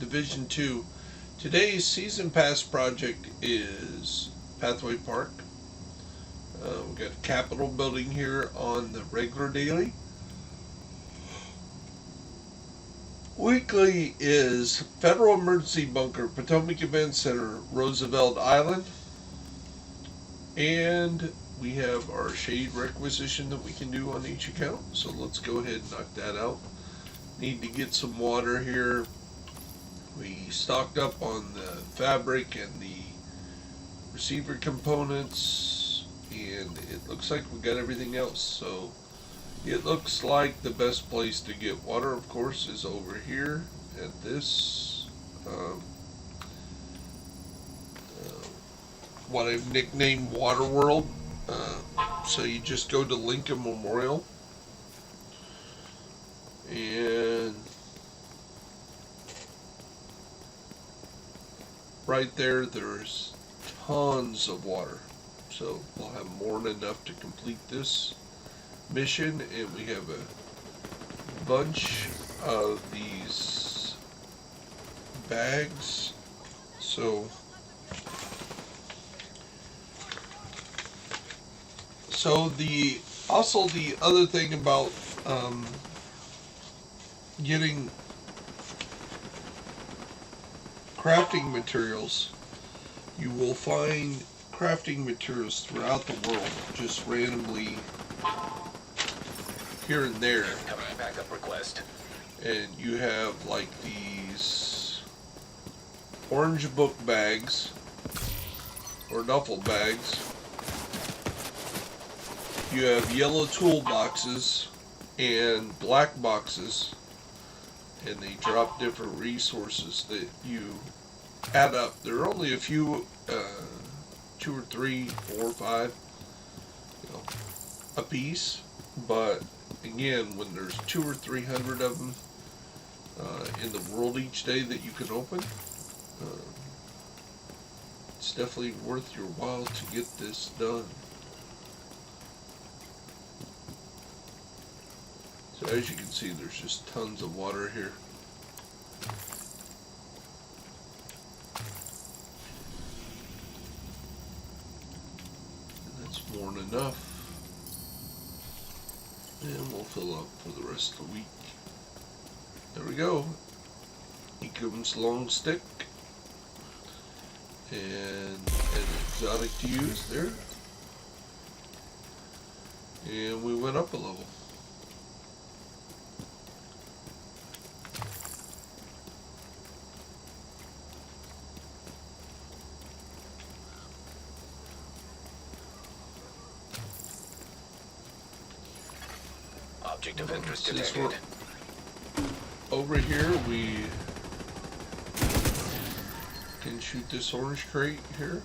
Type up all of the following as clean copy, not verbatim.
Division 2. Today's Season Pass project is Pathway Park. We've got a Capitol building here on the regular daily. Weekly is Federal Emergency Bunker, Potomac Event Center, Roosevelt Island. And we have our shade requisition that we can do on each account. So let's go ahead and knock that out. Need to get some water here. We stocked up on the fabric and the receiver components, and it looks like we got everything else. So it looks like the best place to get water, of course, is over here at this what I've nicknamed Waterworld. So you just go to Lincoln Memorial, and right there, there's tons of water. So we'll have more than enough to complete this mission, and we have a bunch of these bags. So the other thing about getting crafting materials, you will find crafting materials throughout the world, just randomly here and there. Backup request. And you have like these orange book bags or duffel bags. You have yellow toolboxes and black boxes, and they drop different resources that you add up. There are only a few, 2 or 3, 4 or 5, a piece. But again, when there's 200 or 300 of them in the world each day that you can open, it's definitely worth your while to get this done. So as you can see, there's just tons of water here. And that's more than enough. And we'll fill up for the rest of the week. There we go. Ecom's long stick. And an exotic to use there. And we went up a level. Object of interest detected. Over here, we can shoot this orange crate here.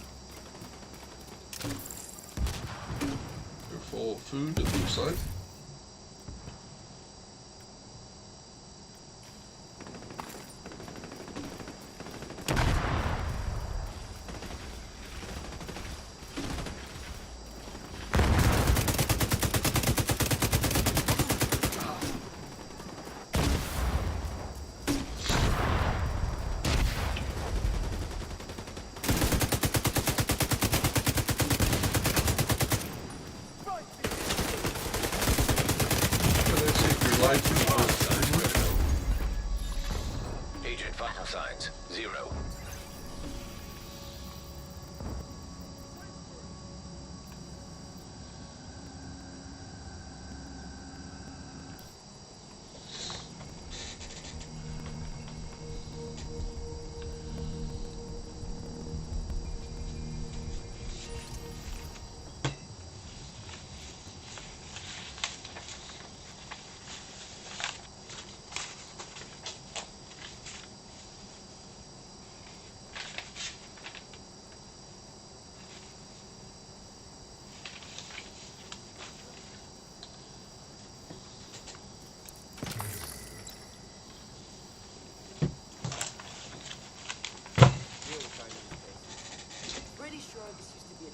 They're full of food, it looks like. Agent vital signs 0.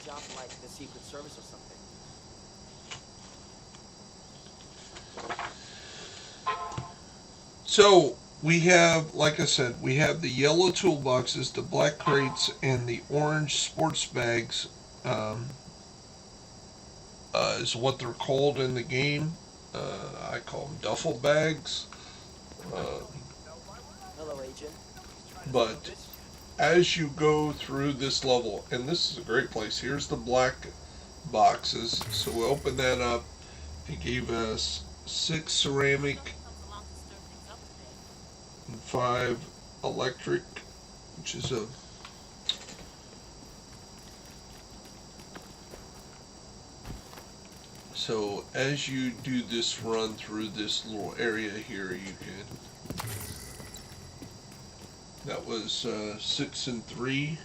job like the Secret Service or something. So we have, like I said, we have the yellow toolboxes, the black crates, and the orange sports bags. Is what they're called in the game. I call them duffel bags. Uh, Hello, Agent. but as you go through this level, and this is a great place, here's the black boxes. So we open that up. It gave us 6 ceramic and 5 electric, which is a so as you do this run through this little area here, you can. That was 6 and 3,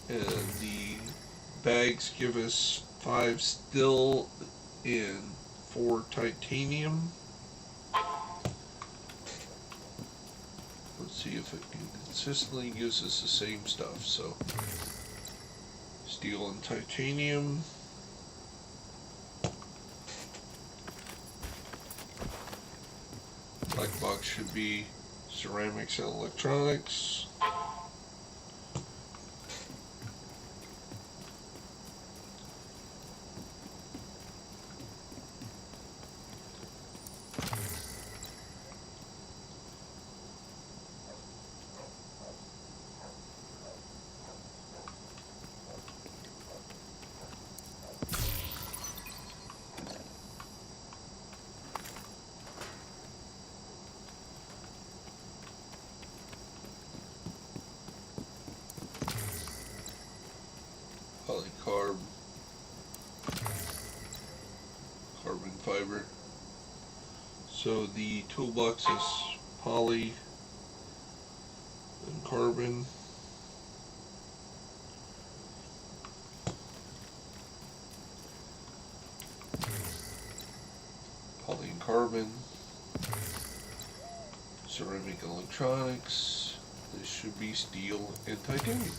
and the bags give us 5 steel and 4 titanium. Let's see if it consistently gives us the same stuff. So steel and titanium. Black box should be ceramics and electronics. Polycarb, carbon fiber. So the toolbox is poly and carbon. Poly and carbon. Ceramic electronics. This should be steel and titanium.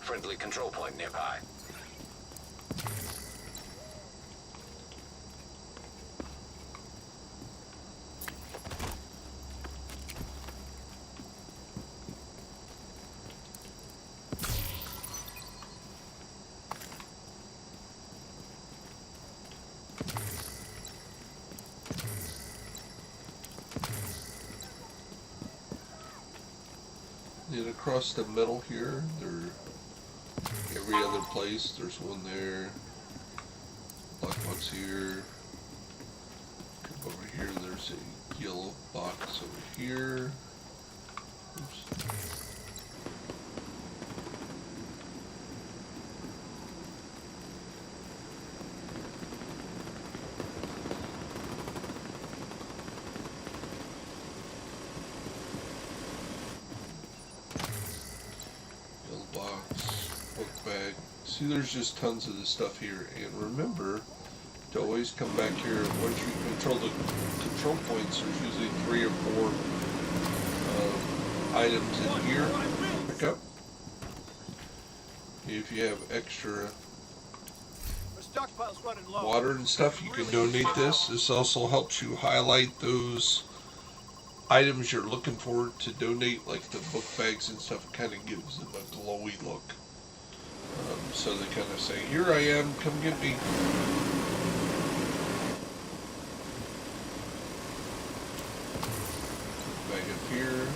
Friendly control point nearby. Then across the middle here, every other place, there's one there. Black box here. Come over here, there's a yellow box over here. Oops. See, there's just tons of this stuff here, and remember to always come back here. Once you control the control points, there's usually 3 or 4 items in here. Pick up. If you have extra water and stuff, you can donate this. This also helps you highlight those items you're looking for to donate, like the book bags and stuff. It kind of gives them a glowy look. So they kind of say, "Here I am, come get me." Back up here.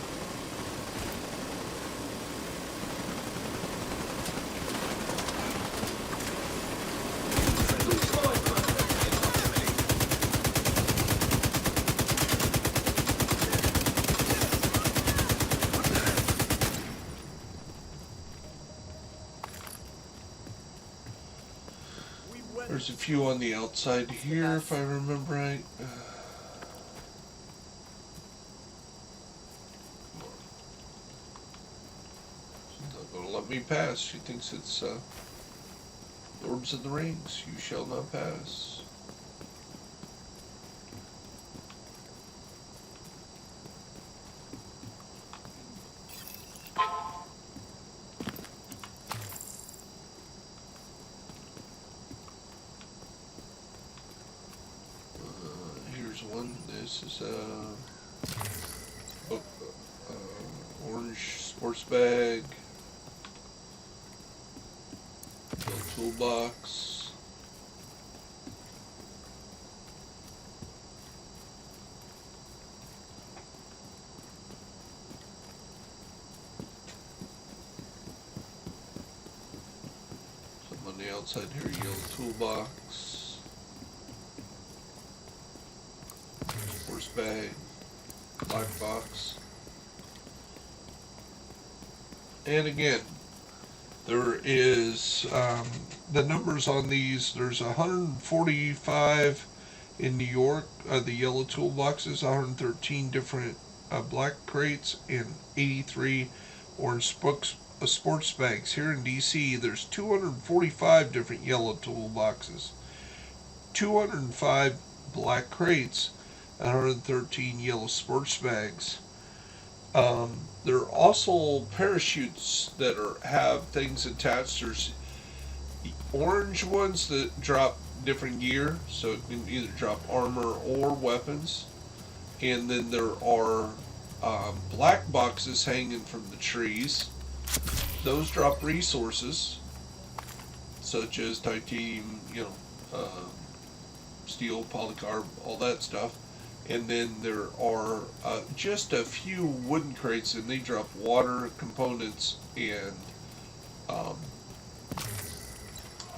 There's a few on the outside here, if I remember right. She's not going to let me pass. She thinks it's Lords of the Rings. You shall not pass. This is orange sports bag, little toolbox. Some on the outside here, yellow toolbox, sports bag, black box. And again, there is the numbers on these. There's 145 in New York. The yellow toolboxes, 113 different black crates, and 83 orange sports bags. Here in DC, there's 245 different yellow toolboxes, 205 black crates, and 113 yellow sports bags. There are also parachutes that have things attached. There's the orange ones that drop different gear, so it can either drop armor or weapons. And then there are black boxes hanging from the trees. Those drop resources, such as titanium, steel, polycarb, all that stuff. And then there are just a few wooden crates, and they drop water components and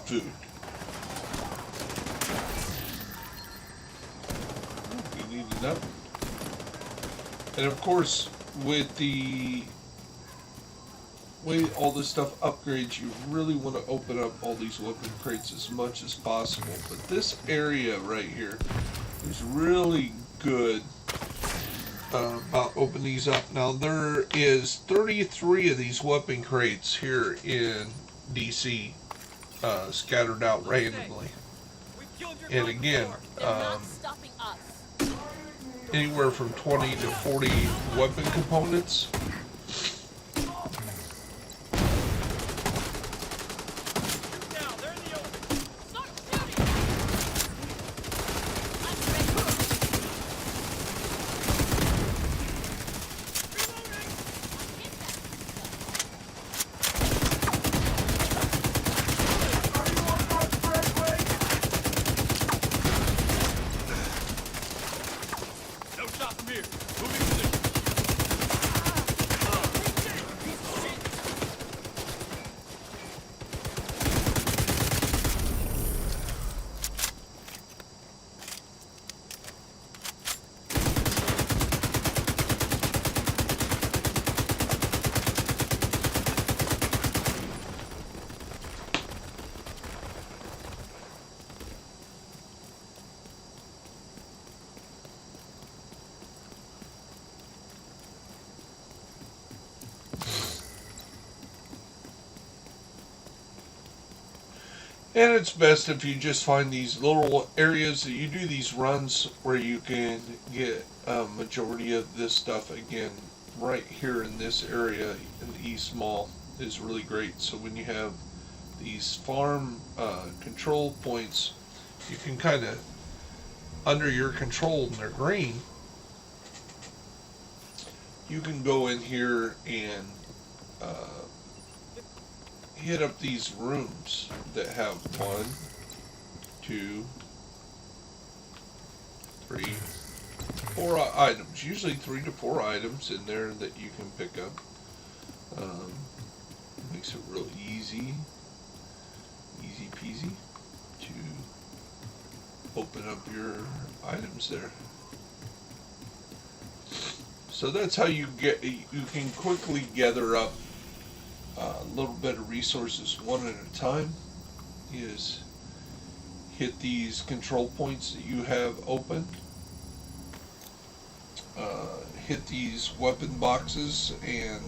food. You need enough. And of course, with the way all this stuff upgrades, you really want to open up all these weapon crates as much as possible. But this area right here is really good about opening these up. Now there is 33 of these weapon crates here in DC, scattered out randomly. And again, anywhere from 20 to 40 weapon components. And it's best if you just find these little areas that you do these runs where you can get a majority of this stuff. Again, right here in this area in the East Mall is really great. So when you have these farm control points, you can kind of, under your control and they're green, you can go in here and hit up these rooms that have 1, 2, 3, 4 items. Usually 3 to 4 items in there that you can pick up. Makes it real easy peasy to open up your items there. So that's how you can quickly gather up a little bit of resources one at a time. Is hit these control points that you have open, hit these weapon boxes and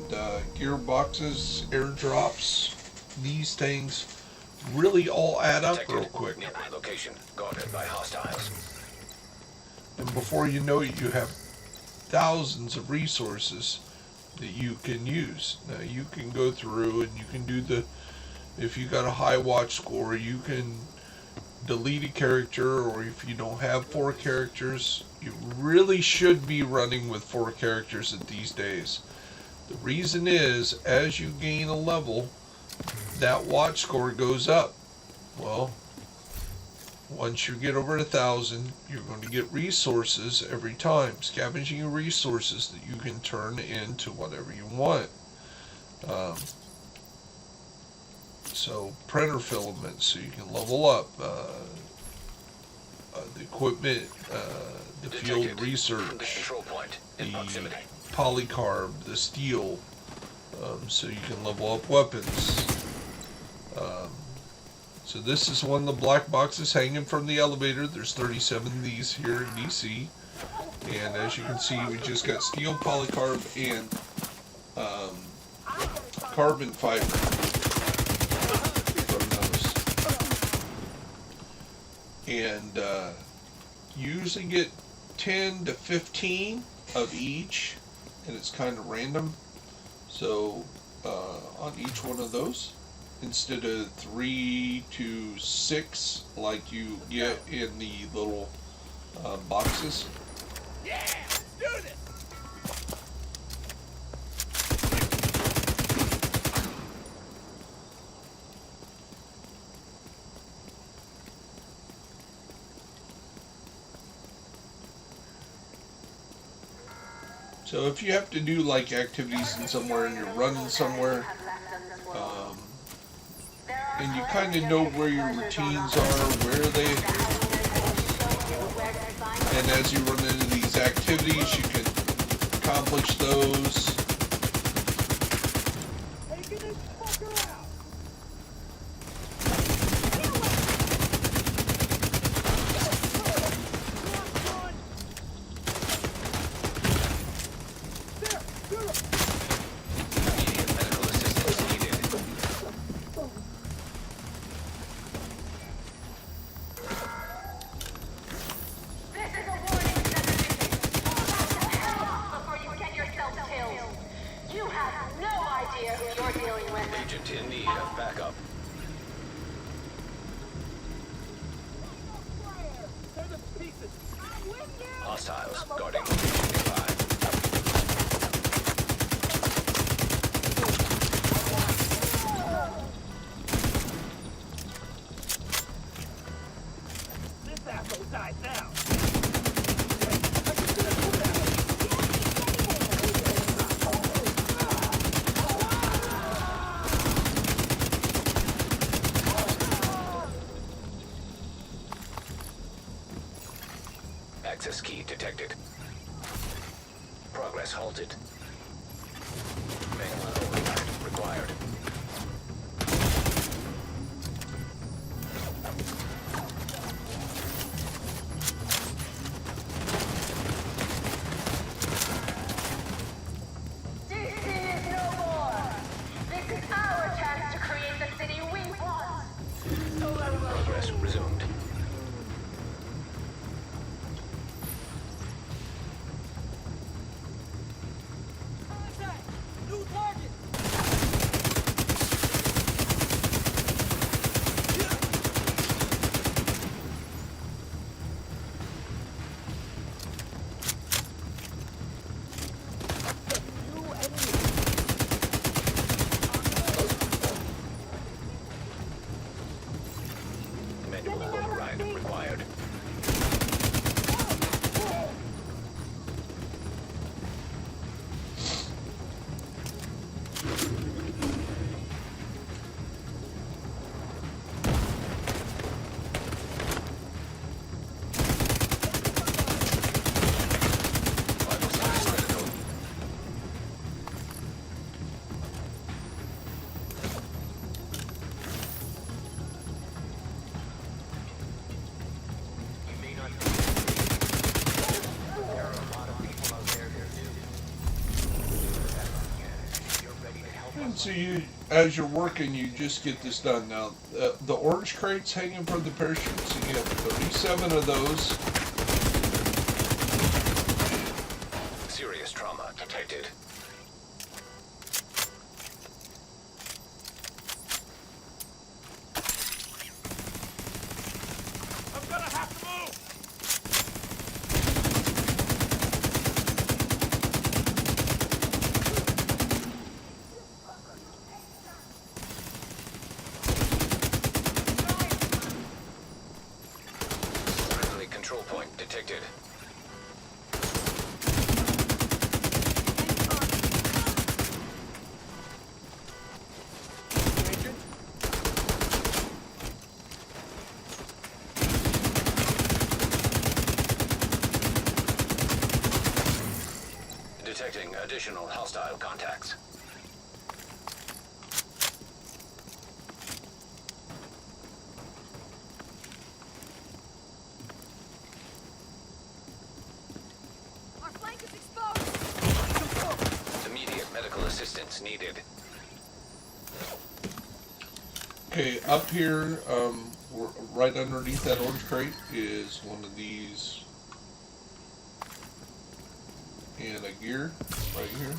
gear boxes, airdrops. These things really all add up real quick. Nearby location guarded by hostiles. And before you know it, you have thousands of resources that you can use. Now you can go through and you can do if you got a high watch score, you can delete a character, or if you don't have 4 characters, You really should be running with 4 characters at these days. The reason is, as you gain a level, that watch score goes up. Well, once you get over 1,000, you're going to get resources every time. Scavenging resources that you can turn into whatever you want. So, printer filaments, so you can level up. The equipment, the field Detected. The research, control point in the proximity. polycarb, the steel, so you can level up weapons. So this is one of the black boxes hanging from the elevator. There's 37 of these here in DC. And as you can see, we just got steel, polycarb, and carbon fiber from those. And you usually get 10 to 15 of each, and it's kind of random. So on each one of those, instead of 3 to 6 like you get in the little boxes. Yeah, let's do this. So if you have to do like activities in somewhere and you're running somewhere, and you kind of know where your routines are, and as you run into these activities, you can accomplish those. Taking this fucker out. Immediate medical assistance needed. This is a warning, before you get yourself killed. You have no idea who you're dealing with. Agent in need of backup. Tear them to pieces. I'm with you. Hostiles guarding location nearby. This asshole dies now. Access key detected. Progress halted. Manual override required. DC is no more. This is our chance to create the city we want. Progress resumed. Contact. New target. Manual override required. Vital signs critical. And so you, as you're working, you just get this done. Now, the orange crates hanging from the parachute, so you have 37 of those. Serious trauma detected. I'm gonna have to move. Detecting additional hostile contacts. Our flank is exposed! Immediate medical assistance needed. Okay, up here, right underneath that orange crate is one of these, and a gear right here.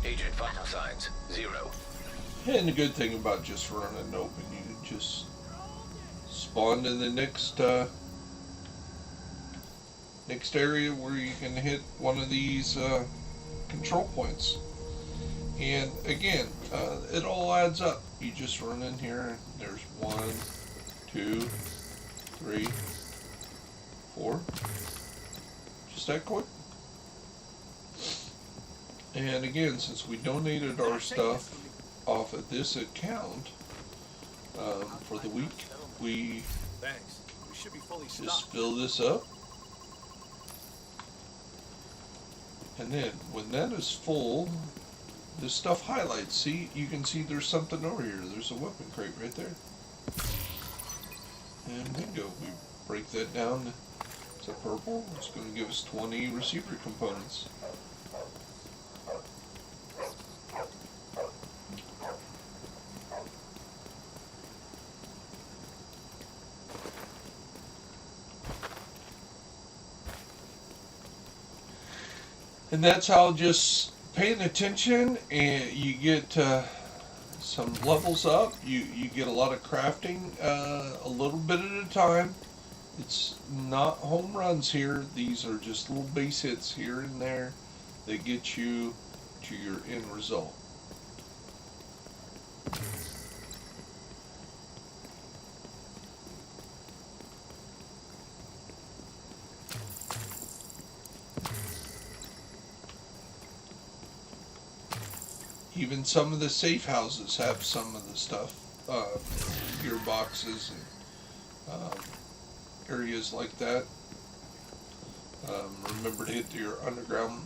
Agent vital signs 0. And the good thing about just running open, you can just spawn in the next area where you can hit one of these control points. And again, it all adds up. You just run in here, and there's 1, 2, 3, 4. Just that quick. And again, since we donated our stuff off of this account for the week, we Thanks. We should be fully just stocked. fill this up. And then when that is full, this stuff highlights. See, you can see there's something over here. There's a weapon crate right there. And bingo, we break that down to purple. It's going to give us 20 receiver components. And that's how just paying attention, and you get some levels up. You get a lot of crafting a little bit at a time. It's not home runs here. These are just little base hits here and there that get you to your end result. Even some of the safe houses have some of the stuff, gearboxes and areas like that. Remember to hit your underground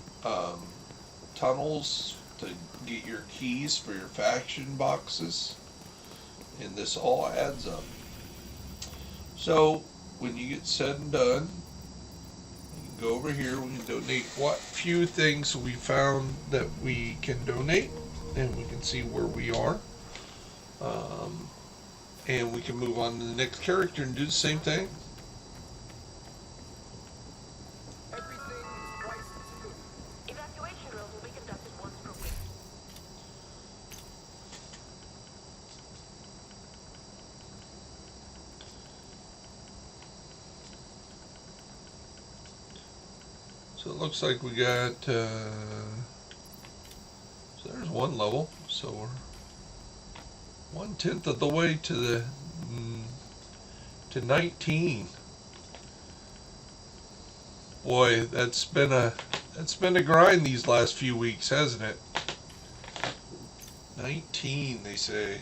tunnels to get your keys for your faction boxes, and this all adds up. So when you get said and done, you can go over here. We can donate what few things we found that we can donate, and we can see where we are, and we can move on to the next character and do the same thing. Evacuation drills will be conducted once per week. So it looks like we got, so there's one level, so we're 1/10 of the way to the, to 19. Boy, that's been a grind these last few weeks, hasn't it? 19, they say.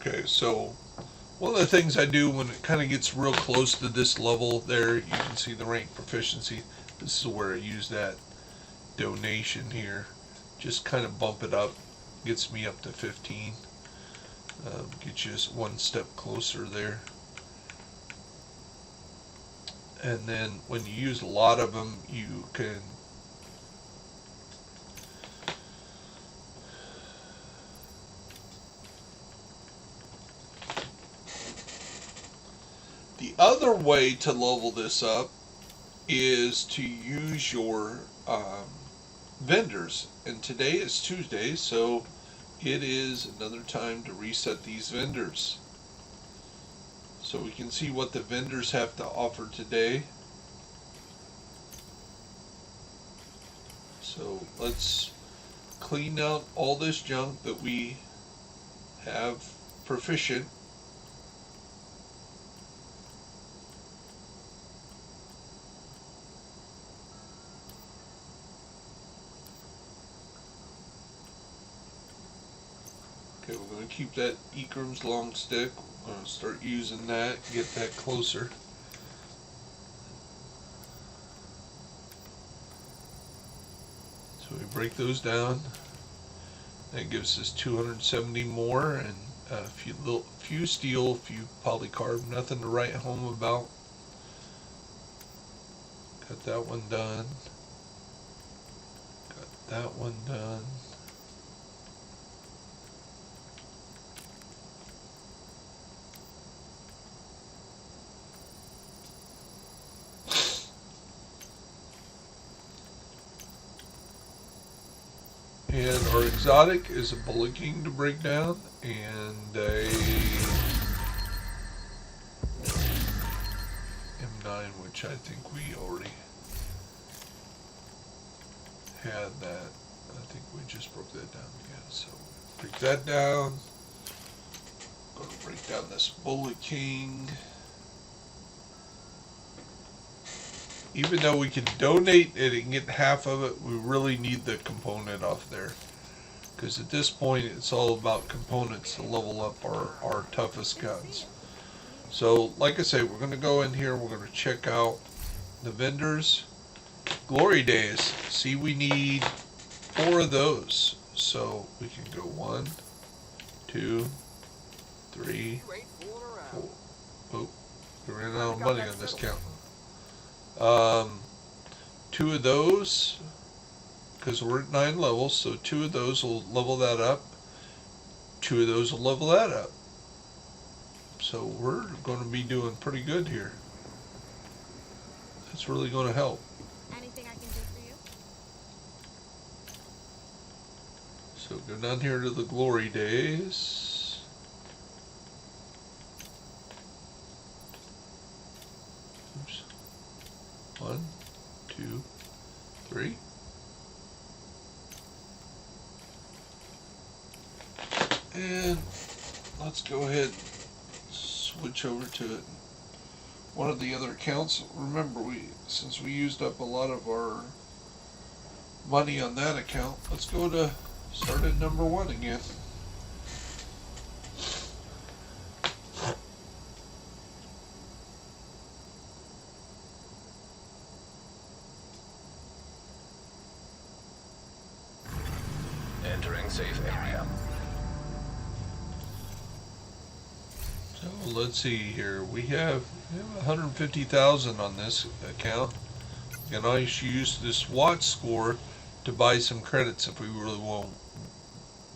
Okay, so one of the things I do when it kind of gets real close to this level there, you can see the rank proficiency. This is where I use that donation here. Just kind of bump it up. Gets me up to 15. Gets you just one step closer there. And then when you use a lot of them, you can the other way to level this up is to use your vendors. And today is Tuesday, so it is another time to reset these vendors. So we can see what the vendors have to offer today. So let's clean out all this junk that we have proficient. Okay, we're going to keep that Ekram's long stick. We're going to start using that, get that closer. So we break those down. That gives us 270 more and a few steel, a few polycarb, nothing to write home about. Got that one done. Got that one done. And our exotic is a Bullet King to break down, and a M9, which I think we already had that. I think we just broke that down again. So break that down. Going to break down this Bullet King. Even though we can donate it and get half of it, we really need the component off there. Because at this point, it's all about components to level up our toughest guns. So, like I say, we're going to go in here, we're going to check out the vendors. Glory Days. See, we need 4 of those. So, we can go 1, 2, 3, 4. Oh, we ran out of money on this count. 2 of those, because we're at 9 levels, so 2 of those will level that up. 2 of those will level that up. So we're going to be doing pretty good here. That's really going to help. Anything I can do for you? So go down here to the Glory Days. Oops. 1, 2, 3. And let's go ahead and switch over to it. One of the other accounts, remember since we used up a lot of our money on that account, let's go to start at number 1 again. Entering safe area. So let's see here. We have 150,000 on this account. We can always use this watch score to buy some credits if we really won't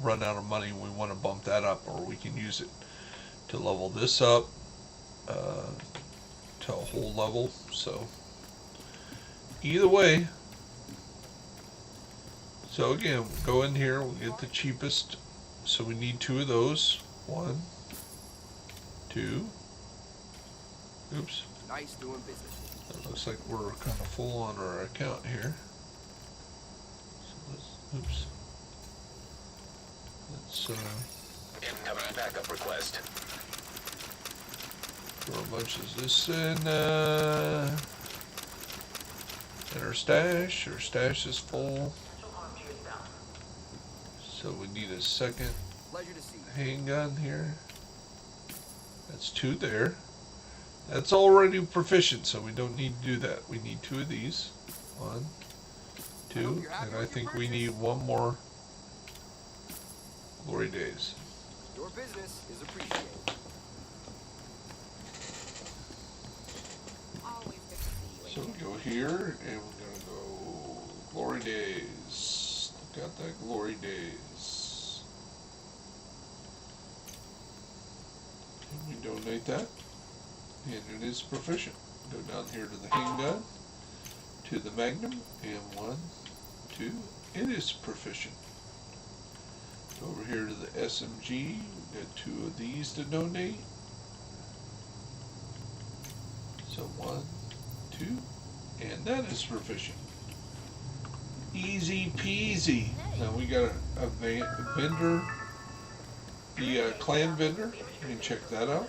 run out of money and we want to bump that up, or we can use it to level this up to a whole level. So either way. So again, go in here, we'll get the cheapest. So we need 2 of those. 1, 2. Oops. Nice doing business. It looks like we're kind of full on our account here. So let's, oops. Let's Incoming backup request. throw a bunch of this in our stash. Our stash is full. So we need a second Pleasure to see you. handgun here. That's 2 there. That's already proficient, so we don't need to do that. We need 2 of these. 1, 2, and I think we need 1 more Glory Days. Your business is appreciated. Always good to see you. So we go here, and we're going to go Glory Days. Got that Glory Days. Can we donate that? And it is proficient. Go down here to the handgun, to the Magnum, and 1, 2. It is proficient. Go over here to the SMG. We've got 2 of these to donate. So 1, 2, and that is proficient. Easy peasy. Now we got a vendor, the clan vendor. You can check that out.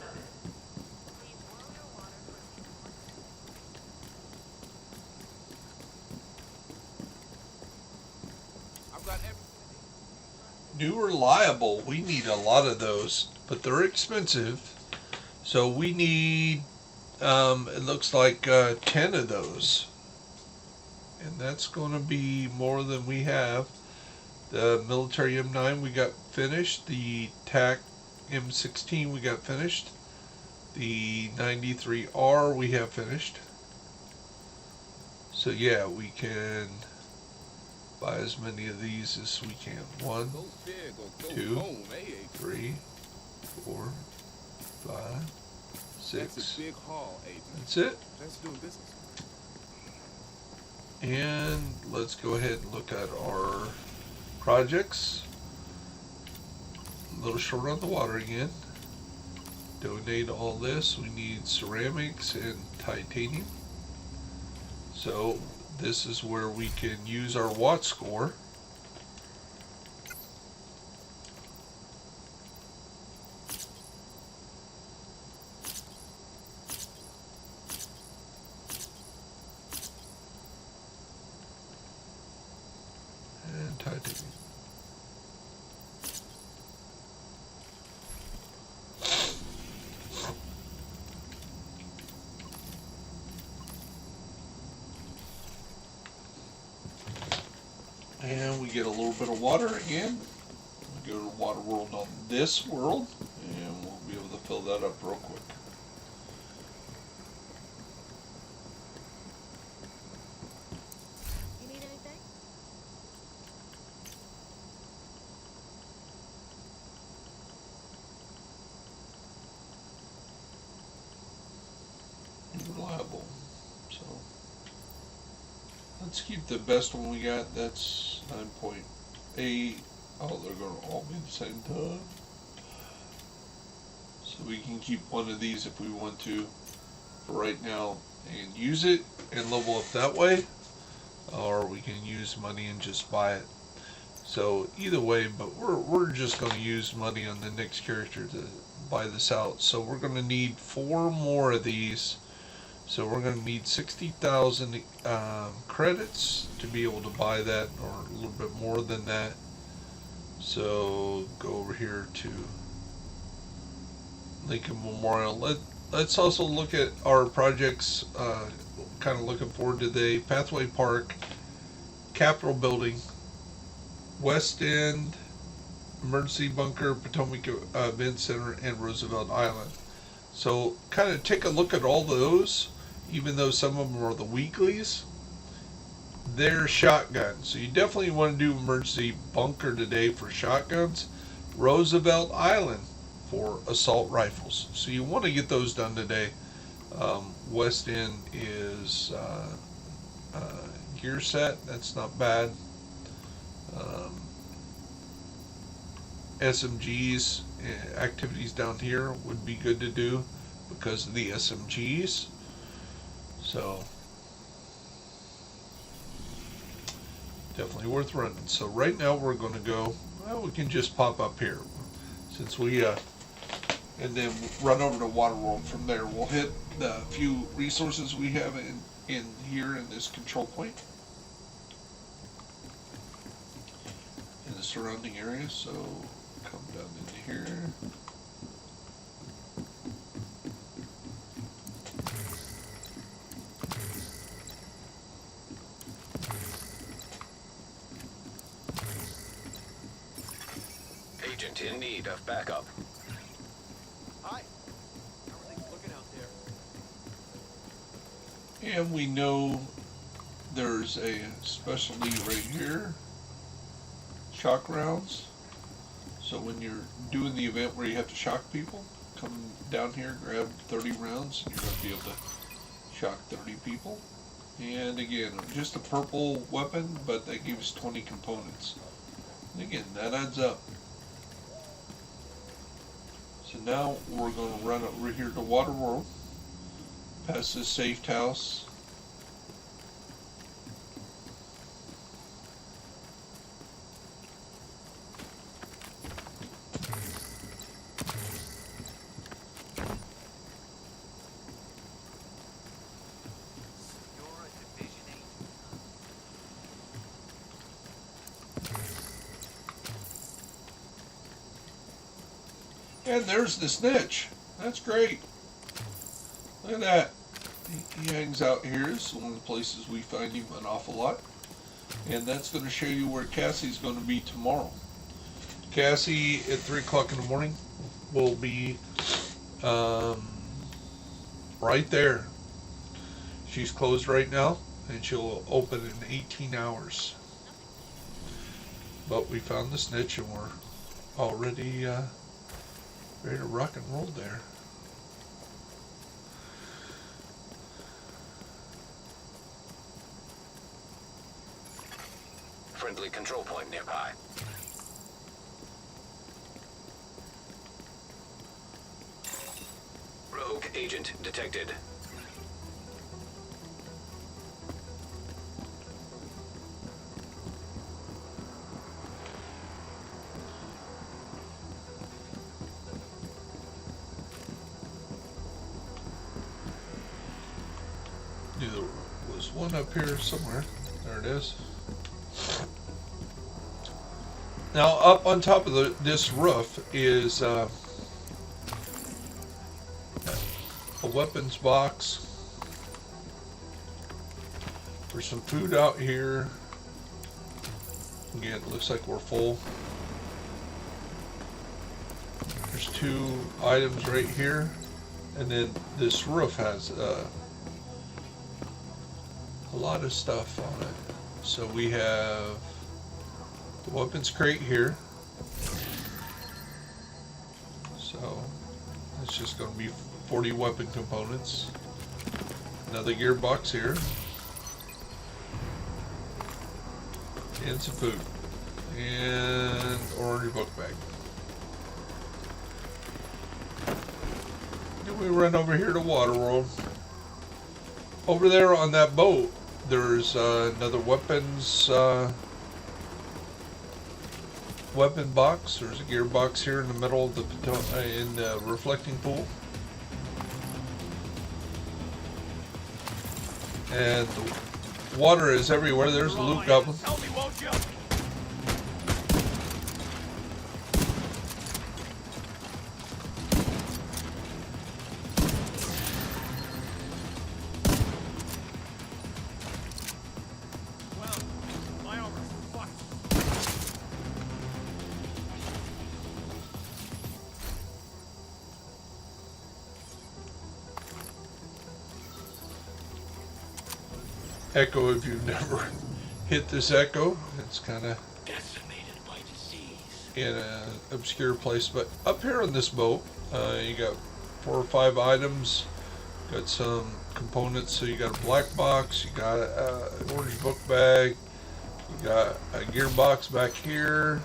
I've got every... New reliable. We need a lot of those, but they're expensive. So we need, it looks like 10 of those. And that's going to be more than we have. The military M9 we got finished. The TAC M16 we got finished. The 93R we have finished. So yeah, we can buy as many of these as we can. 1, Go big or go 2, home, eh? 3, 4, 5, That's 6. a big haul, agent. That's it. Let's do business. And let's go ahead and look at our projects. A little short on the water again. Donate all this. We need ceramics and titanium. So this is where we can use our watt score. And titanium. And we get a little bit of water again. We go to Waterworld on this world, and we'll be able to fill that up real quick. You need anything? Reliable. So let's keep the best one we got. That's 9.8. Oh, they're going to all be the same time. So we can keep one of these if we want to for right now and use it and level up that way, or we can use money and just buy it. So either way, but we're just going to use money on the next character to buy this out. So we're going to need 4 more of these. So we're going to need 60,000 credits to be able to buy that, or a little bit more than that. So go over here to Lincoln Memorial. Let's also look at our projects. Kind of looking forward to the Pathway Park, Capitol Building, West End, Emergency Bunker, Potomac Event Center, and Roosevelt Island. So kind of take a look at all those, even though some of them are the weeklies. They're shotguns. So you definitely want to do Emergency Bunker today for shotguns. Roosevelt Island for assault rifles. So you want to get those done today. West End is gear set. That's not bad. SMGs activities down here would be good to do because of the SMGs. So definitely worth running. So right now we're going to go, well, we can just pop up here since we and then run over to Waterworld. From there we'll hit the few resources we have in here in this control point in the surrounding area. So come down into here. Agent in need of backup. Hi. How are things looking out there? And we know there's a specialty right here, shock rounds. So when you're doing the event where you have to shock people, come down here, grab 30 rounds, and you're going to be able to shock 30 people. And again, just a purple weapon, but that gives 20 components. And again, that adds up. So now we're going to run over here to Waterworld, past this safe house. And there's the snitch. That's great. Look at that. He hangs out here. It's one of the places we find him an awful lot. And that's going to show you where Cassie's going to be tomorrow. Cassie at 3 o'clock in the morning will be right there. She's closed right now, and she'll open in 18 hours. But we found the snitch, and we're already ready to rock and roll there. Friendly control point nearby. Rogue agent detected. There was one up here somewhere. There it is. Now, up on top of this roof is a weapons box. There's some food out here. Again, it looks like we're full. There's 2 items right here. And then this roof has a lot of stuff on it. So we have the weapons crate here. So it's just going to be 40 weapon components. Another gearbox here. And some food. And orange book bag. Then we run over here to Waterworld. Over there on that boat, there's another weapons weapon box. There's a gearbox here in the middle of the reflecting pool. And the water is everywhere. There's the loot goblin. Help me, won't you? Well, my armor's fucked. Echo, if you've never hit this Echo, it's kind of Decimated by disease. in an obscure place. But up here on this boat, you got 4 or 5 items. Got some components. So you got a black box, you got an orange book bag, you got a gearbox back here,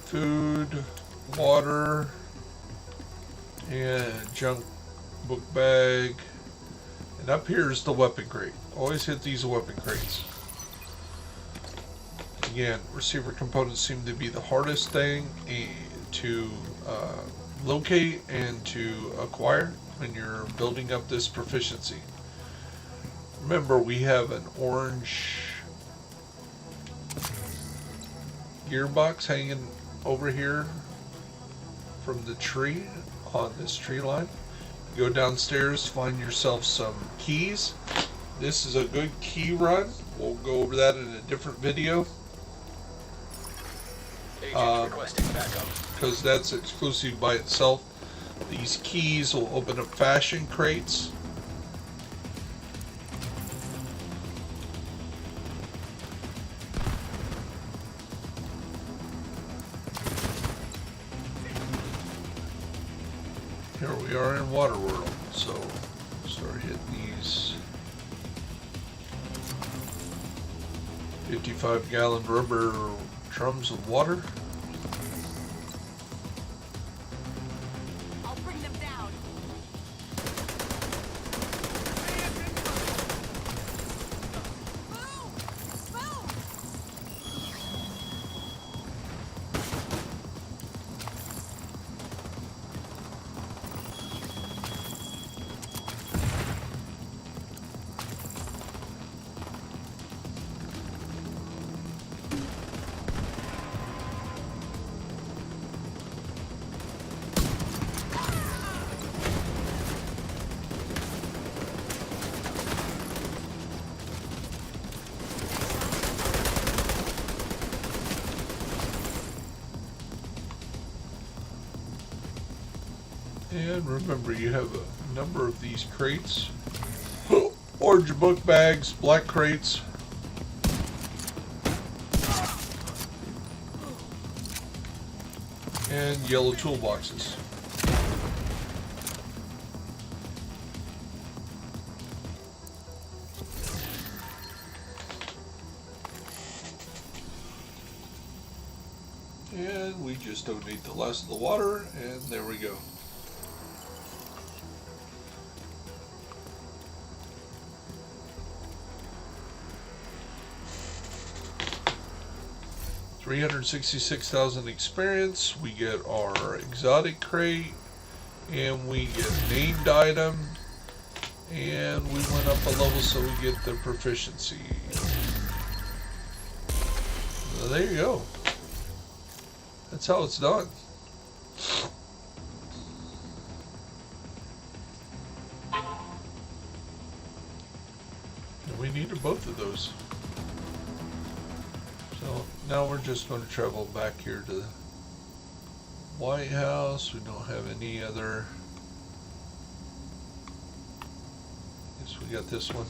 food, water, and a junk book bag. And up here is the weapon crate. Always hit these weapon crates. Again, receiver components seem to be the hardest thing to locate and to acquire when you're building up this proficiency. Remember, we have an orange gearbox hanging over here from the tree on this tree line. Go downstairs, find yourself some keys. This is a good key run. We'll go over that in a different video. Agent requesting backup. Because that's exclusive by itself. These keys will open up fashion crates. Here we are in Waterworld, so start hitting these 55-gallon rubber drums of water. I'll bring them down. Boom! Boom! And remember, you have a number of these crates. Orange book bags, black crates. And yellow toolboxes. And we just donate the last of the water, and there we go. $366,000 experience. We get our exotic crate, and we get named item, and we went up a level, so we get the proficiency. Well, there you go. That's how it's done. And we needed both of those. So now we're just going to travel back here to the White House. We don't have any other. Guess we got this one.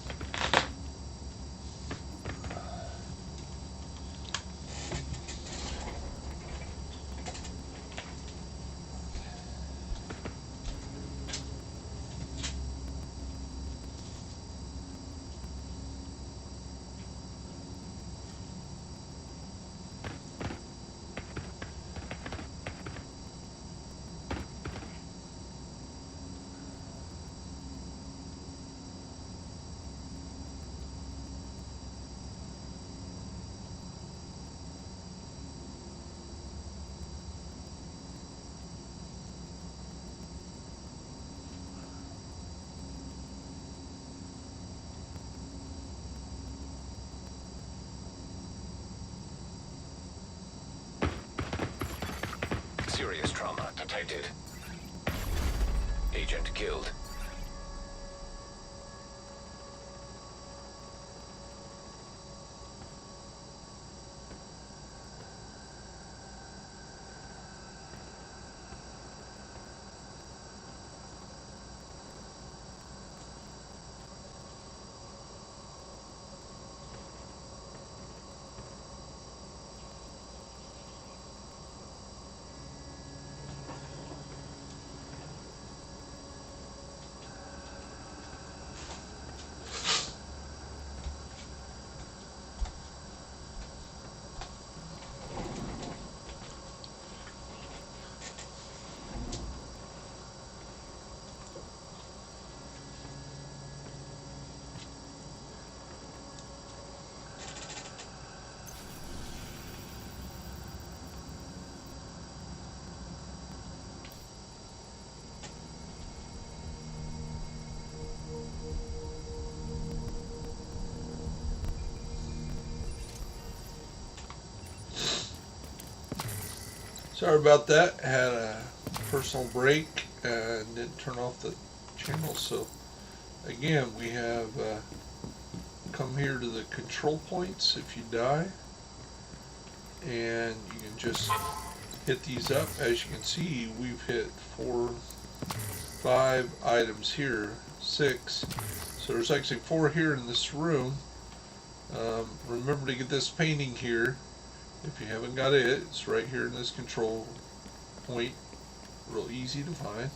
Serious trauma detected. Agent killed. Sorry about that. Had a personal break and didn't turn off the channel. So again, we have come here to the control points if you die, and you can just hit these up. As you can see, we've hit 4, 5 items here, 6. So there's actually 4 here in this room. Remember to get this painting here. If you haven't got it, it's right here in this control point. Real easy to find.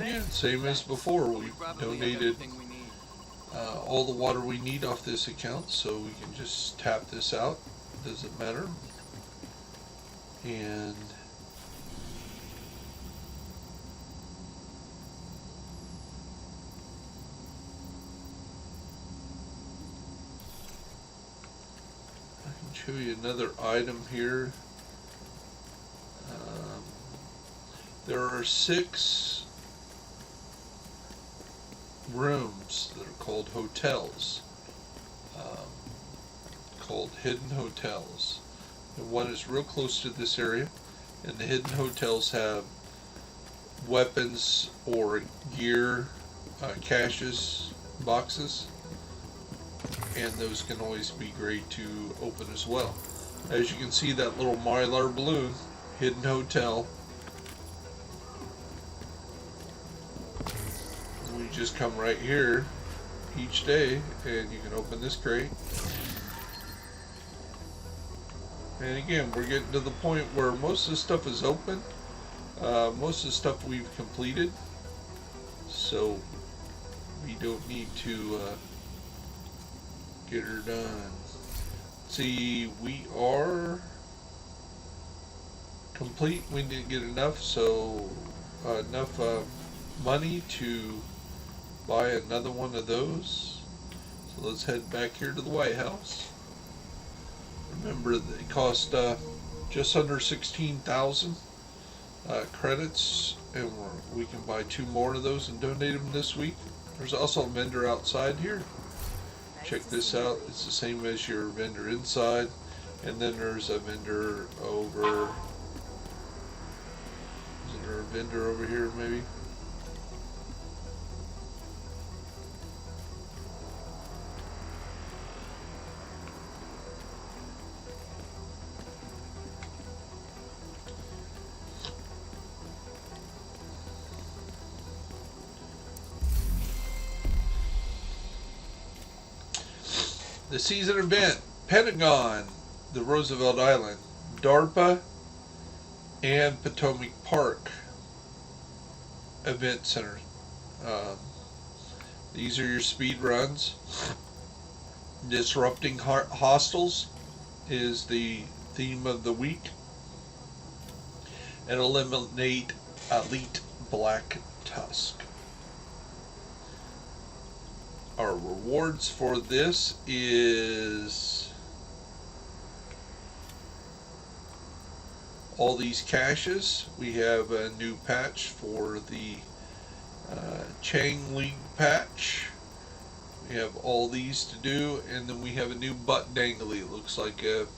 Yeah, same as before. We donated all the water we need off this account, so we can just tap this out. Doesn't matter. And show you another item here. There are 6 rooms that are called hotels, called hidden hotels. And one is real close to this area, and the hidden hotels have weapons or gear caches boxes. and those can always be great to open as well. As you can see, that little Mylar balloon, hidden hotel. We just come right here each day and you can open this crate. And again, we're getting to the point where most of the stuff is open. Most of the stuff we've completed. So we don't need to get her done. See, we are complete. We didn't get enough, so enough money to buy another one of those. So let's head back here to the White House. Remember, they cost just under 16,000 credits, and we can buy 2 more of those and donate them this week. There's also a vendor outside here. Check this out. It's the same as your vendor inside, and then there's a vendor over. Is there a vendor over here maybe? The season event, Pentagon, the Roosevelt Island, DARPA, and Potomac Park event center. These are your speed runs. Disrupting Hostels is the theme of the week. And eliminate Elite Black Tusk. Our rewards for this is all these caches. We have a new patch for the Chang League patch. We have all these to do, and then we have a new butt dangly. It looks like a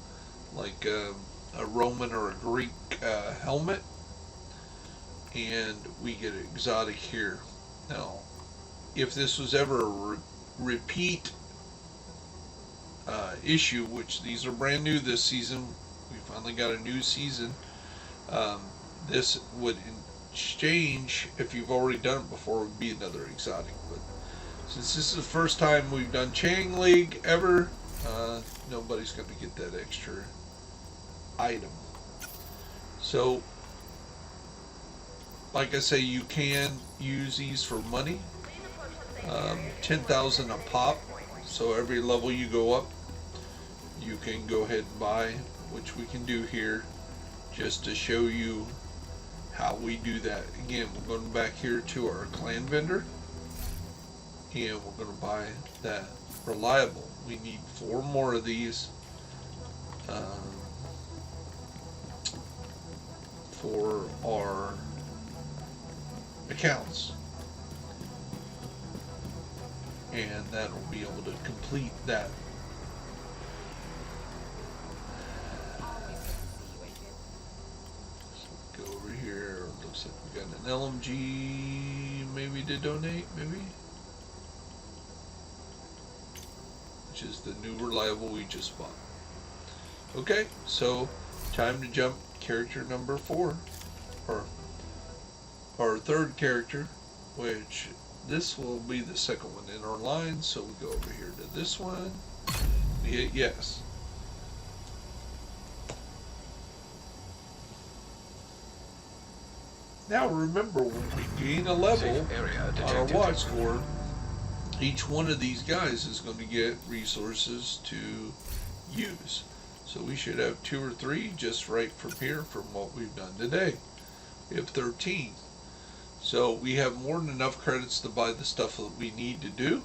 Roman or a Greek helmet, and we get an exotic here. Now, if this was ever a repeat issue, which these are brand new this season, we finally got a new season. This would exchange, if you've already done it before, would be another exotic. But since this is the first time we've done Chang League ever, nobody's going to get that extra item. So, like I say, you can use these for money. 10,000 a pop, so every level you go up you can go ahead and buy, which we can do here just to show you how we do that. Again, we're going back here to our clan vendor, and we're going to buy that reliable. We need 4 more of these for our accounts, and that'll be able to complete that. So go over here. Looks like we got an LMG maybe to donate, maybe, which is the new reliable we just bought. Okay, so time to jump character number 4, or our third character, which this will be the second one in our line. So we go over here to this one, we hit yes. Now remember, when we gain a level on our watch score, each one of these guys is going to get resources to use. So we should have 2 or 3 just right from here from what we've done today. We have 13. So we have more than enough credits to buy the stuff that we need to do.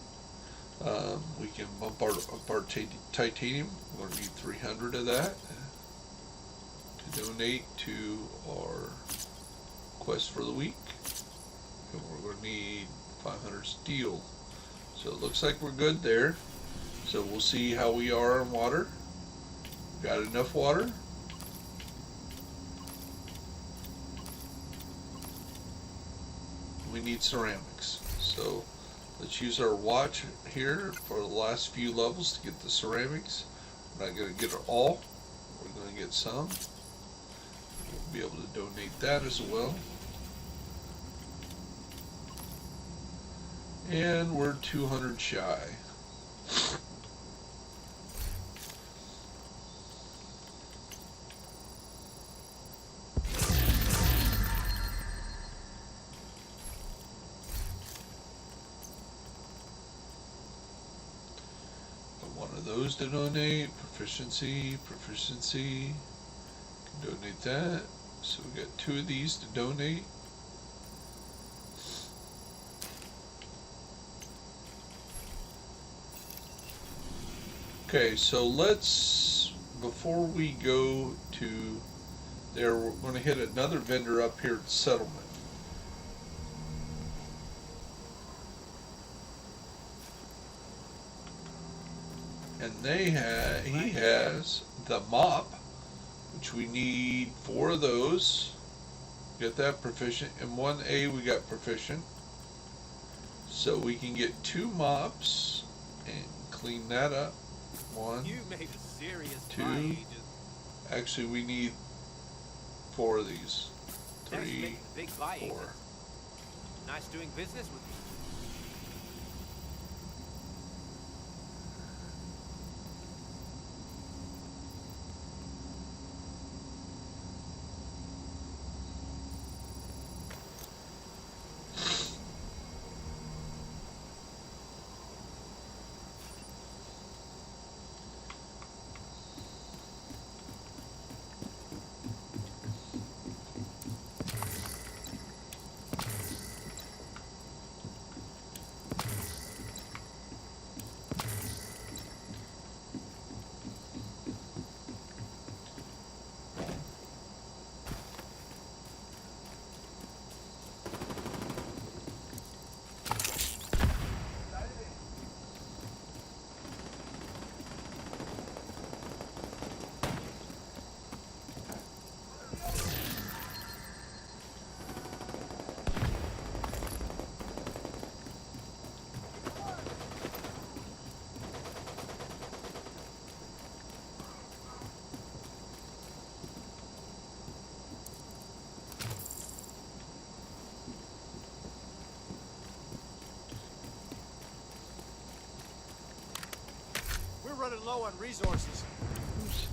We can bump our titanium. We're going to need 300 of that to donate to our quest for the week. And we're going to need 500 steel. So it looks like we're good there. So we'll see how we are on water. Got enough water. We need ceramics. So Let's use our watch here for the last few levels to get the ceramics. We're not going to get it all. We're going to get some. We'll be able to donate that as well. And we're 200 shy. One of those to donate. Proficiency. Can donate that. So we got 2 of these to donate. Okay, so let's, before we go to there, we're going to hit another vendor up here at Settlement. And he has the mop, which we need 4 of those. Get that proficient. And 1A we got proficient. So we can get 2 mops and clean that up. 1, You made a serious 2. buy, Agent. Actually, we need 4 of these. Thanks for 3, making a big buy, 4. Agent. Nice doing business with you. We're running low on resources. Oops.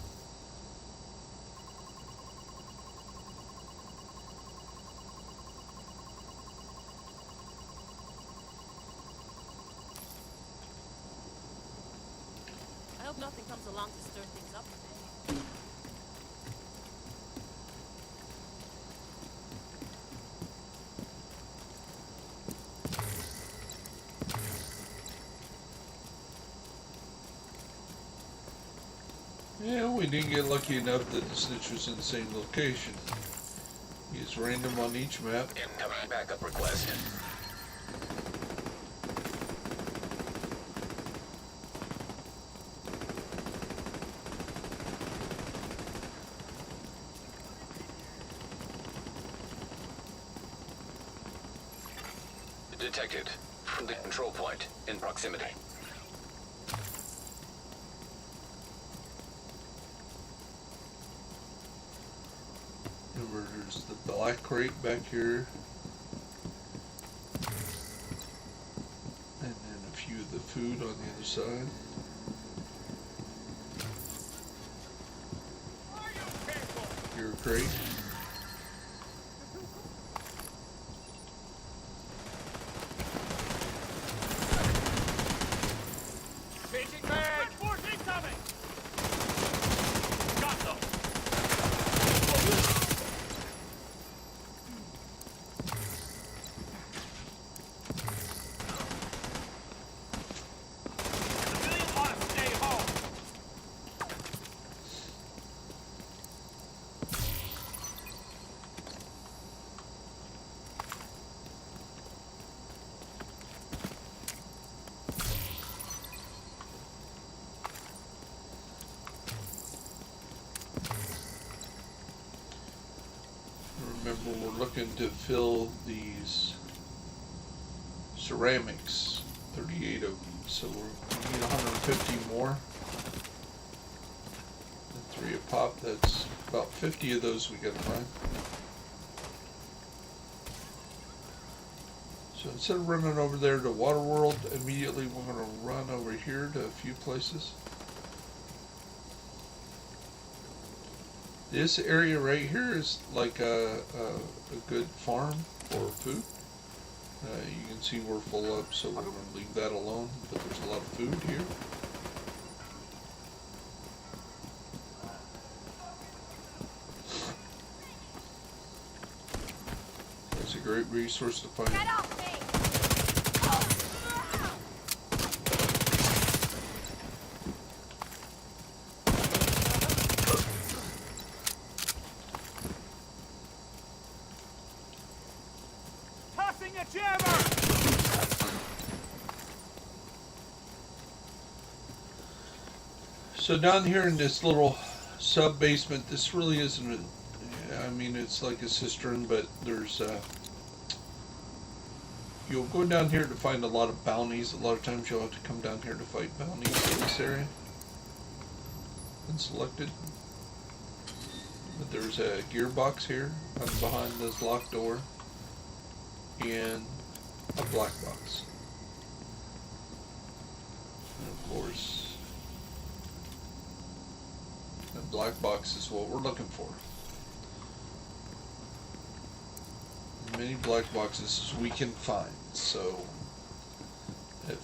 I hope nothing comes along to stir things up a bit. Yeah, we didn't get lucky enough that the snitch was in the same location. He's random on each map. Incoming backup request. Detected. From the control point in proximity. Remember, there's the black crate back here. And then a few of the food on the other side. Your crate. Changing mag! Force incoming! Got them! Civilian ought to stay home! Remember, we're looking to fill these ceramics 38 of them, so we need 150 more. And 3 a pop, that's about 50 of those we gotta find. So instead of running over there to Waterworld, immediately we're gonna run over here to a few places. This area right here is like a good farm for food. You can see we're full up, so we're going to leave that alone, but there's a lot of food here. It's a great resource to find. Get off me! Tossing a jammer! So down here in this little sub-basement, this really isn't I mean, it's like a cistern, but there's you'll go down here to find a lot of bounties. A lot of times you'll have to come down here to fight bounties in this area. Been selected. But there's a gearbox here, behind this locked door, and a black box. And of course, the black box is what we're looking for. As many black boxes as we can find. So,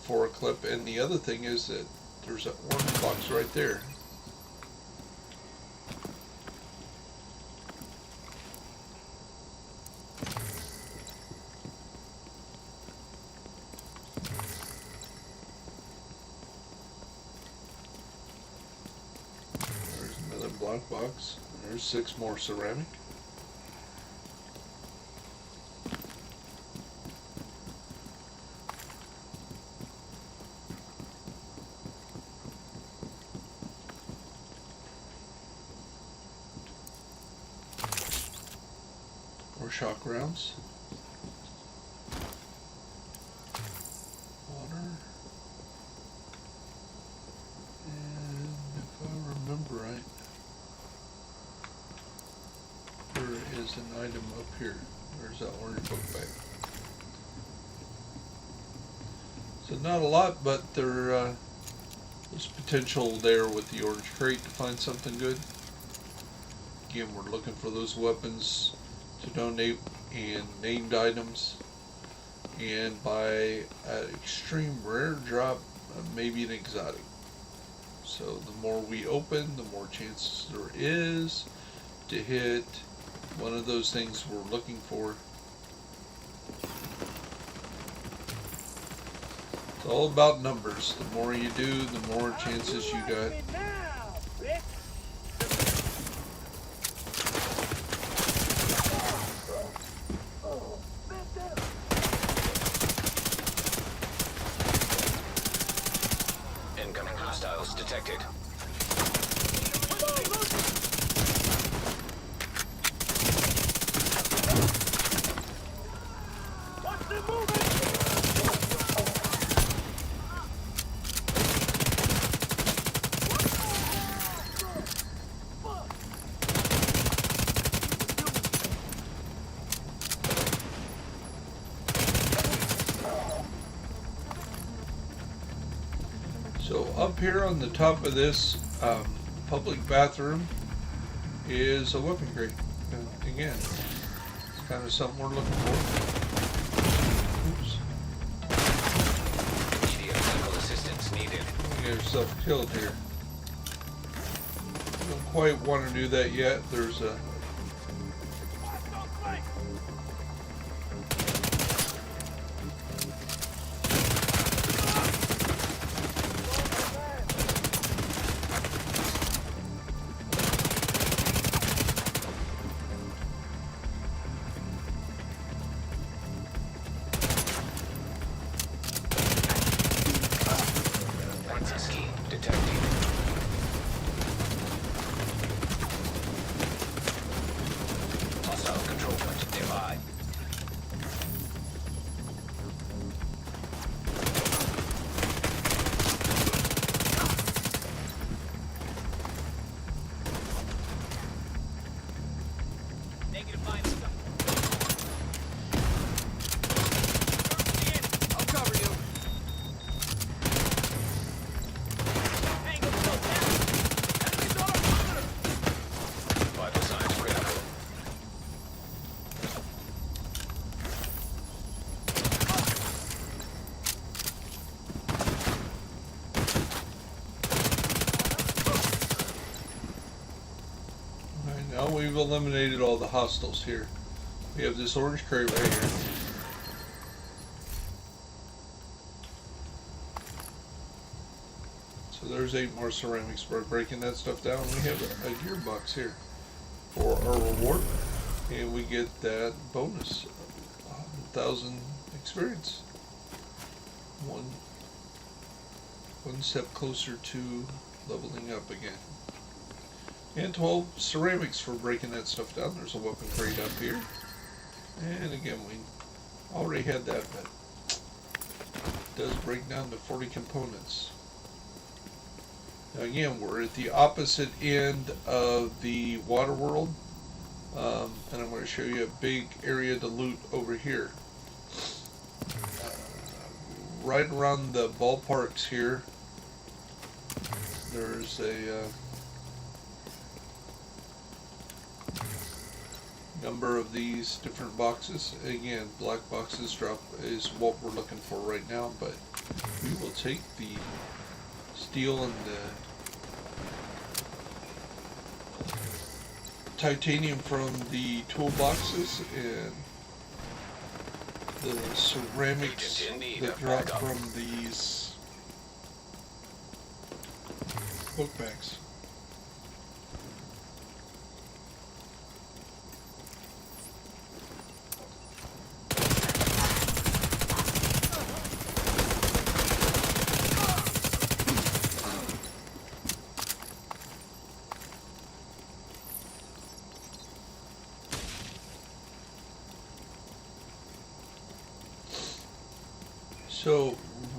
for a clip, and the other thing is that there's an orange box right there. There's another black box. There's 6 more ceramic. More shock rounds. Water. And if I remember right, there is an item up here. There's that orange book bag. So not a lot, but there's potential there with the orange crate to find something good. Again, we're looking for those weapons to donate and named items, and by an extreme rare drop, maybe an exotic. So the more we open, the more chances there is to hit one of those things we're looking for. It's all about numbers. The more you do, the more chances you got. Incoming hostiles detected. Watch them moving! So up here on the top of this public bathroom is a weapon crate. And again, it's kind of something we're looking for. Oops. Immediate medical assistance needed. You get yourself killed here. Don't quite want to do that yet. There's a Access key detected. cover you. Angle still down. Enemies on our perimeter. Vital signs critical. Alright, now we've eliminated all the hostiles here. We have this orange crate right here. So there's 8 more ceramics for breaking that stuff down. We have a gearbox here for our reward, and we get that bonus 1,000 experience. One step closer to leveling up again. And 12 ceramics for breaking that stuff down. There's a weapon crate up here. And again, we already had that, but it does break down to 40 components. Now again, we're at the opposite end of the Waterworld, and I'm going to show you a big area to loot over here. Right around the ballparks here, there's a number of these different boxes. Again, black boxes drop is what we're looking for right now, but we will take the steel and the titanium from the toolboxes and the ceramics that drop from these book bags. So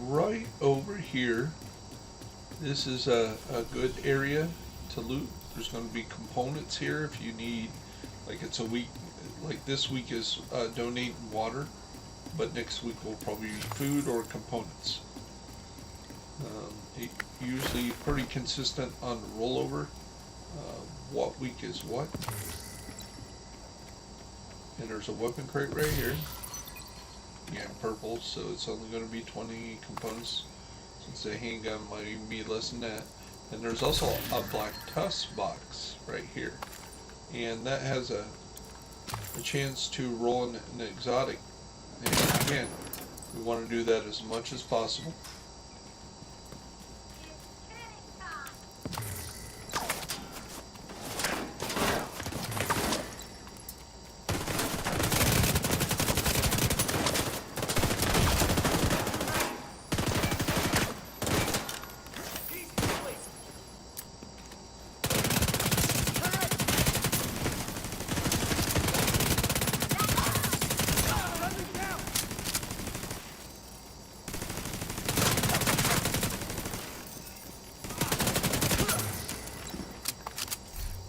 right over here, this is a good area to loot. There's going to be components here if you need, like it's a week, like this week is donating water, but next week will probably be food or components. Usually pretty consistent on the rollover, what week is what. And there's a weapon crate right here. Yeah, purple, so it's only going to be 20 components, since the handgun might even be less than that. And there's also a black tusk box right here, and that has a chance to roll an exotic. And again, we want to do that as much as possible.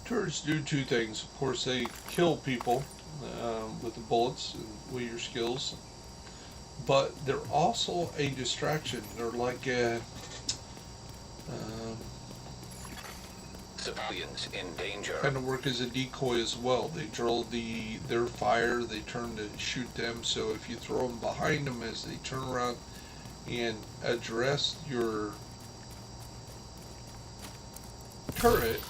Turrets do two things. Of course, they kill people with the bullets and with your skills, but they're also a distraction. They're like a Civilians in danger. kind of work as a decoy as well. They draw their fire, they turn to shoot them, so if you throw them behind them as they turn around and address your turret,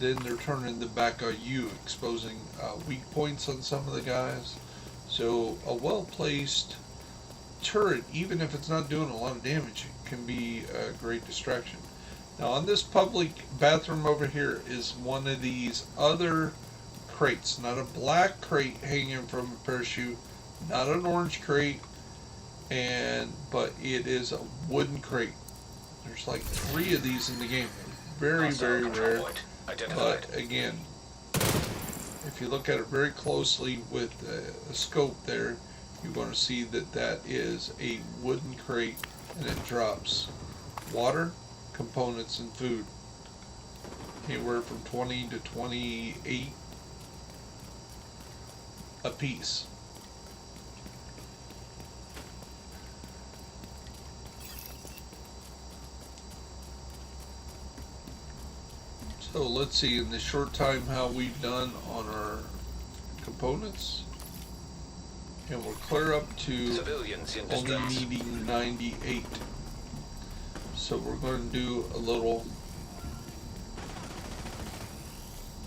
then they're turning the back on you, exposing weak points on some of the guys. So a well-placed turret, even if it's not doing a lot of damage, can be a great distraction. Now on this public bathroom over here is one of these other crates, not a black crate hanging from a parachute, not an orange crate, but it is a wooden crate. There's like 3 of these in the game. Very, very rare. But again, if you look at it very closely with a scope there, you're going to see that that is a wooden crate, and it drops water, components, and food. Anywhere from 20 to 28 a piece. So let's see in this short time how we've done on our components. And we're clear up to Civilians in only distress. needing 98. So we're going to do a little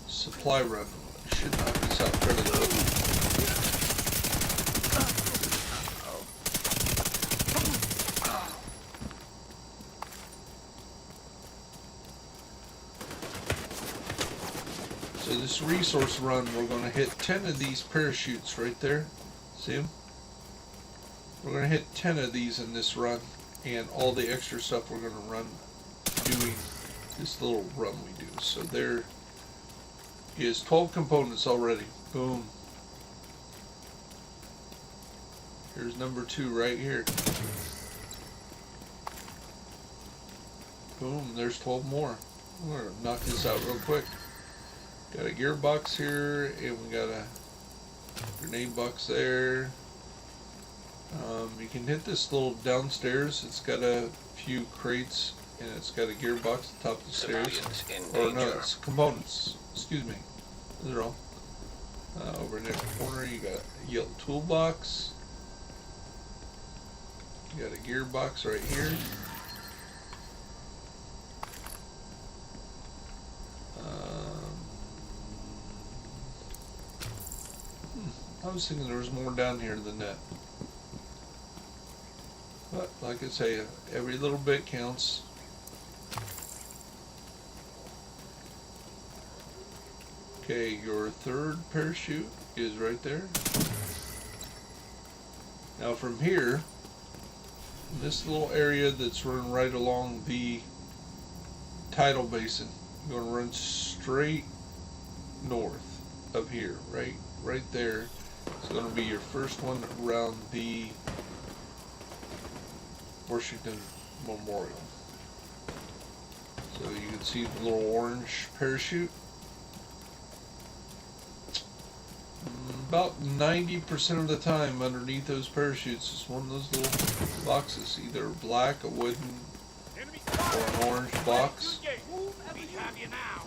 supply run. Should knock this out fairly quickly. So this resource run, we're going to hit 10 of these parachutes right there. See them? We're going to hit 10 of these in this run, and all the extra stuff we're going to run doing this little run we do. So there is 12 components already. Boom. Here's number 2 right here. Boom, there's 12 more. We're going to knock this out real quick. Got a gearbox here, and we got a grenade box there. You can hit this little downstairs. It's got a few crates, and it's got a gearbox at the top of the stairs. Civilians in Or no, danger. it's components. Excuse me. Those are all. Over in the corner, you got a yellow toolbox. You got a gearbox right here. I was thinking there was more down here than that. But, like I say, every little bit counts. Okay, your third parachute is right there. Now from here, this little area that's running right along the tidal basin, you're going to run straight north of here, right there. It's going to be your first one around the Washington Memorial. So you can see the little orange parachute. About 90% of the time underneath those parachutes is one of those little boxes, either black, a wooden, Enemy or an orange box. We have you now.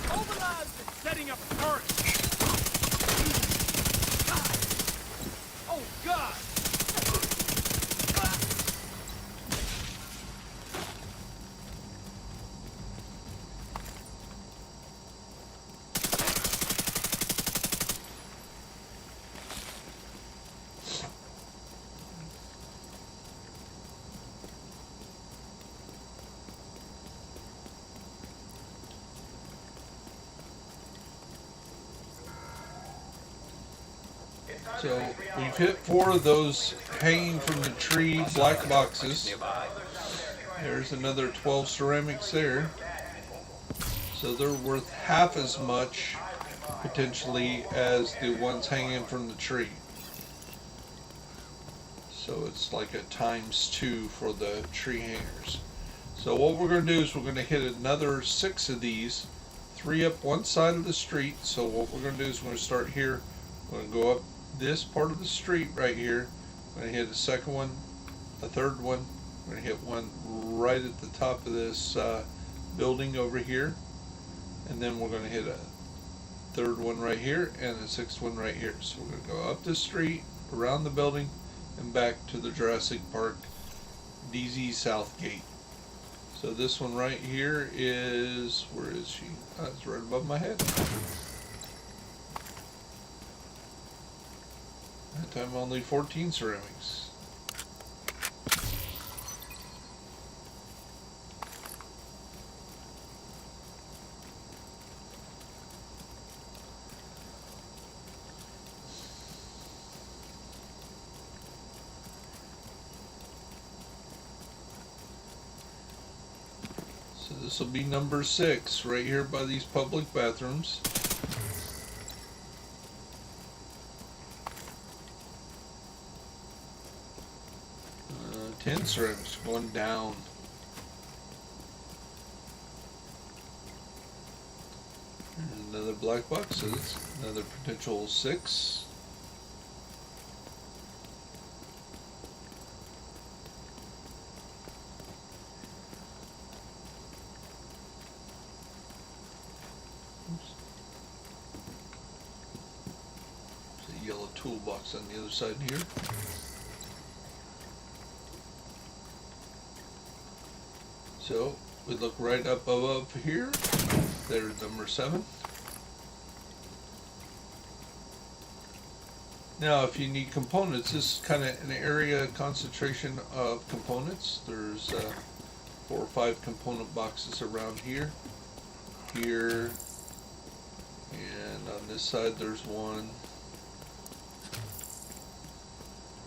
Mobilized and setting up a turret. Oh God! So we've hit 4 of those hanging from the tree black boxes. Nearby. There's another 12 ceramics there. So they're worth half as much potentially as the ones hanging from the tree. So it's like a ×2 for the tree hangers. So what we're going to do is we're going to hit another 6 of these, 3 up one side of the street. So what we're going to do is we're going to start here. We're going to go up this part of the street right here. We're going to hit a second one, a third one. We're going to hit one right at the top of this building over here. And then we're going to hit a third one right here and a 6th one right here. So we're going to go up the street, around the building, and back to the Jurassic Park DZ South Gate. So this one right here is, where is she? It's right above my head. That time only 14 ceramics. So this will be number 6 right here by these public bathrooms. 10 ceramics going down. And another black box, so that's another potential 6. toolbox on the other side here. So we look right up above here. There's number 7. Now, if you need components, this is kind of an area concentration of components. There's 4 or 5 component boxes around here, and on this side there's one.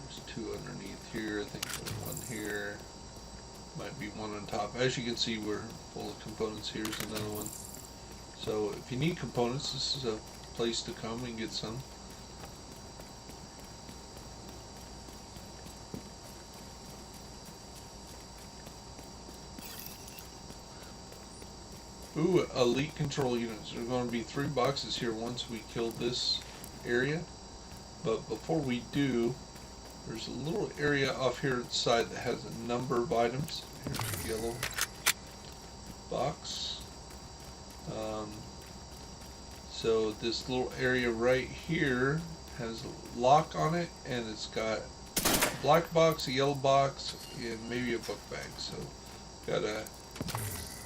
There's 2 underneath here. I think there's 1 here. Might be 1 on top. As you can see, we're full of components. Here's another one. So if you need components, this is a place to come and get some. Ooh, elite control units. There are going to be 3 boxes here once we kill this area. But before we do, there's a little area off here at the side that has a number of items. Here's a yellow box. So this little area right here has a lock on it, and it's got a black box, a yellow box, and maybe a book bag. So got a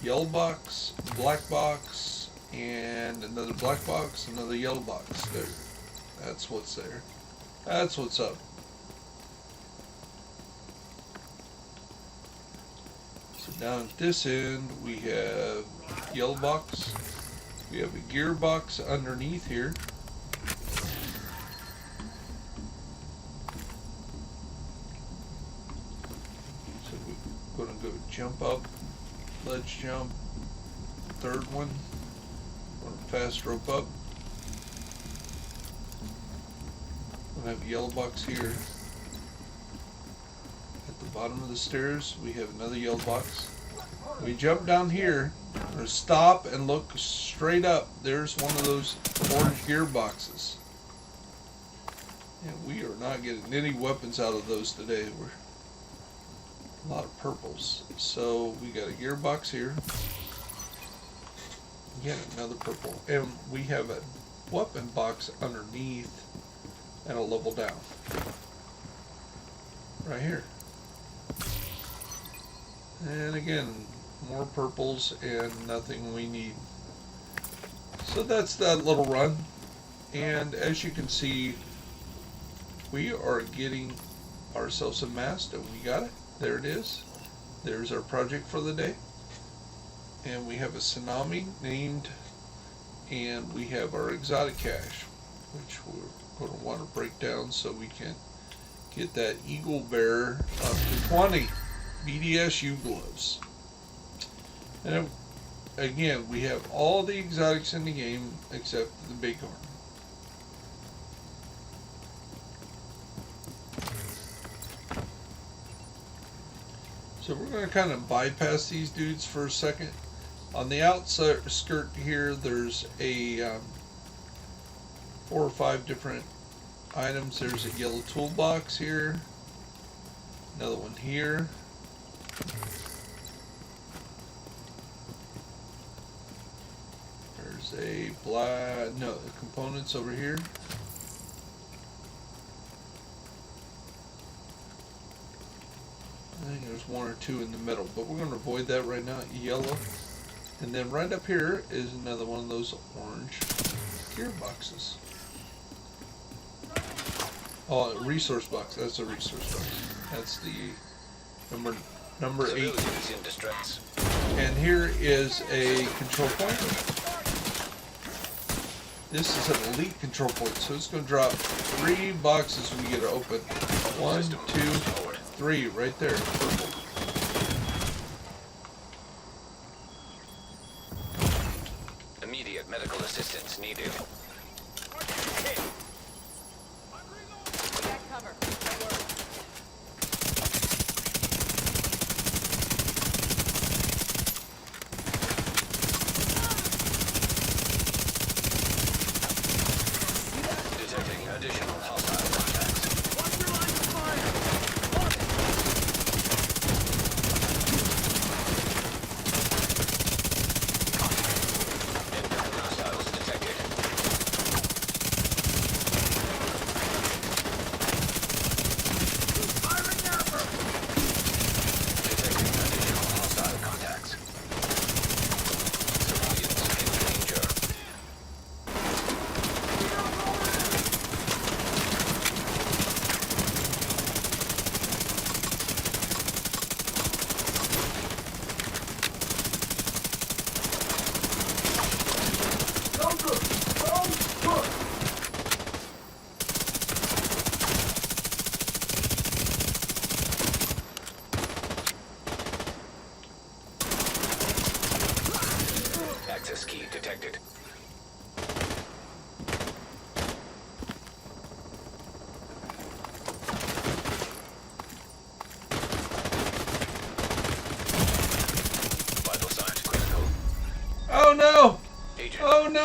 yellow box, black box, and another black box, another yellow box. There. That's what's there. That's what's up. So down at this end, we have yellow box. We have a gearbox underneath here. So we're going to go jump up. Ledge jump, 3rd one, fast rope up. We'll have a yellow box here. At the bottom of the stairs, we have another yellow box. We jump down here, or stop and look straight up. There's one of those orange gearboxes. And we are not getting any weapons out of those today. We're a lot of purples. So we got a gearbox here. Again, another purple. And we have a weapon box underneath and a level down. Right here. And again, more purples and nothing we need. So that's that little run. And as you can see, we are getting ourselves a mast, and we got it. There it is. There's our project for the day. And we have a tsunami named, and we have our exotic cache, which we're going to want to break down so we can get that eagle bear up to 20 BDSU gloves. And again, we have all the exotics in the game except the bighorn. So we're going to kind of bypass these dudes for a second. On the outside skirt here, there's a 4 or 5 different items. There's a yellow toolbox here, another one here. There's a components over here. I think there's 1 or 2 in the middle, but we're going to avoid that right now. Yellow. And then right up here is another one of those orange gearboxes. Oh, a resource box. That's a resource box. That's the number 8. Civilians in distress. And here is a control point. This is an elite control point, so it's going to drop 3 boxes when we get it open. 1, 2, 3, right there. Purple. Immediate medical assistance needed. Got cover. Don't worry. Detecting additional hostile contacts. Watch your line of fire! On it! Incoming hostiles detected.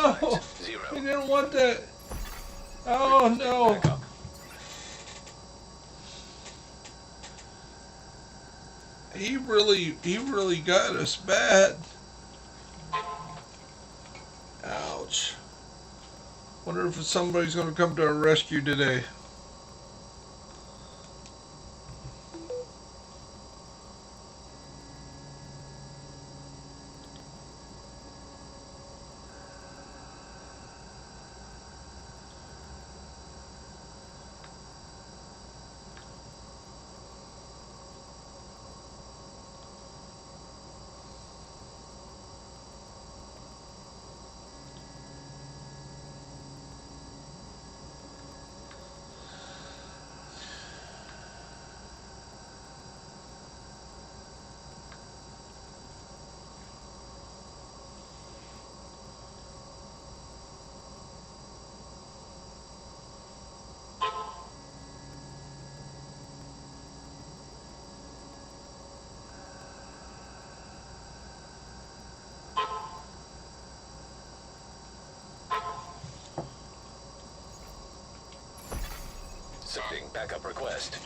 no! sides. 0. I didn't want that. Oh no! Back up. He really got us bad. Ouch. Wonder if somebody's gonna come to our rescue today. Sending backup request.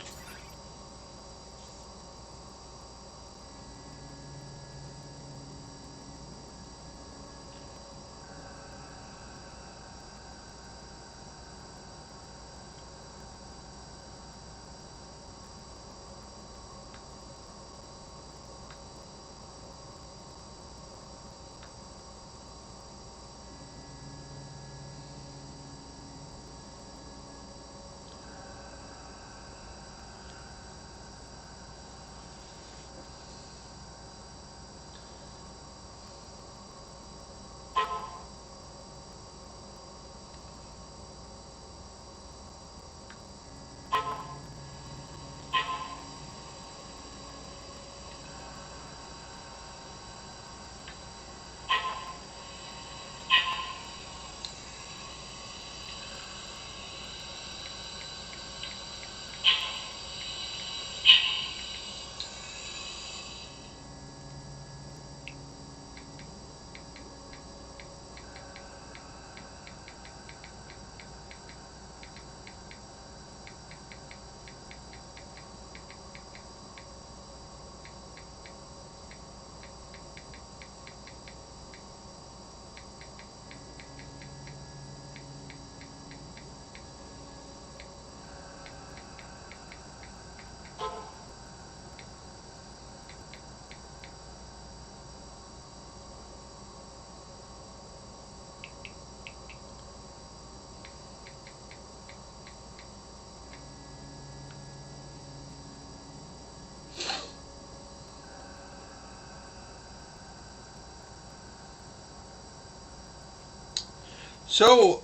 So,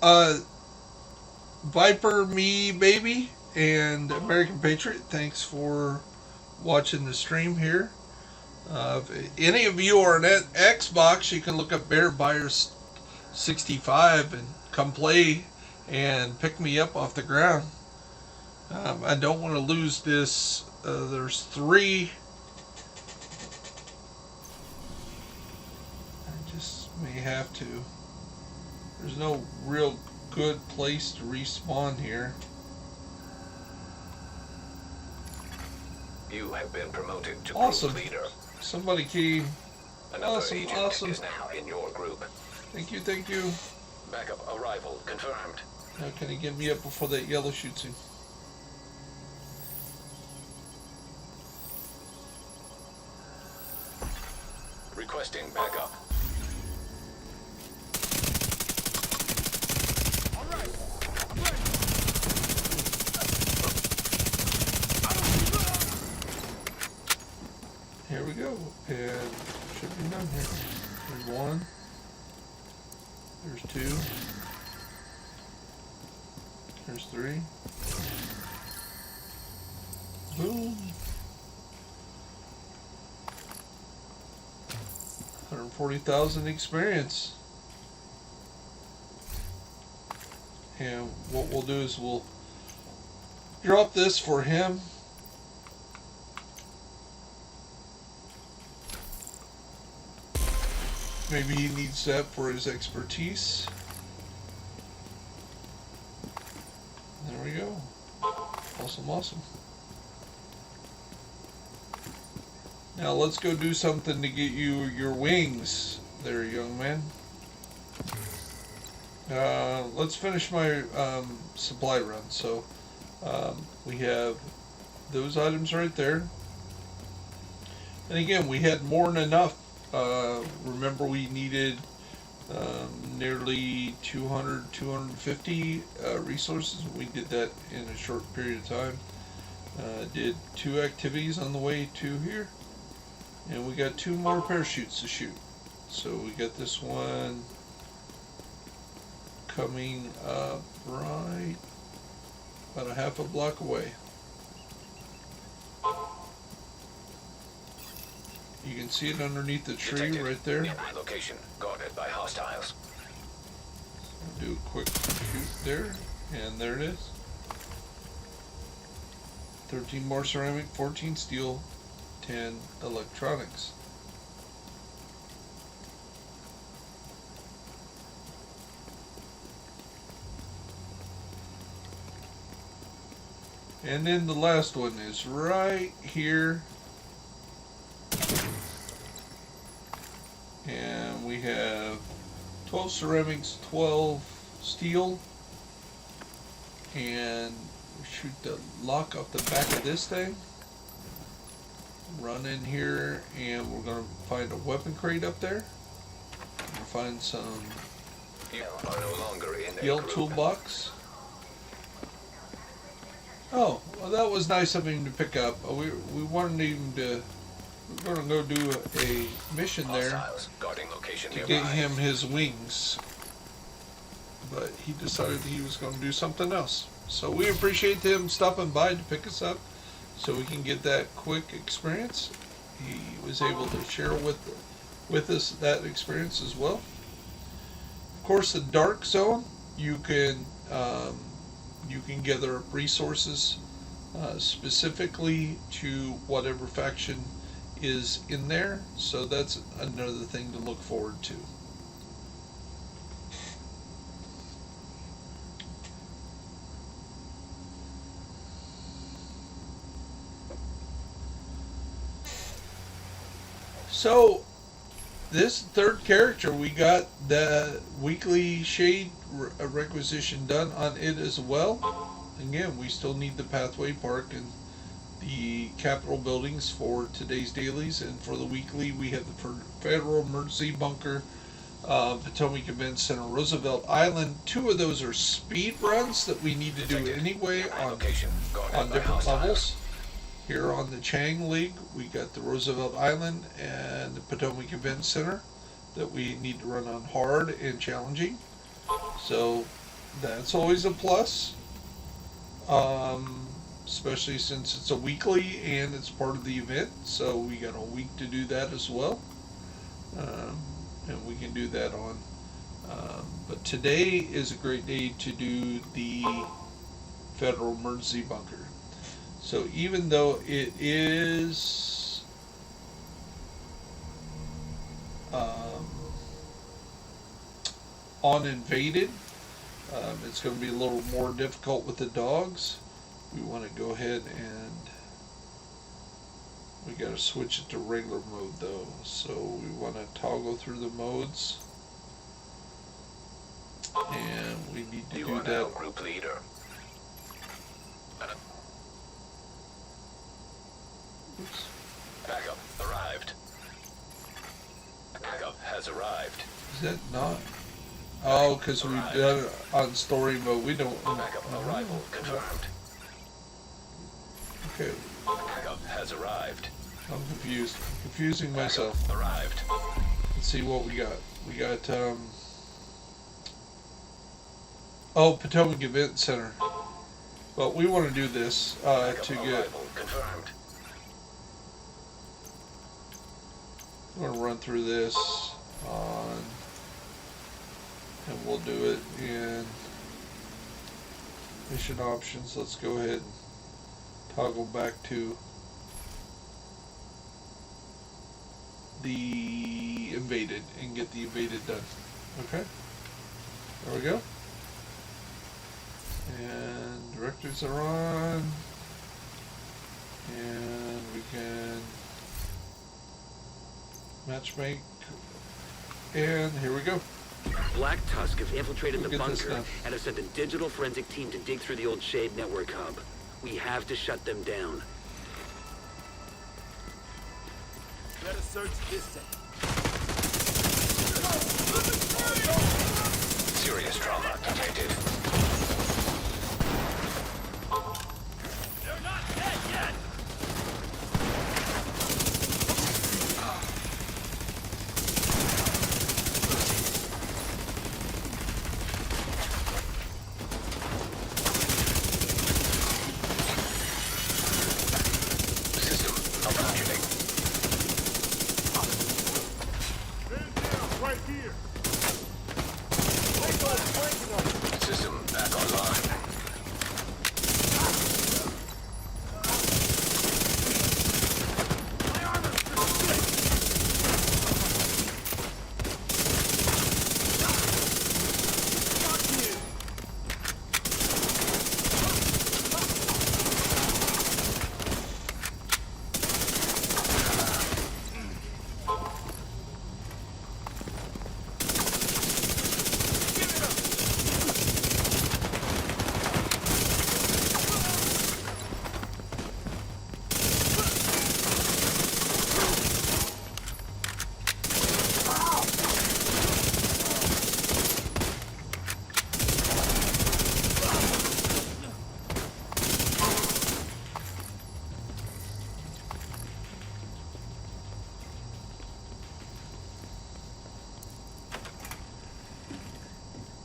Viper, me, baby, and American Patriot, thanks for watching the stream here. If any of you are on Xbox, you can look up Bear Buyers 65 and come play and pick me up off the ground. I don't want to lose this. There's 3. I just may have to. There's no real good place to respawn here. You have been promoted to Awesome. group leader. Somebody came. Another Awesome, agent awesome. is now in your group. Thank you, thank you. Backup arrival confirmed. Now can he get me up before that yellow shoots him? Requesting backup. All right. I'm ready. Here we go. And should be done here. There's 1. There's 2. There's 3. Boom. 140,000 experience. And what we'll do is we'll drop this for him. Maybe he needs that for his expertise. Awesome, awesome. Now let's go do something to get you your wings there, young man. Let's finish my supply run. So we have those items right there. And again, we had more than enough. Remember, we needed nearly 200, 250 resources. We did that in a short period of time. Did 2 activities on the way to here. And we got 2 more parachutes to shoot. So we got this one coming up right about a half a block away. You can see it underneath the tree Detected. right there. Nearby location guarded by hostiles. I'll do a quick shoot there, and there it is. 13 more ceramic, 14 steel, 10 electronics. And then the last one is right here. And we have 12 ceramics, 12 steel. And we shoot the lock off the back of this thing. Run in here, and we're going to find a weapon crate up there. We'll find some You are no longer in a Yale group. toolbox. Oh, well, that was nice of him to pick up. We wanted him to. We're going to go do a mission there Hostiles guarding location to nearby. get him his wings, but he decided he was going to do something else. So we appreciate him stopping by to pick us up, so we can get that quick experience. He was able to share with us that experience as well. Of course, the dark zone, you can gather up resources specifically to whatever faction is in there, so that's another thing to look forward to. So this third character, we got the weekly shade requisition done on it as well. Again, we still need the pathway park and the Capitol buildings for today's dailies, and for the weekly we have the Federal Emergency Bunker, Potomac Event Center, Roosevelt Island. 2 of those are speed runs that we need to do anyway on Location guarded by different hostiles. levels. Here on the Chang League, we got the Roosevelt Island and the Potomac Event Center that we need to run on hard and challenging. So that's always a plus. Especially since it's a weekly and it's part of the event, so we got a week to do that as well, and we can do that on but today is a great day to do the Federal Emergency Bunker. So even though it is uninvaded, it's going to be a little more difficult with the dogs. We want to go ahead and we got to switch it to regular mode though. So we want to toggle through the modes, and we need to You do are now that. group leader. Oops. Backup arrived. Backup has arrived. Is that not? Oh, because we've done it on story mode. We don't. Backup arrival confirmed. Okay, Backup has arrived. I'm confused. Confusing myself. Backup arrived. Let's see what we got. We got oh, Potomac Event Center. But we want to do this Backup to get. arrival confirmed. We're going to run through this on, and we'll do it in mission options. Let's go ahead and toggle back to the invaded and get the invaded done. Okay, there we go. And directives are on. And we can matchmake. And here we go. Black Tusk have infiltrated We'll the get this bunker done. and have sent a digital forensic team to dig through the old Shade network hub. We have to shut them down. Better search this thing. Serious trauma detected. They're not dead yet! System malfunctioning. Right here! System back online.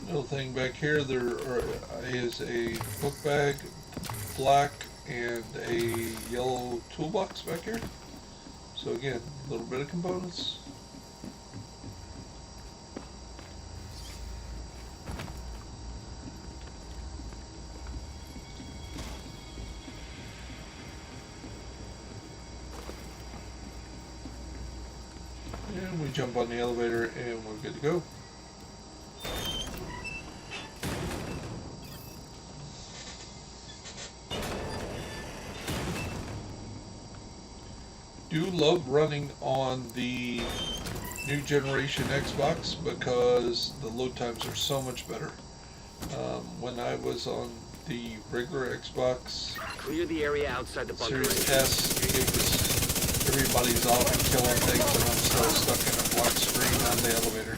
Little thing back here, is a book bag, black, and a yellow toolbox back here. So again, a little bit of components. And we jump on the elevator and we're good to go. Do love running on the new generation Xbox because the load times are so much better. When I was on the regular Xbox Clear the area outside the bunker. Series S, it was everybody's off and killing things and I'm still stuck in a black screen on the elevator.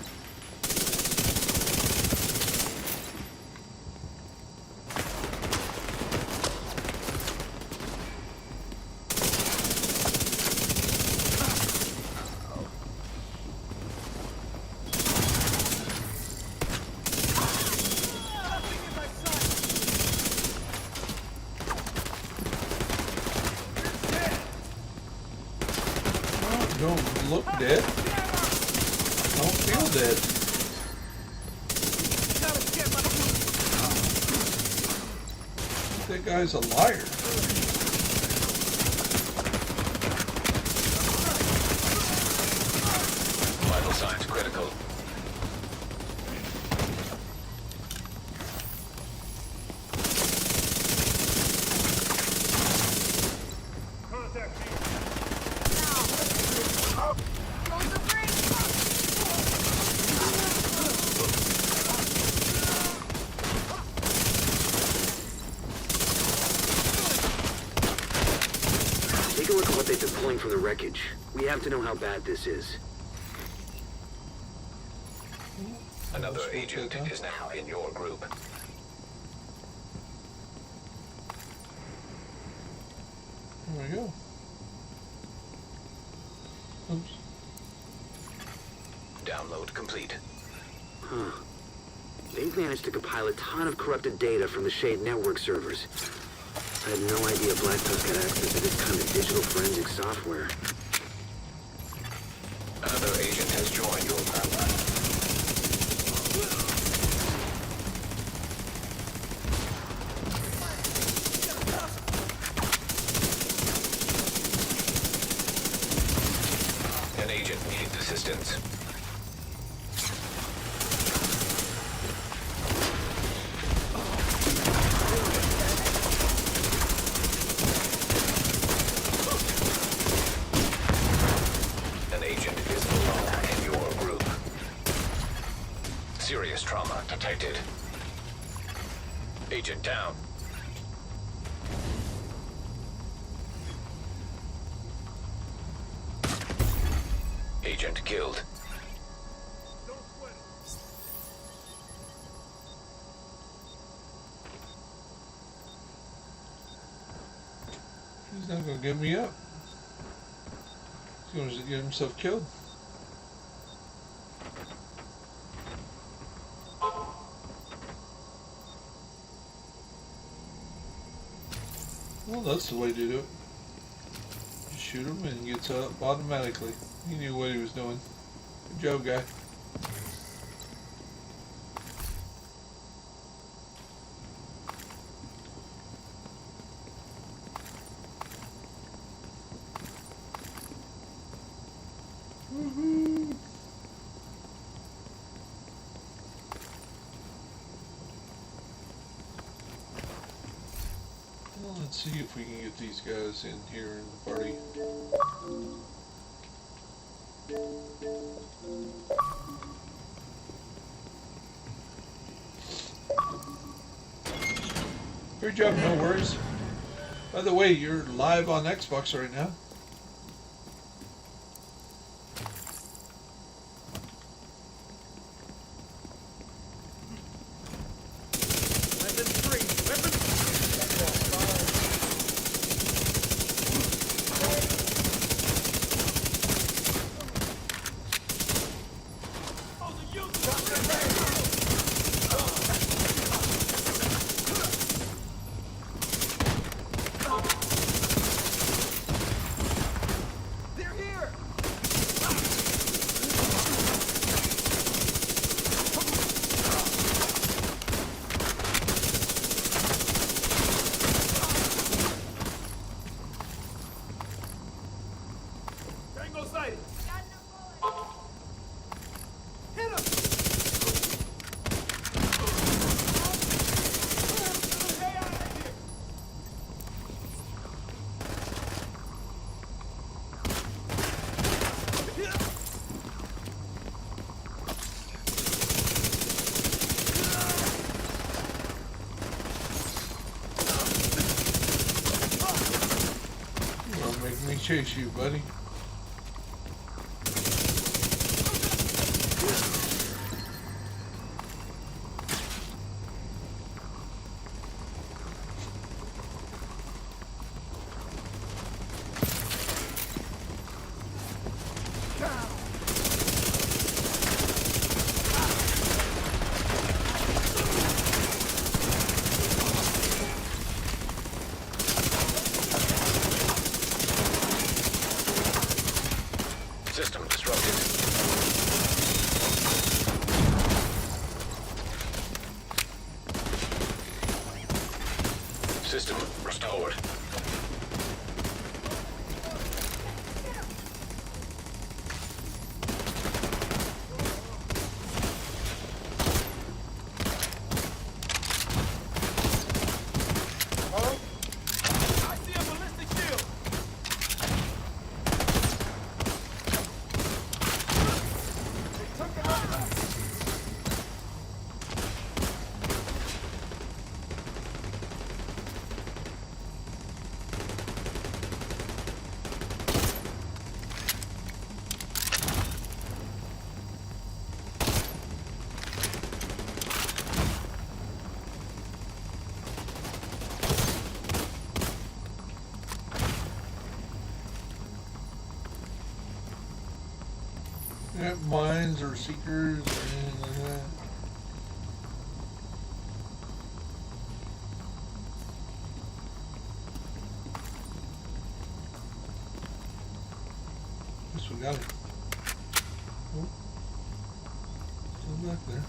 Don't look dead. Don't feel dead. That guy's a liar. Vital signs critical. Take a look at what they've been pulling from the wreckage. We have to know how bad this is. Another agent is now in your group. There we go. Oops. Download complete. Huh. They've managed to compile a ton of corrupted data from the Shade network servers. I had no idea Black Tusk had access to this kind of digital forensic software. Another agent has joined your group. An agent needs assistance. detected. Agent down. Agent killed. He's not gonna get me up. He's gonna get himself killed. Well, that's the way to do it. You shoot him and he gets up automatically. He knew what he was doing. Good job, guy. Woohoo! Well, let's see if we can get these guys in here in the party. Great job, no worries. By the way, you're live on Xbox right now. Weapons free. Weapons. They're here. Tango sighted. Hit him. Stay out of here. You're gonna make me chase you, buddy. System disrupted. System restored. I see a ballistic shield. They took him out. Yeah, mines or seekers or anything like that. Guess we got it. Oh, still back there.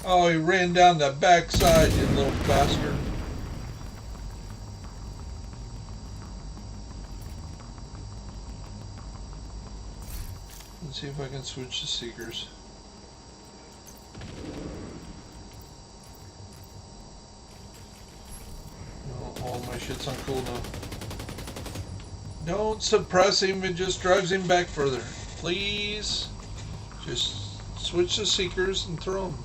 Oh, he ran down the backside, you little bastard. Let's see if I can switch to seekers. shit's uncool now. Don't suppress him, it just drives him back further. Please. Just switch the seekers and throw them.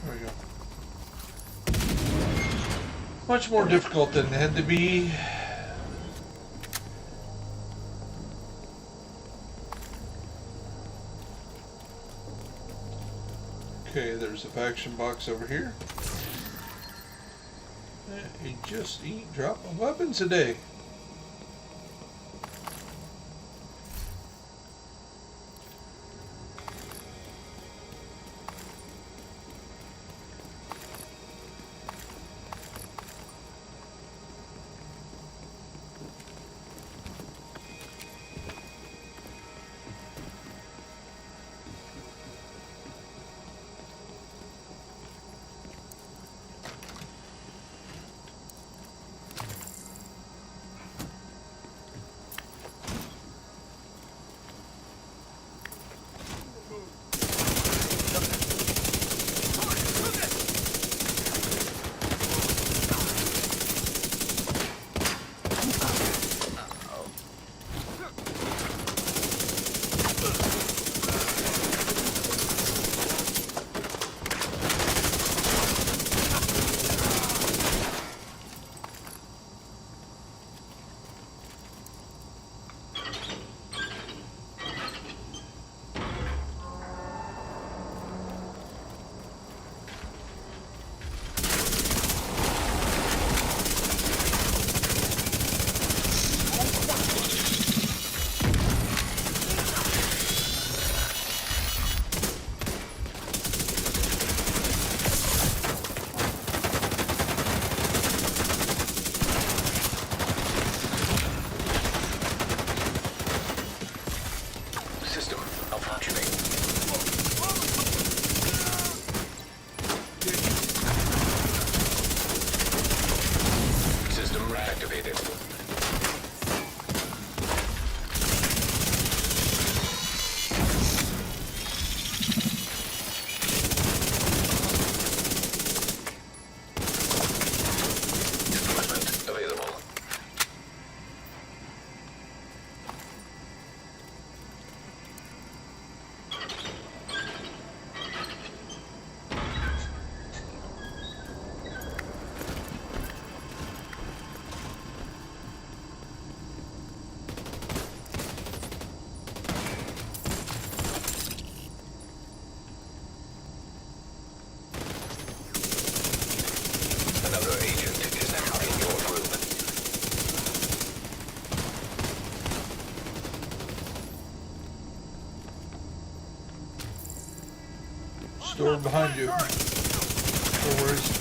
There we go. Much more difficult than it had to be. Okay, there's a faction box over here. You just eat drop of weapons a day. Door behind you. No worries.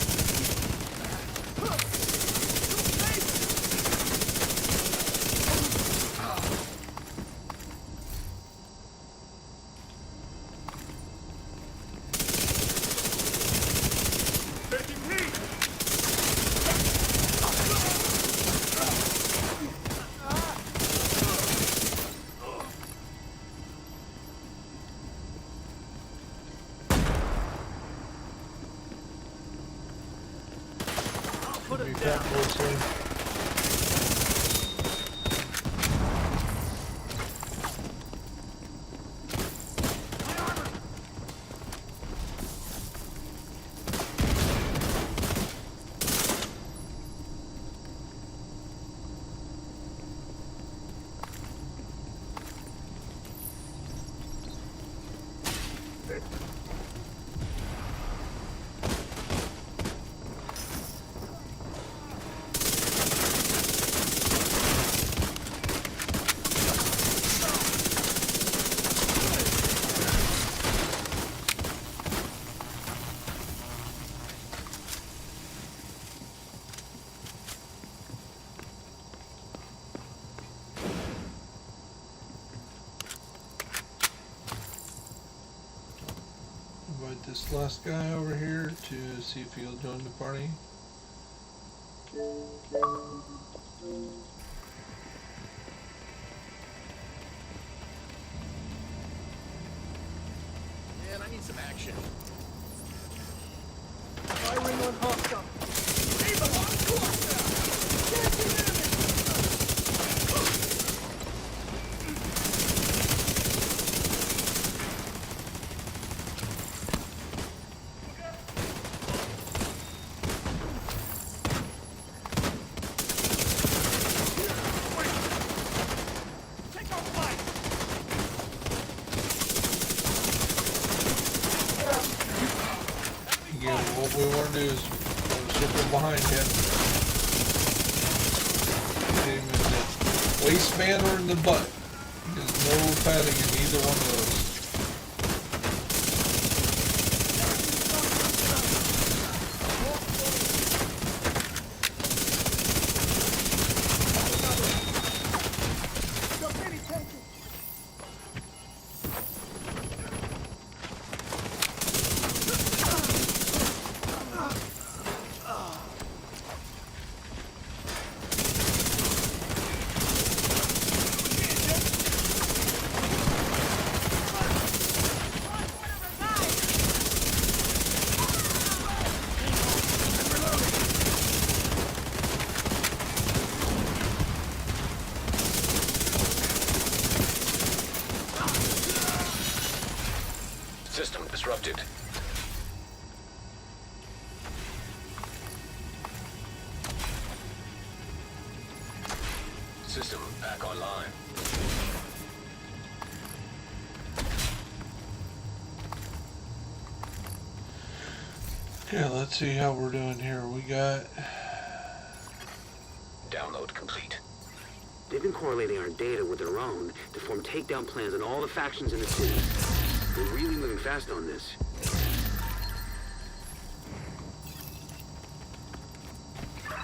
This last guy over here to see if he'll join the party. need some action. Firing on hostile. Leave them on cluster! Take off fire! Again, what we want to do is circle behind him. Hit him in the waistband or in the butt. There's no padding in either one of those. System disrupted. System back online. Okay, let's see how we're doing here. We got... Download complete. They've been correlating our data with their own to form takedown plans on all the factions in the city. They're really moving fast on this.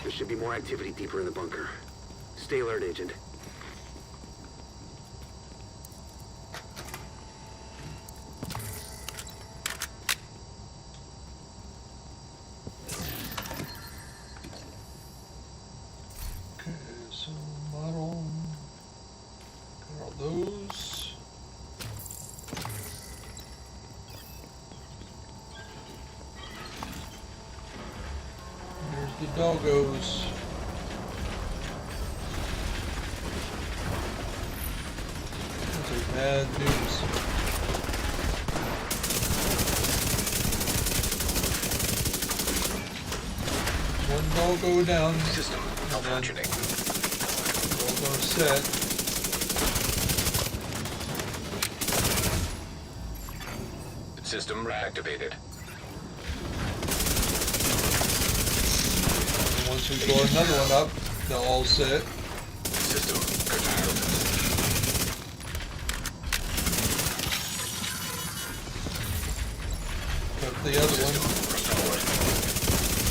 There should be more activity deeper in the bunker. Stay alert, Agent. Okay, so model... Got all those. Here's the doggos. Those are bad news. One doggo down. System malfunctioning. Doggo set. System reactivated. And once we blow another one up, they'll all set. System curtailed. Cut the other System one. restored.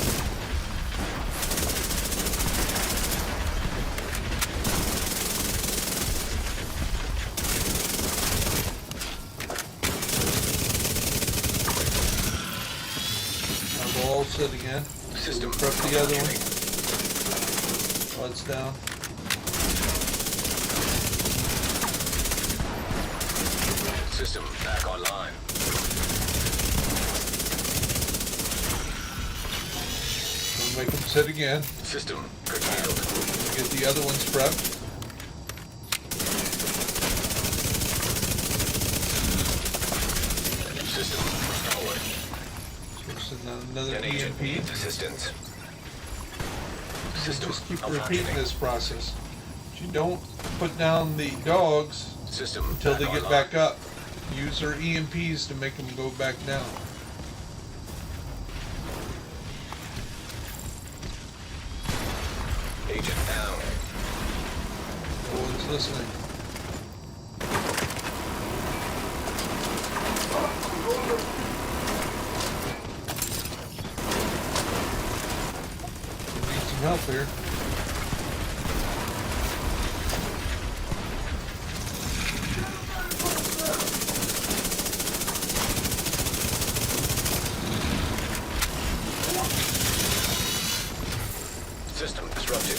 Now they'll all set again. System Prep the other one. malfunctioning. Lights down. System back online. We'll make them set again. System curtailed. Get the other ones prepped. System restored. So another An agent EMP. needs assistance. System Just keep repeating malfunctioning. this process. But you don't put down the dogs System until they get online. back up. Use their EMPs to make them go back down. Agent down. No one's listening. We need some help here. System disrupted.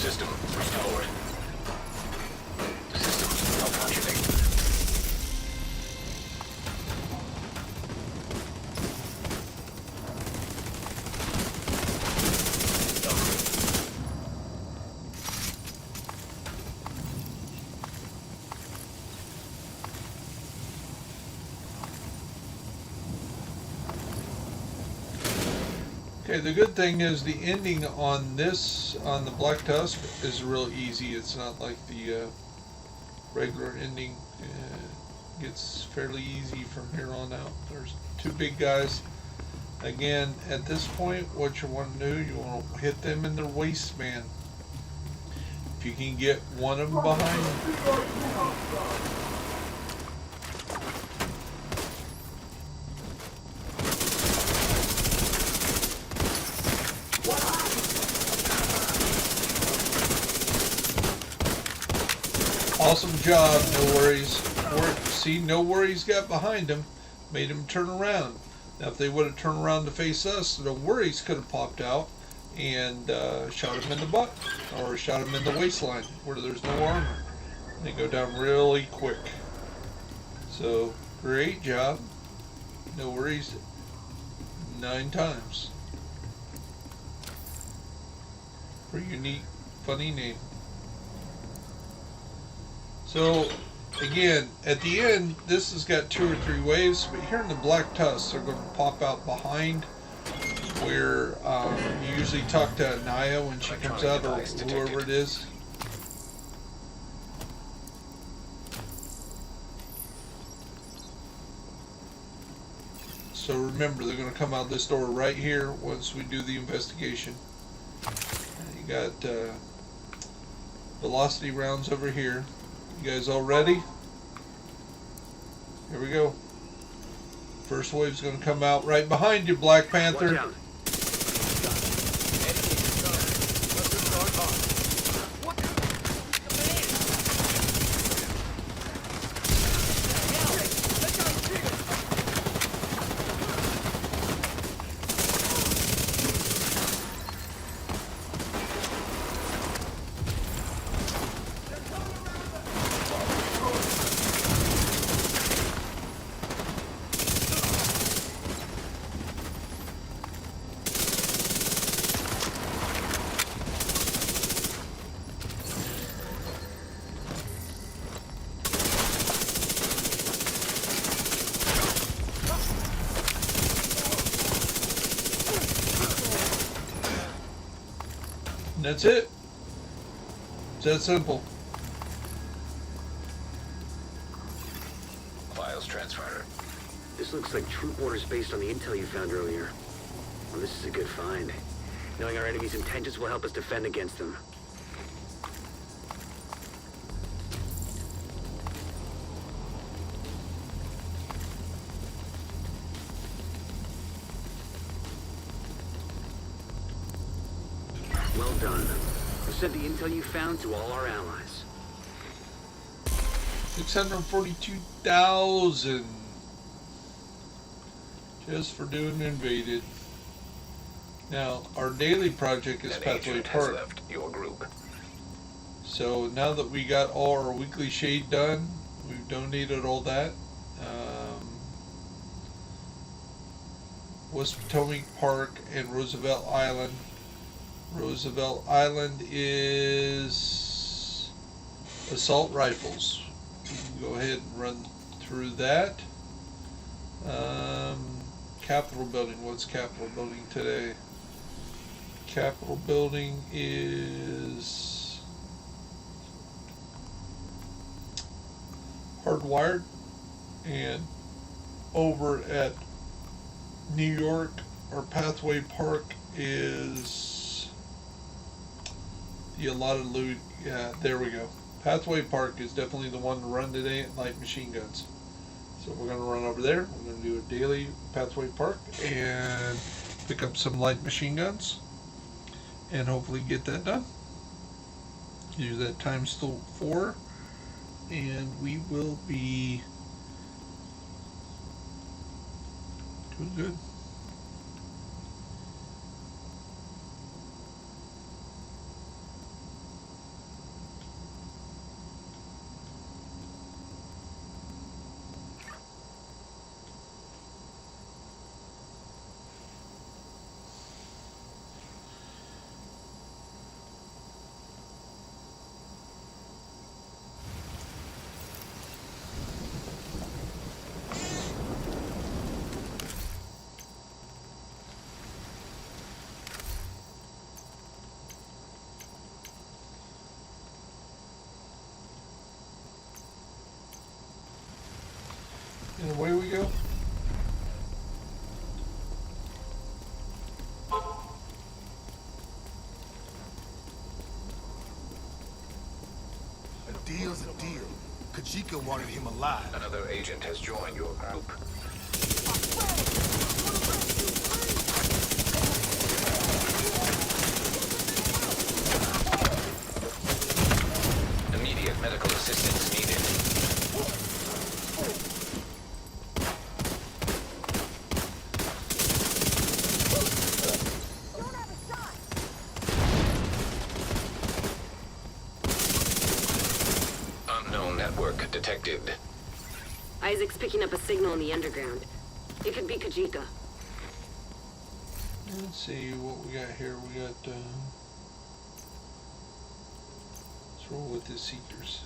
System restored. System malfunctioning. Okay, the good thing is the ending on this, on the Black Tusk, is real easy. It's not like the regular ending. Gets fairly easy from here on out. There's two big guys. Again, at this point, what you want to do, you want to hit them in their waistband. If you can get one of them behind them. Awesome job, no worries. See, no worries got behind him, made him turn around. Now, if they would have turned around to face us, no worries could have popped out and shot him in the butt or shot him in the waistline where there's no armor. They go down really quick. So, great job. No worries. 9 times. Pretty unique, funny name. So, again, at the end, this has got 2 or 3 waves, but here in the Black Tusk, they're going to pop out behind where you usually talk to Naya when she comes out, or whoever it is. So remember, they're going to come out this door right here once we do the investigation. You got velocity rounds over here. You guys all ready? Here we go. First wave's gonna come out right behind you, Black Panther. Watch out. And that's it. It's that simple. Files transferred. This looks like troop orders based on the intel you found earlier. Well, this is a good find. Knowing our enemy's intentions will help us defend against them. Well done. I've sent the intel you found to all our allies. 642,000 just for doing invaded. Now, our daily project is An Pathway agent has Park. left your group. So now that we got all our weekly shade done, we've donated all that. West Potomac Park and Roosevelt Island. Roosevelt Island is assault rifles. We can go ahead and run through that. Capitol Building. What's Capitol Building today? Capitol Building is hardwired, and over at New York, or Pathway Park, is the allotted loot. Yeah, there we go. Pathway Park is definitely the one to run today at light machine guns. So we're going to run over there. We're going to do a daily Pathway Park and pick up some light machine guns and hopefully get that done. Do that times 4 and we will be doing good. we go. A deal's a deal. Kajika wanted him alive. Another agent has joined your group. Immediate medical assistance needed. Unknown network detected. Isaac's picking up a signal in the underground. It could be Kajika. Let's see what we got here. We got, let's roll with the Seekers.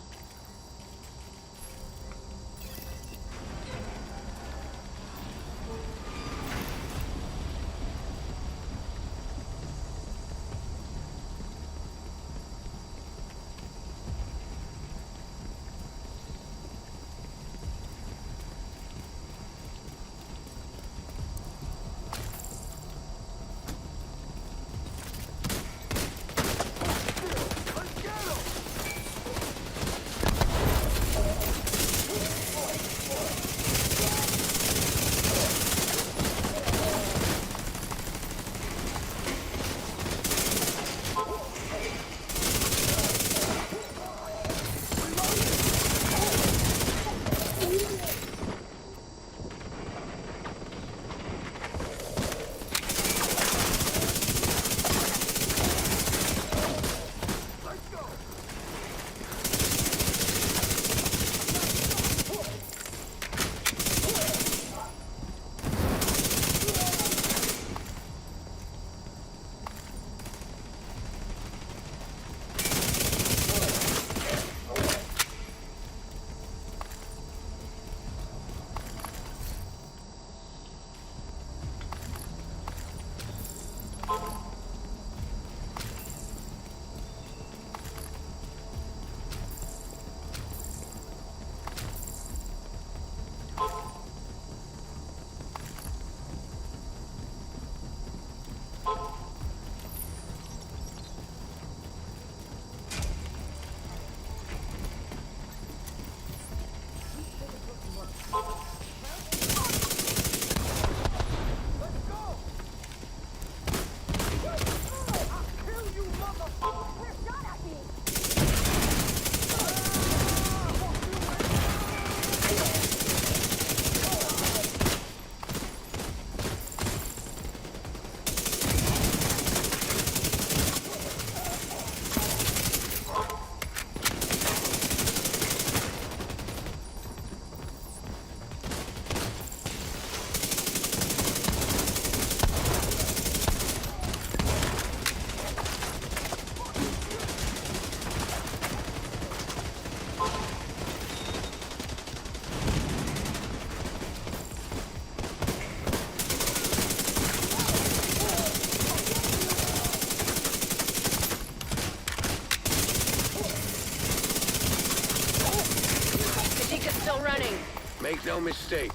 Make no mistake,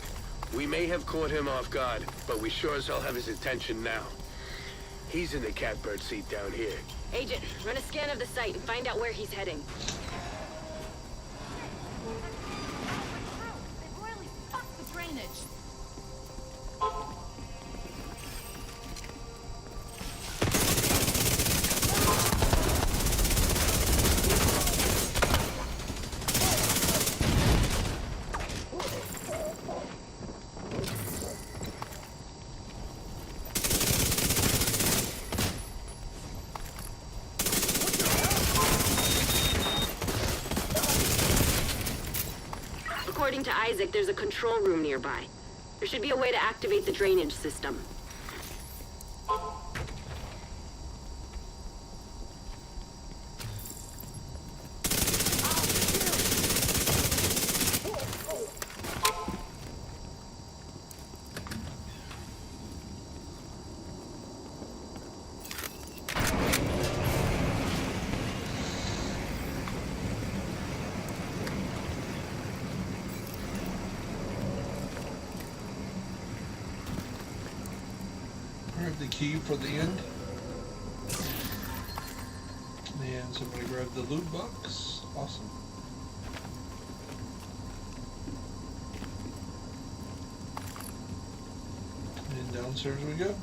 we may have caught him off guard, but we sure as hell have his attention now. He's in the catbird seat down here. Agent, run a scan of the site and find out where he's heading. They've really fucked the drainage. According to Isaac, there's a control room nearby. There should be a way to activate the drainage system. grabbed the key for the end. And somebody grabbed the loot box. Awesome. And downstairs we go.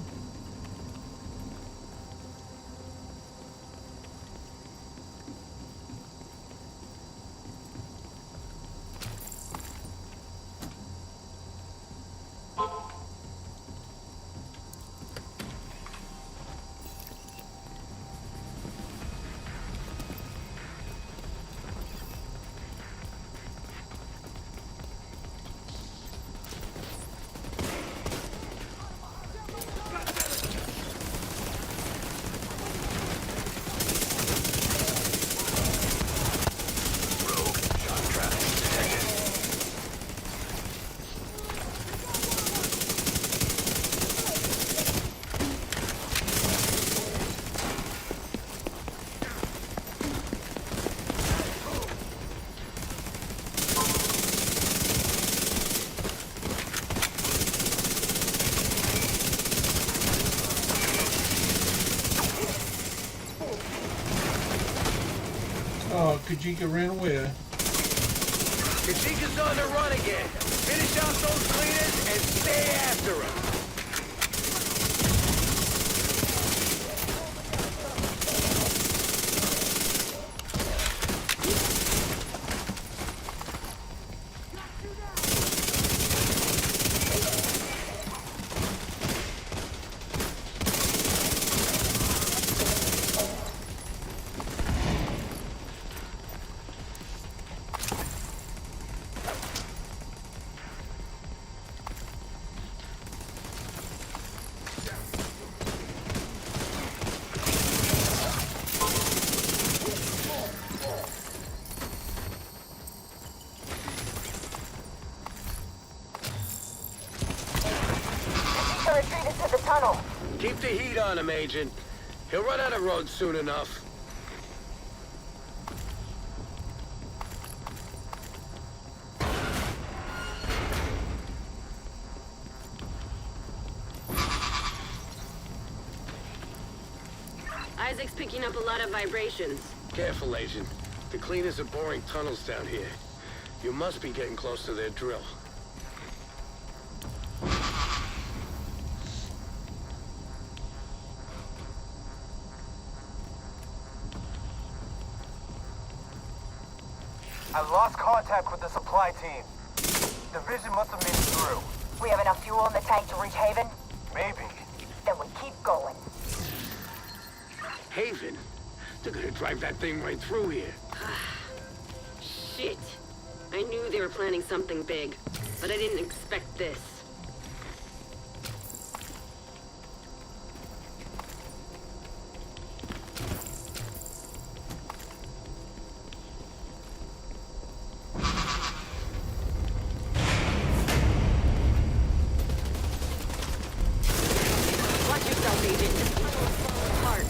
Oh, Kajika ran away. Kajika's on the run again. Finish out those cleaners and stay after him. Retreat into the tunnel. Keep the heat on him, Agent. He'll run out of road soon enough. Isaac's picking up a lot of vibrations. Careful, Agent. The cleaners are boring tunnels down here. You must be getting close to their drill. I've lost contact with the supply team. Division must have made it through. We have enough fuel in the tank to reach Haven? Maybe. Then we keep going. Haven? They're gonna drive that thing right through here. Shit. I knew they were planning something big, but I didn't expect this. Watch yourself, Agent. This tunnel is falling apart.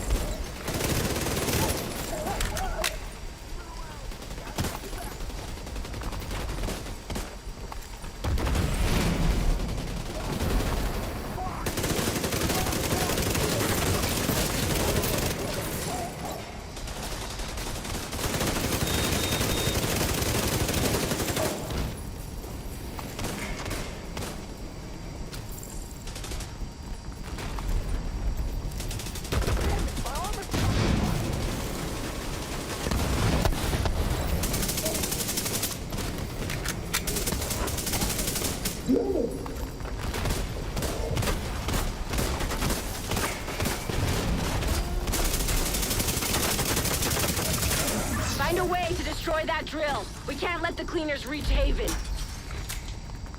Find a way to destroy that drill. We can't let the cleaners reach Haven.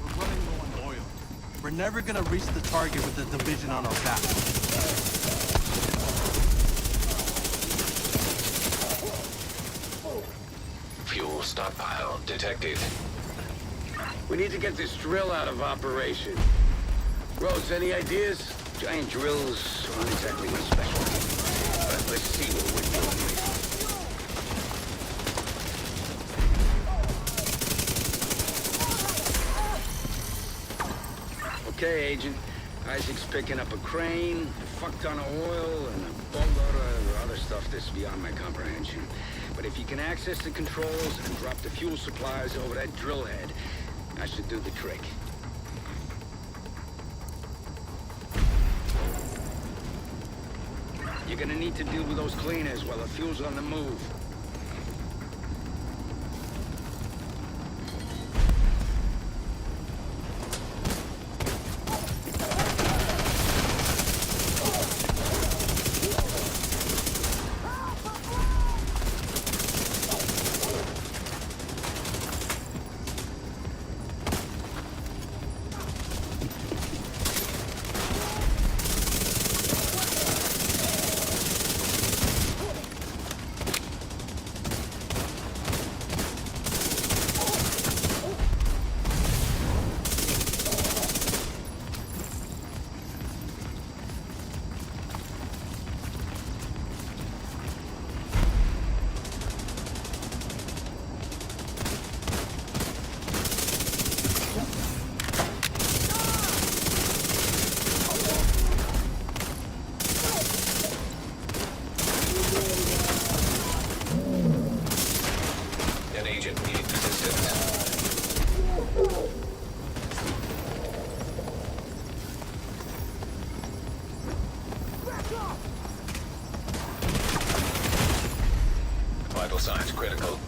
We're running low on oil. We're never gonna reach the target with the division on our back. Fuel stockpile detected. We need to get this drill out of operation. Rhodes, any ideas? Giant drills aren't exactly my specialty. But let's see what we're doing with. Okay, Agent. Isaac's picking up a crane, fuck ton of oil and a boatload of other stuff that's beyond my comprehension. But if you can access the controls and drop the fuel supplies over that drill head, that should do the trick. You're gonna need to deal with those cleaners while the fuel's on the move. Vital signs critical.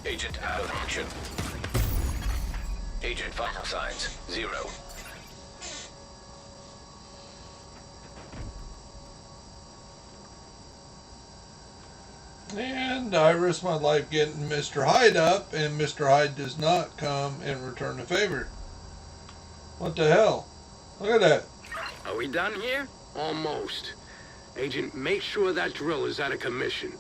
Agent out of action. Agent vital signs 0. And I risk my life getting Mr. Hyde up, and Mr. Hyde does not come and return the favor. What the hell? Look at that. Are we done here? Almost. Agent, make sure that drill is out of commission.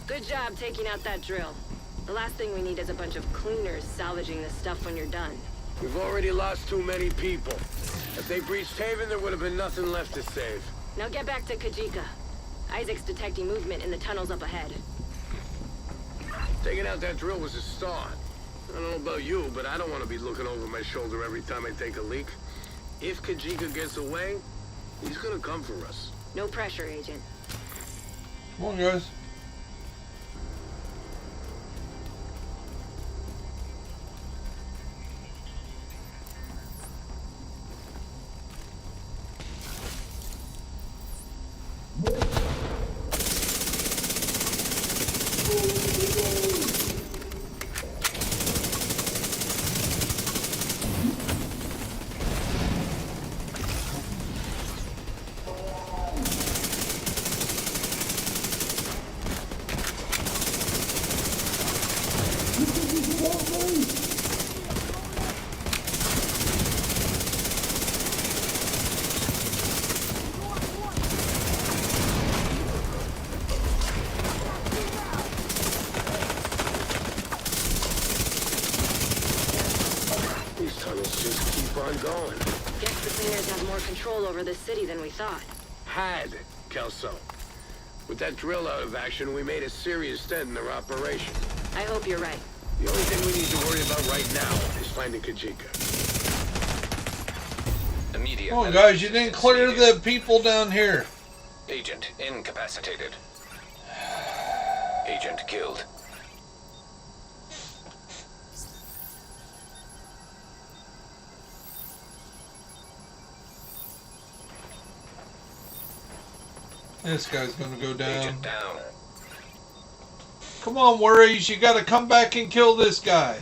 Good job taking out that drill. The last thing we need is a bunch of cleaners salvaging this stuff when you're done. We've already lost too many people. If they breached Haven, there would have been nothing left to save. Now get back to Kajika. Isaac's detecting movement in the tunnels up ahead. Taking out that drill was a start. I don't know about you, but I don't want to be looking over my shoulder every time I take a leak. If Kajika gets away, he's gonna come for us. No pressure, Agent. Come on, guys. Going. Guess the cleaners have more control over this city than we thought. Had, Kelso. With that drill out of action, we made a serious dent in their operation. I hope you're right. The only thing we need to worry about right now is finding Kajika. Immediate. Oh, guys, you didn't clear the people down here. Agent incapacitated. Agent killed. This guy's gonna go down. Agent down. Come on, Worries, you gotta come back and kill this guy.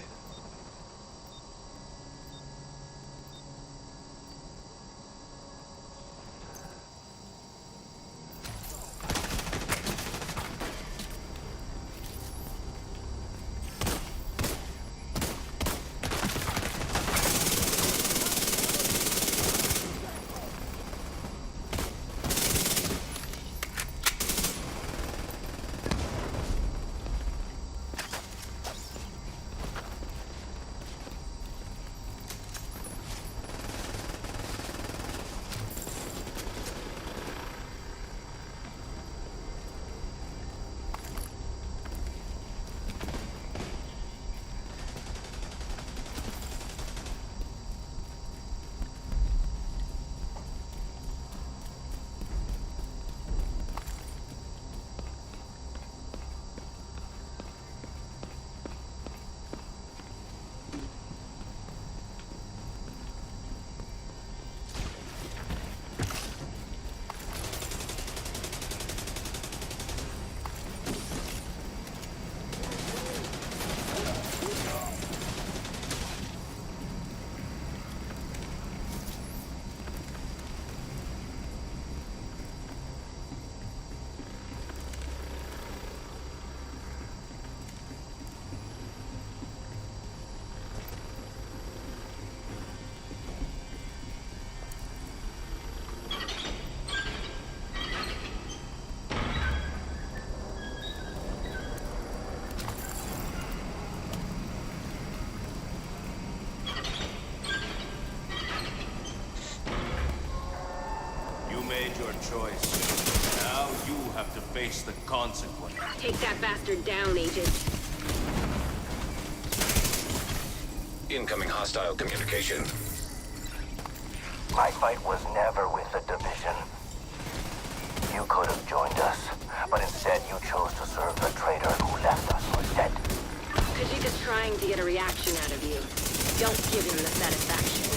made your choice. Now you have to face the consequences. Take that bastard down, Agent. Incoming hostile communication. My fight was never with the division. You could have joined us, but instead you chose to serve the traitor who left us for dead. Kajika's trying to get a reaction out of you. Don't give him the satisfaction.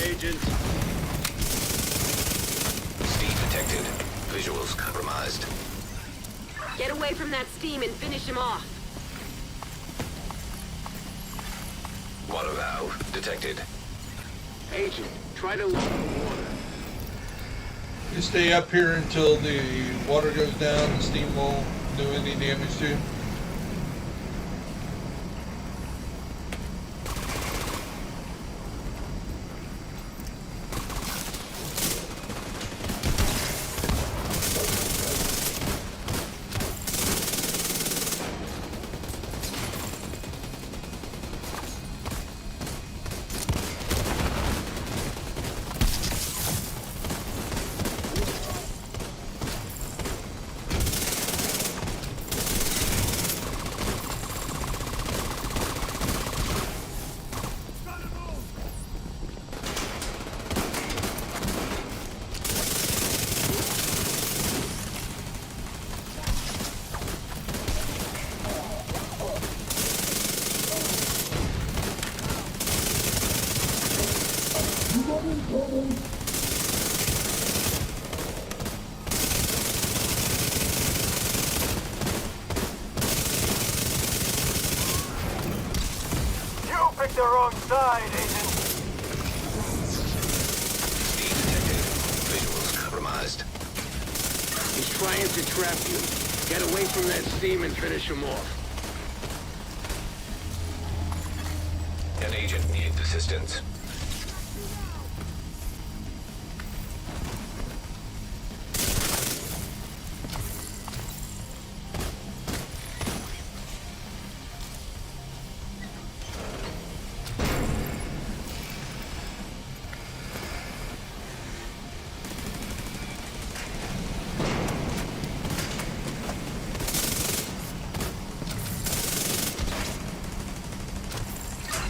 Agent. Steam detected. Visuals compromised. Get away from that steam and finish him off. Water valve detected. Agent, try to lower the water. You stay up here until the water goes down, the steam won't do any damage to you. You picked the wrong side, Agent. Steam detected. Visuals compromised. He's trying to trap you. Get away from that steam and finish him off. An agent needs assistance.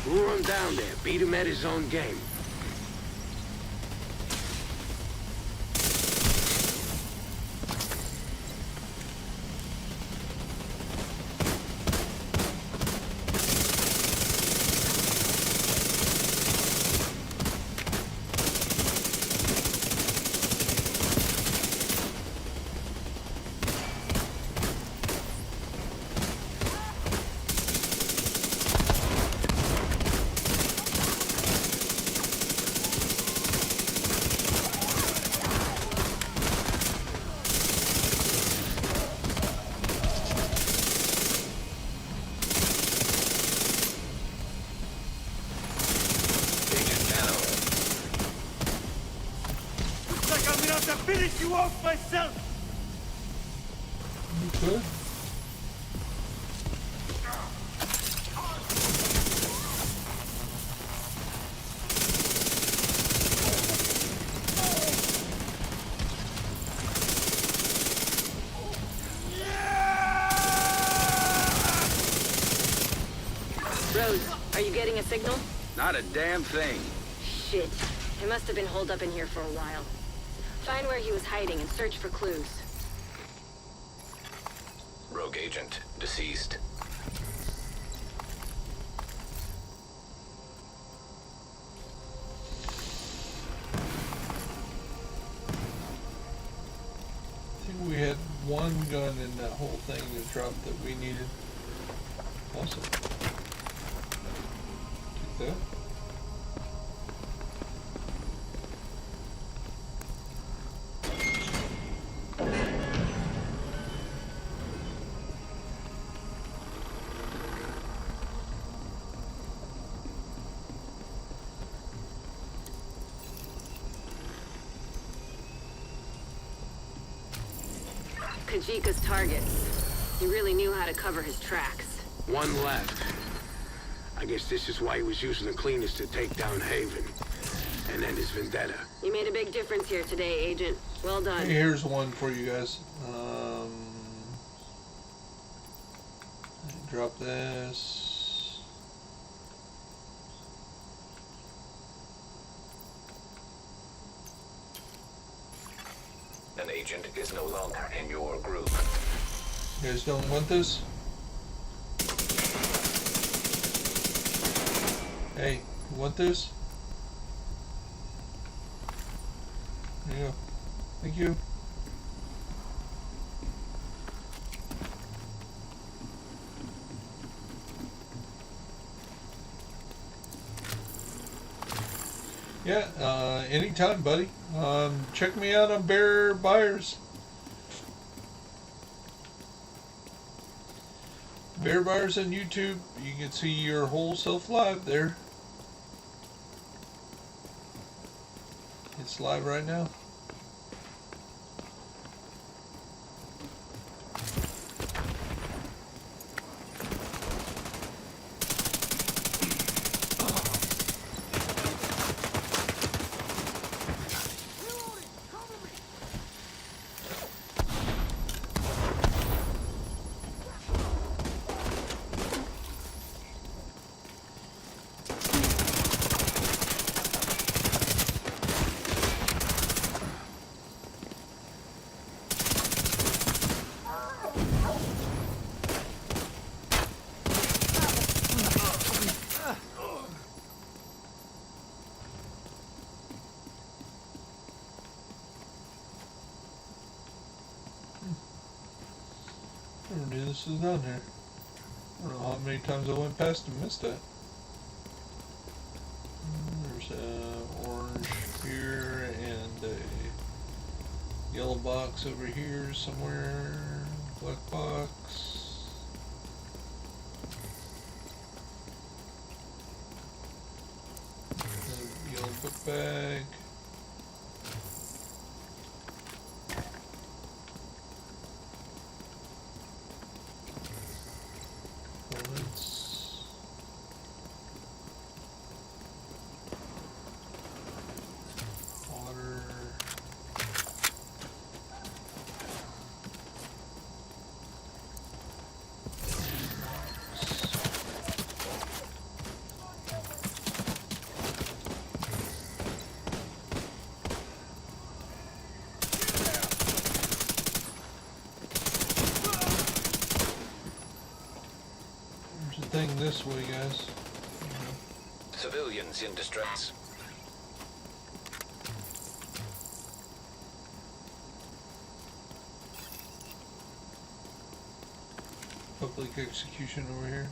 Lure him down there. Beat him at his own game. have to finish you off myself! You could. Rose, are you getting a signal? Not a damn thing. Shit. He must have been holed up in here for a while. Find where he was hiding and search for clues. Rogue agent deceased. I think we had one gun in that whole thing that dropped that we needed. Awesome. Take that. Kajika's targets. He really knew how to cover his tracks. One left. I guess this is why he was using the cleaners to take down Haven. And then his vendetta. You made a big difference here today, Agent. Well done. Hey, here's one for you guys. Drop this. An agent is no longer in your group. You guys don't want this? Hey, you want this? There you go. Thank you. Yeah, anytime, buddy. Check me out on Bear Buyers. Bear Buyers on YouTube. You can see your whole self live there. It's live right now. Never knew this was down here. I don't know how many times I went past and missed that. There's a orange here and a yellow box over here somewhere. Black box. A yellow book bag. Thing this way, guys. Civilians in distress. Public execution over here.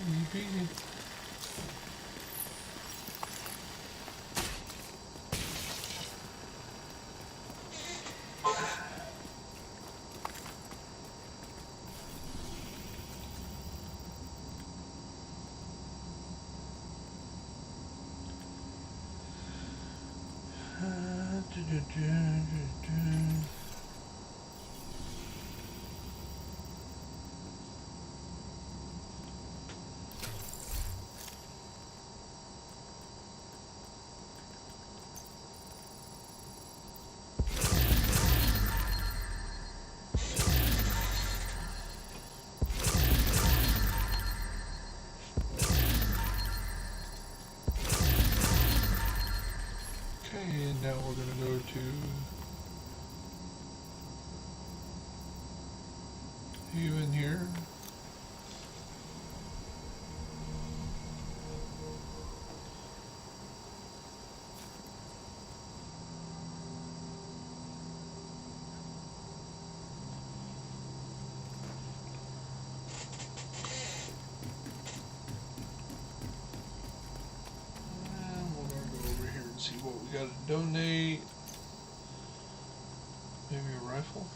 Easy peasy. And now we're going to go to Haven here. See what we got to donate. Maybe a rifle.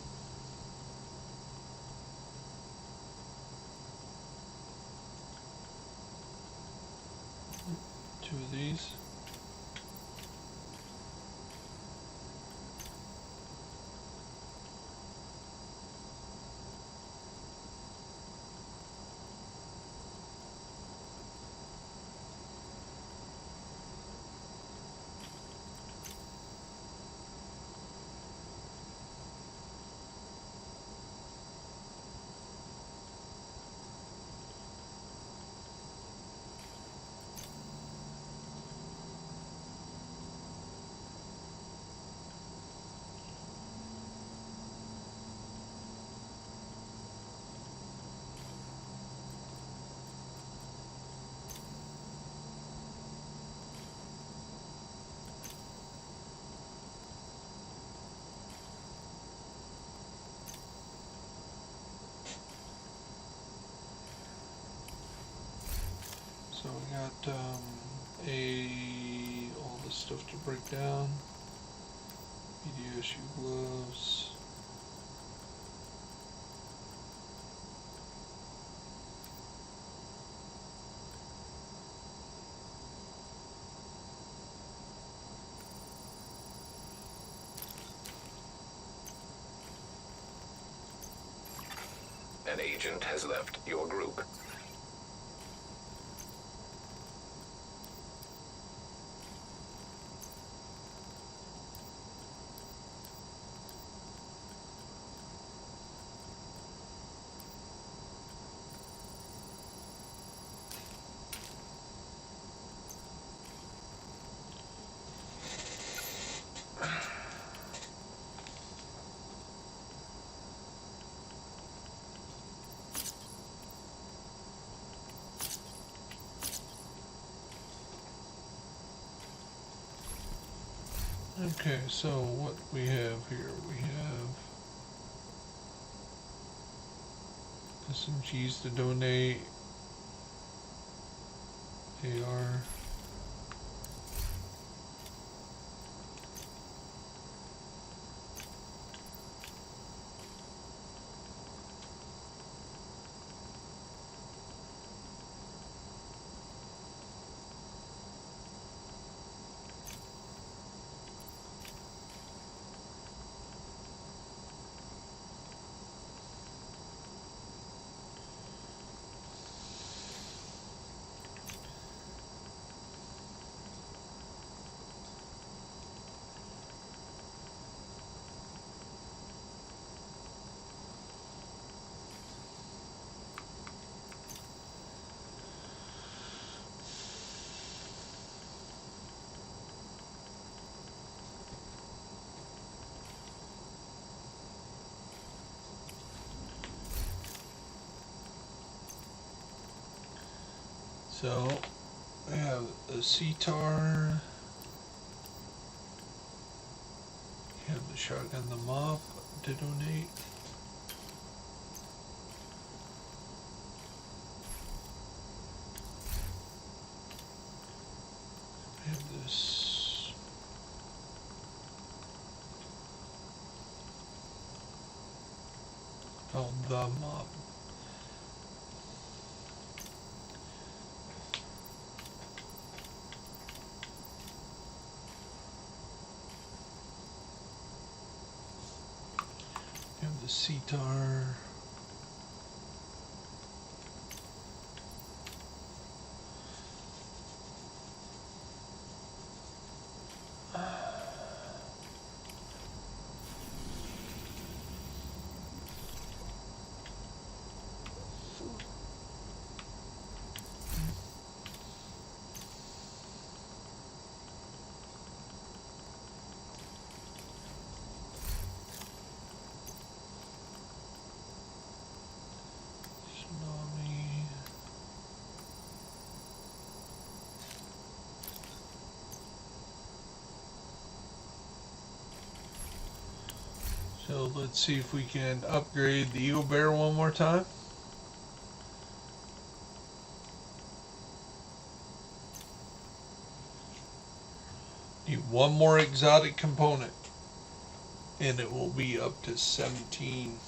2 of these. So we got all the stuff to break down. BDSU gloves. An agent has left your group. Okay, so what we have here, we have SMGs to donate, AR, so I have a CTAR, have the shotgun, the mop to donate. Oh, the mob. You have the Cetar. Tsunami. So let's see if we can upgrade the Eagle Bear one more time. Need one more exotic component and it will be up to 17.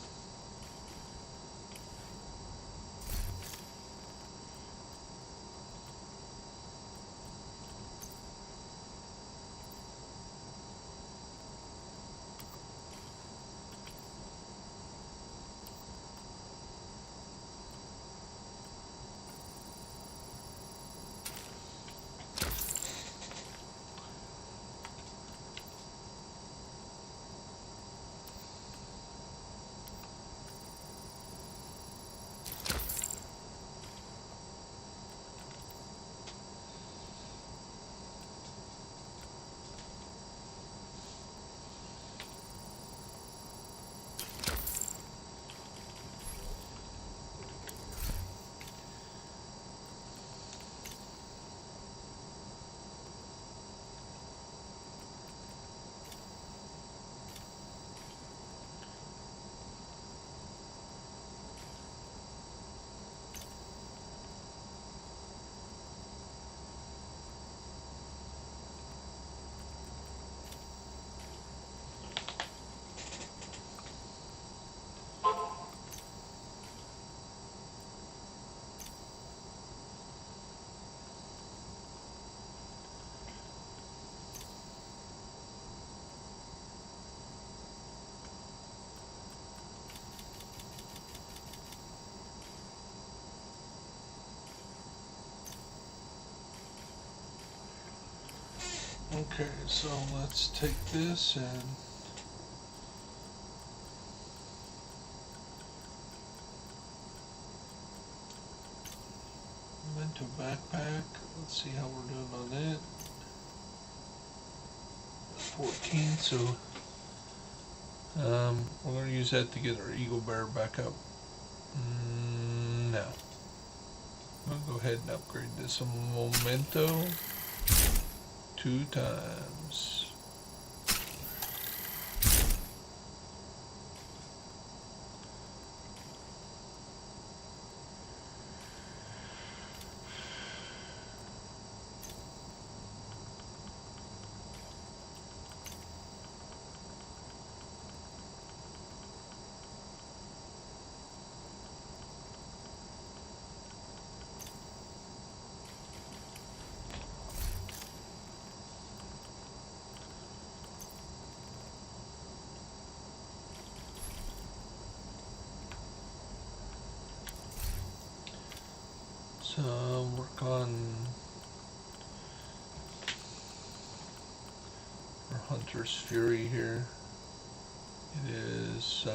Okay, so let's take this and Memento backpack. Let's see how we're doing on it. 14, so we're going to use that to get our Eagle Bear back up. No. I'm going to go ahead and upgrade this a Memento 2 times. So work on our Hunter's Fury here. It is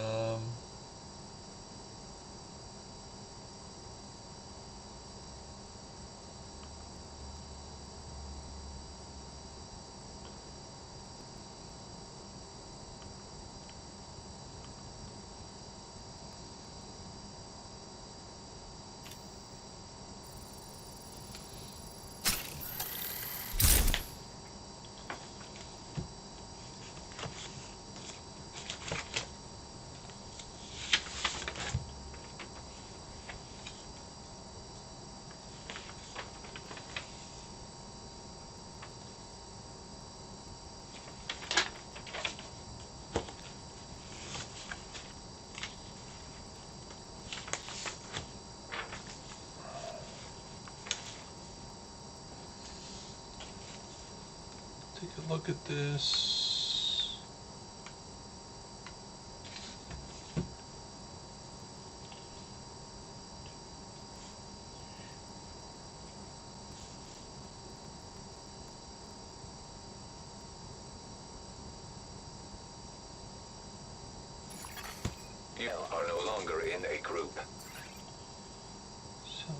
take a look at this. You are no longer in a group. So,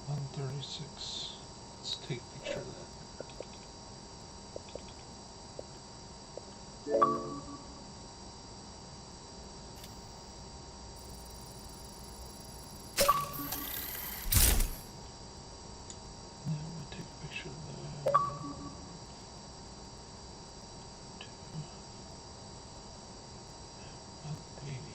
136. Let's take a picture of that. Now we take a picture of that. 189.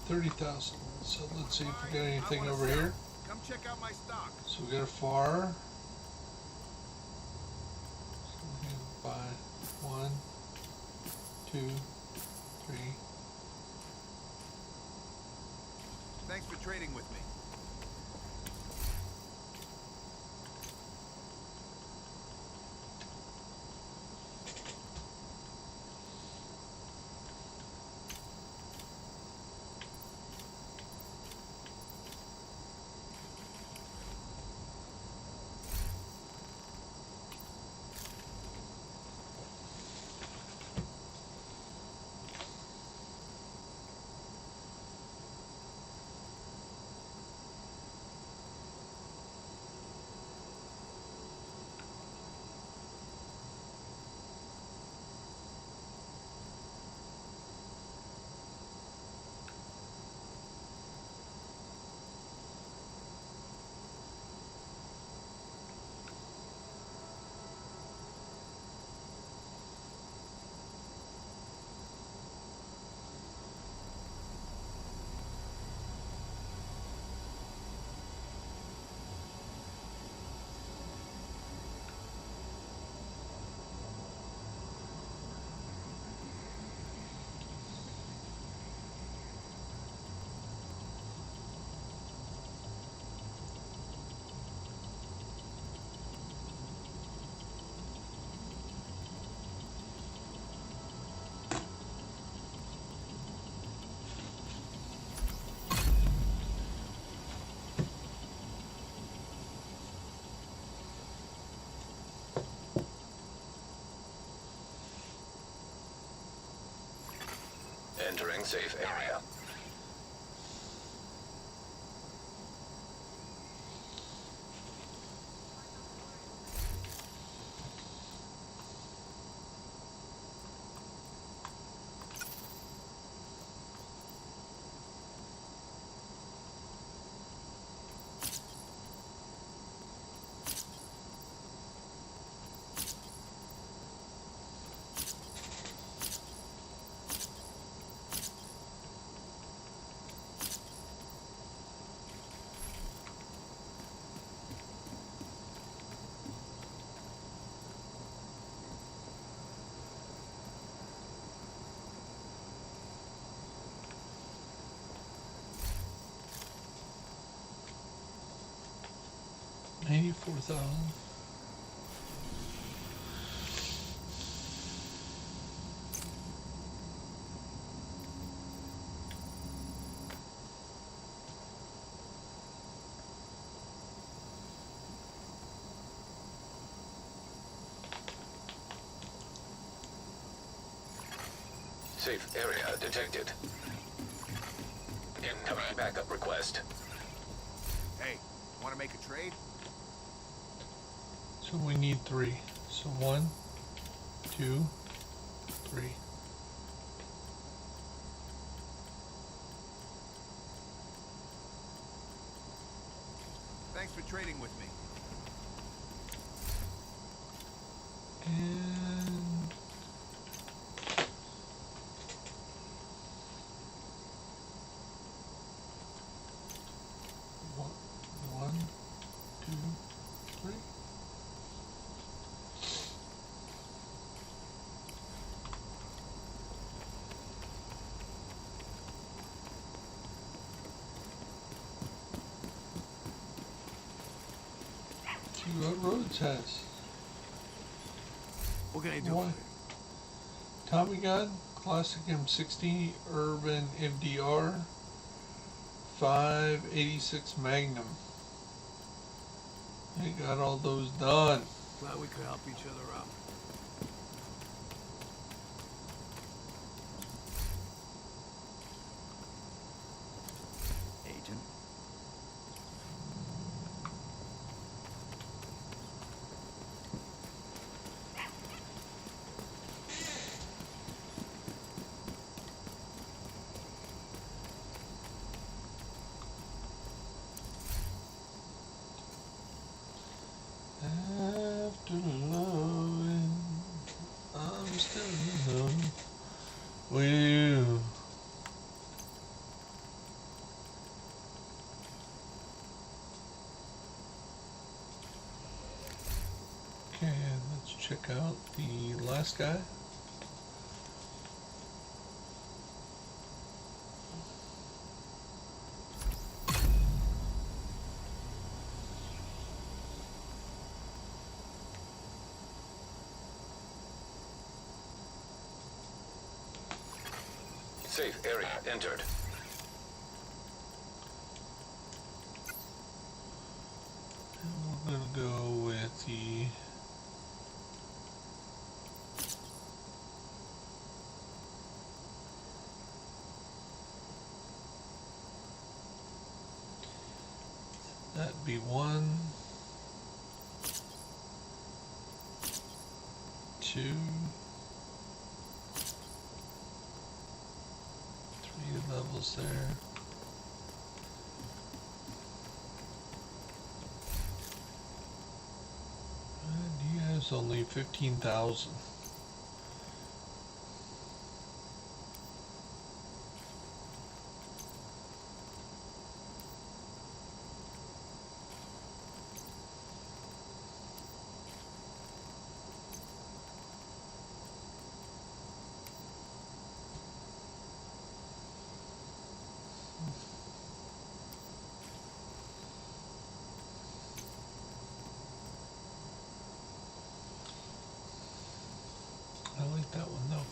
30,000. So let's see if we got anything over here. Come check out my stock. So we got a FAR. So we can buy 1, 2, 3. Thanks for trading with me. Entering safe area. $94,000. Safe area detected. Incoming backup request. Hey, want to make a trade? So we need 3. So 1, 2, 3. Thanks for trading with me. And one, 2, 3. See what Rhodes has. What can I do? One. Tommy gun, classic M60, urban MDR, 586 Magnum. They got all those done. Glad we could help each other out. Agent. After loving check out the last guy. Safe area entered. And we're gonna go with the that'd be 1, 2, 3 levels there. And he has only 15,000. I like that one though.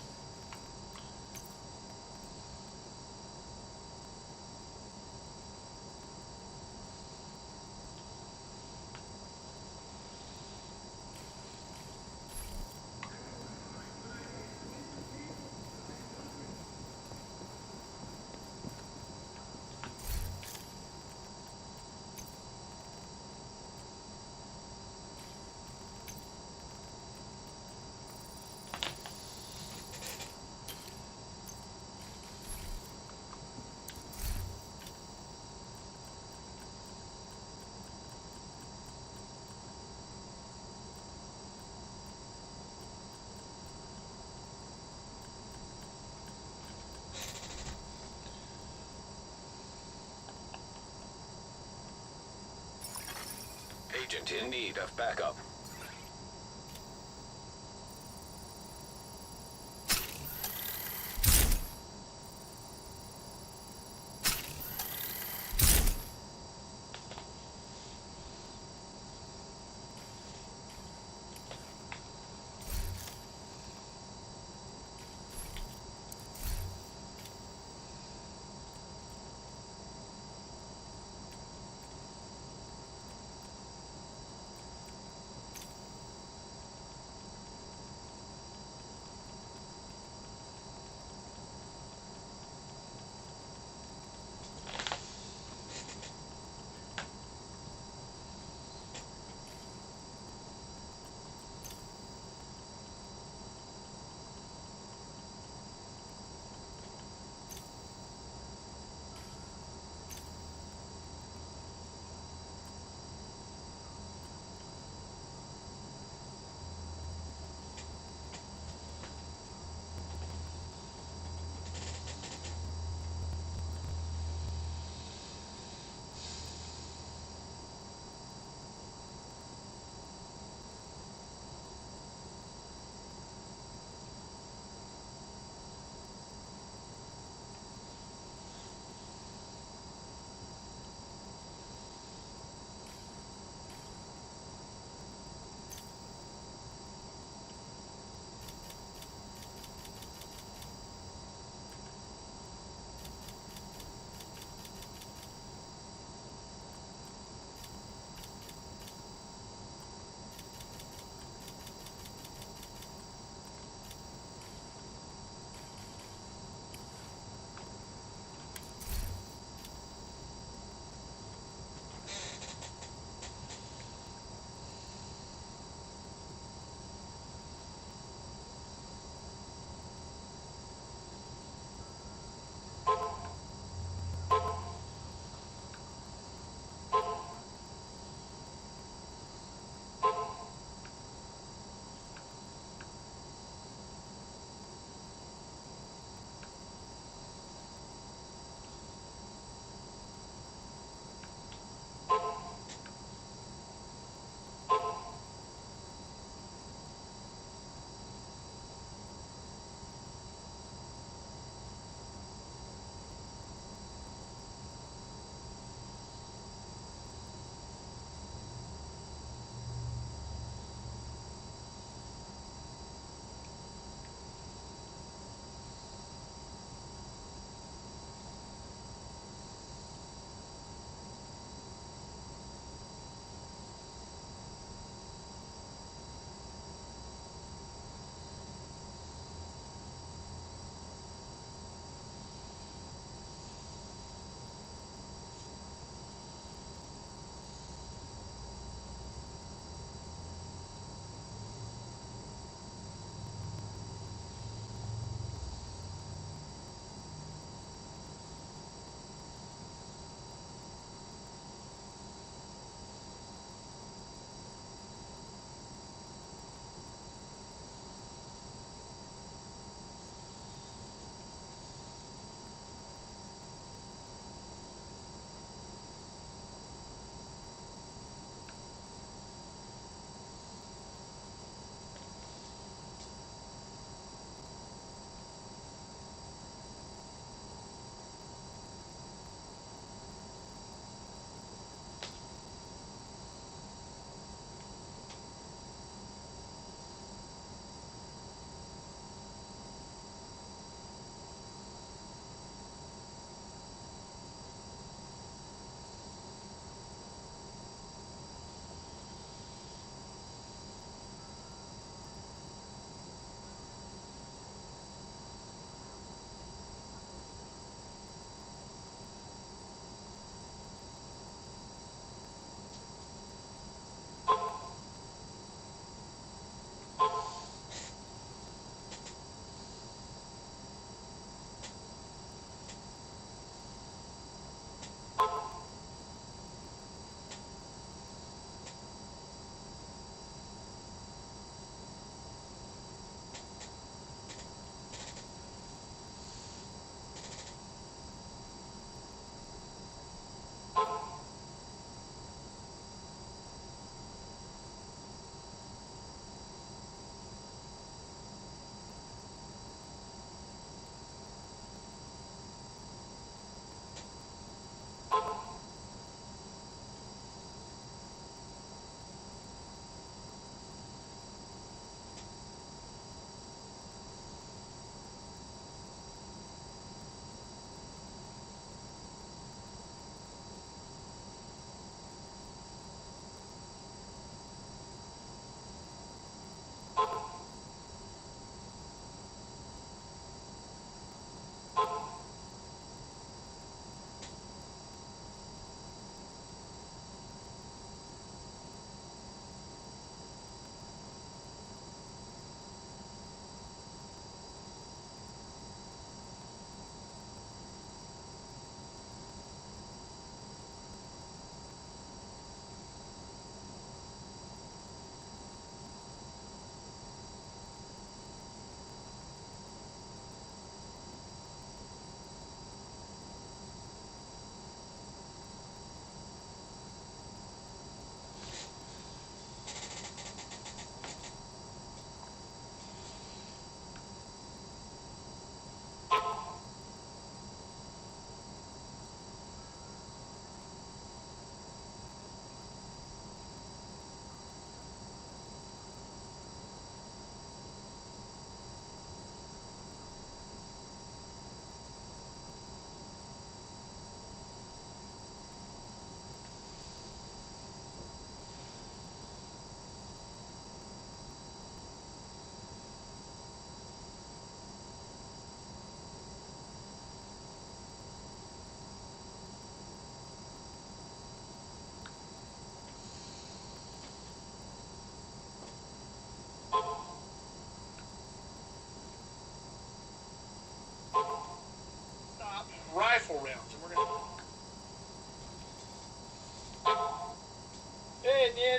Agent in need of backup.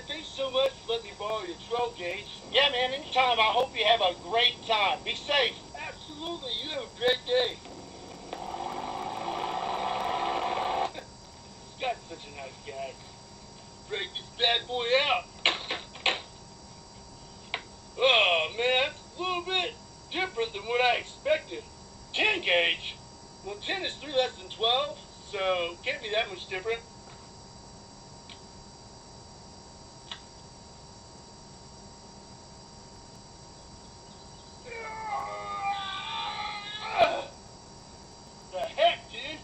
thanks so much for letting me borrow your 12 gauge. Yeah, man, anytime. I hope you have a great time. Be safe. Absolutely. You have a great day. Scott's such a nice guy. Break this bad boy out. Oh, man, that's a little bit different than what I expected. 10 gauge? Well, 10 is 3 less than 12, so can't be that much different. The heck, dude?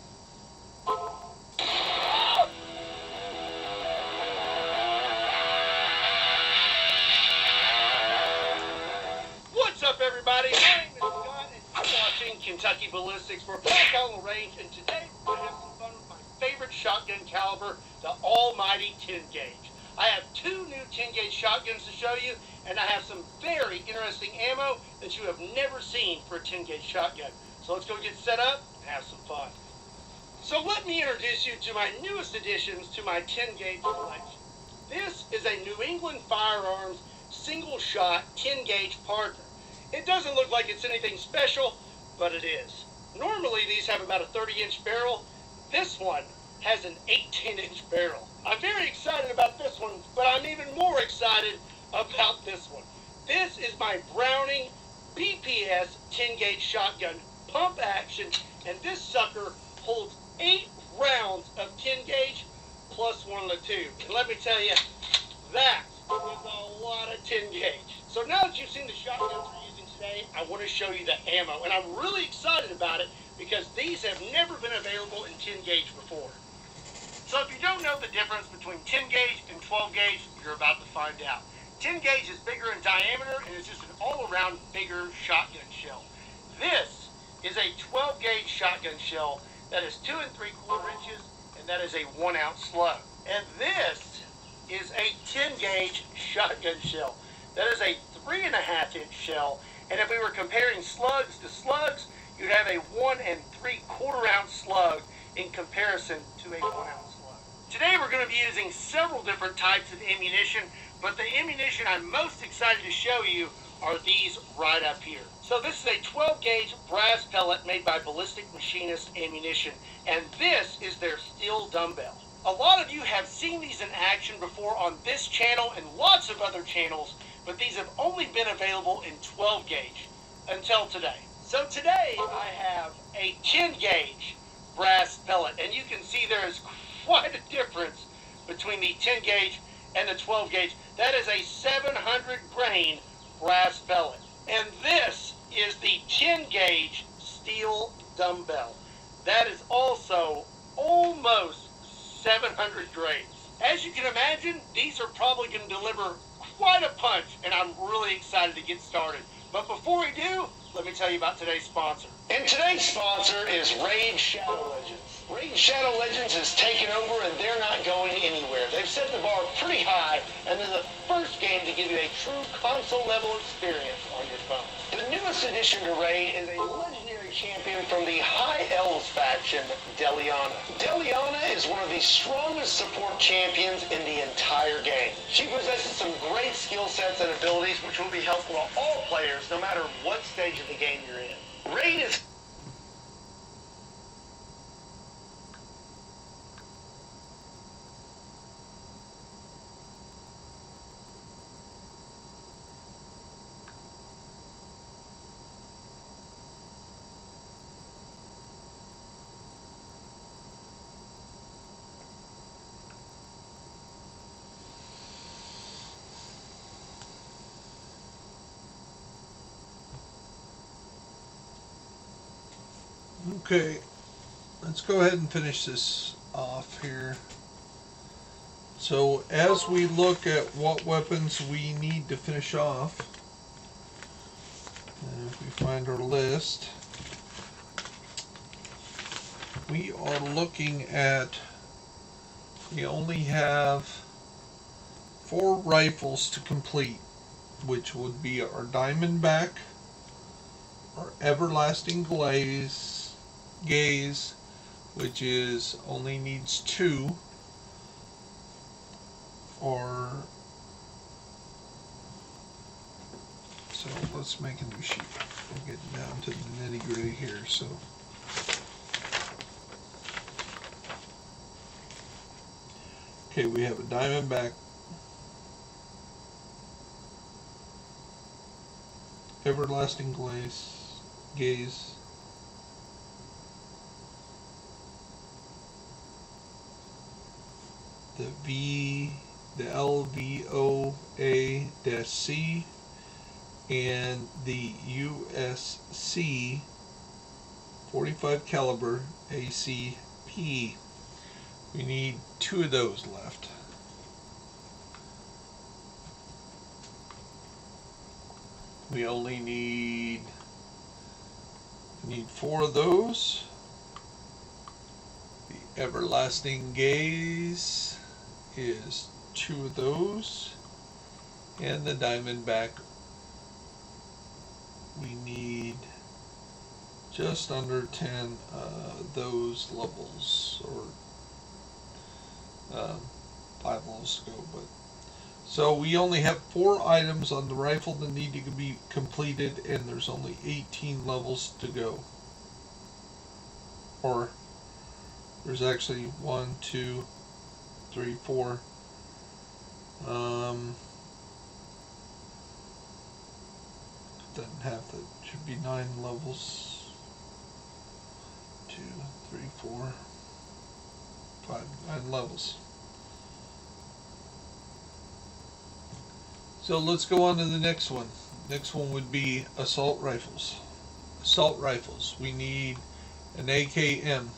What's up, everybody? My name is Scott, and you're watching Kentucky Ballistics for Black Island Range, and today we're going to have some fun with my favorite shotgun caliber, the almighty 10 gauge. I have 2 new 10 gauge shotguns to show you, and I have some very interesting ammo that you have never seen for a 10 gauge shotgun. So let's go get set up and have some fun. So let me introduce you to my newest additions to my 10 gauge collection. This is a New England Firearms single shot 10 gauge partner. It doesn't look like it's anything special, but it is. Normally these have about a 30-inch barrel. This one has an 18-inch barrel. I'm very excited about this one, but I'm even more excited about this one. This is my Browning BPS 10 gauge shotgun pump action, and this sucker holds 8 rounds of 10 gauge plus 1 in the tube. And let me tell you, that is a lot of 10 gauge. So now that you've seen the shotguns we're using today, I want to show you the ammo, and I'm really excited about it because these have never been available in 10 gauge before. So if you don't know the difference between 10 gauge and 12 gauge, you're about to find out. 10 gauge is bigger in diameter and is just an all-around bigger shotgun shell. This is a 12 gauge shotgun shell that is 2 3/4 inches, and that is a 1 ounce slug. And this is a 10 gauge shotgun shell. That is a 3.5 inch shell, and if we were comparing slugs to slugs, you'd have a 1 3/4 ounce slug in comparison to a 1 ounce slug. Today we're going to be using several different types of ammunition, but the ammunition I'm most excited to show you are these right up here. So this is a 12 gauge brass pellet made by Ballistic Machinist Ammunition, and this is their steel dumbbell. A lot of you have seen these in action before on this channel and lots of other channels, but these have only been available in 12 gauge until today. So today I have a 10 gauge brass pellet, and you can see there is quite a difference between the 10 gauge and the 12 gauge. That is a 700 grain brass pellet. And this is the 10 gauge steel dumbbell. That is also almost 700 grains. As you can imagine, these are probably going to deliver quite a punch, and I'm really excited to get started. But before we do, let me tell you about today's sponsor. And today's sponsor is Raid Shadow Legends. Raid Shadow Legends has taken over, and they're not going anywhere. They've set the bar pretty high, and they're the first game to give you a true console-level experience on your phone. The newest addition to Raid is a legendary champion from the High Elves faction, Deliana. Deliana is one of the strongest support champions in the entire game. She possesses some great skill sets and abilities which will be helpful to all players no matter what stage of the game you're in. Raid is Okay, let's go ahead and finish this off here. So as we look at what weapons we need to finish off, and if we find our list, we are looking at, we only have 4 rifles to complete, which would be our Diamondback, our Everlasting Gaze, which is only needs 2, or So let's make a new sheet. We're getting down to the nitty gritty here. So okay, we have a Diamondback, Everlasting Gaze, the LVOA-C, and the USC 45 caliber ACP. We need 2 of those left. We only need 4 of those. The Everlasting Gaze is 2 of those, and the Diamondback we need just under 10 those levels, or 5 levels to go. But so we only have 4 items on the rifle that need to be completed, and there's only 18 levels to go. Or there's actually 1, 2, 3, 4. Doesn't have to. Should be 9 levels. 2, 3, 4, 5, 9 levels. So let's go on to the next one. Next one would be assault rifles. Assault rifles. We need an AKM.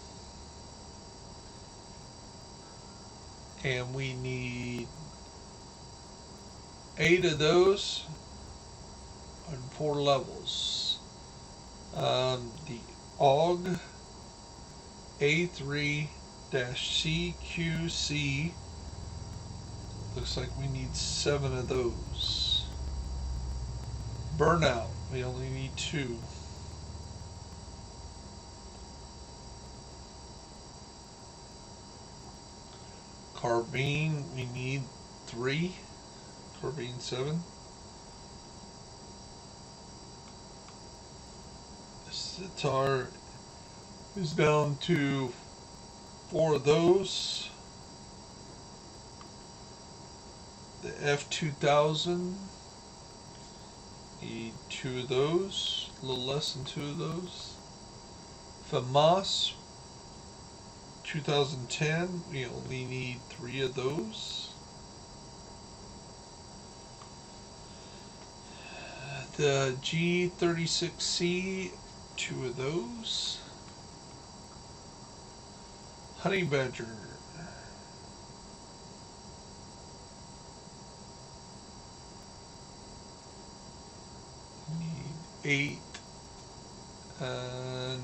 And we need 8 of those on 4 levels. The AUG A3-CQC. Looks like we need 7 of those. Burnout, we only need 2. Carbine, we need 3. Carbine 7. Sitar is down to 4 of those. The F2000, need 2 of those, a little less than 2 of those. FAMAS 2010, we only need 3 of those. The G36C, 2 of those. Honey Badger, need 8.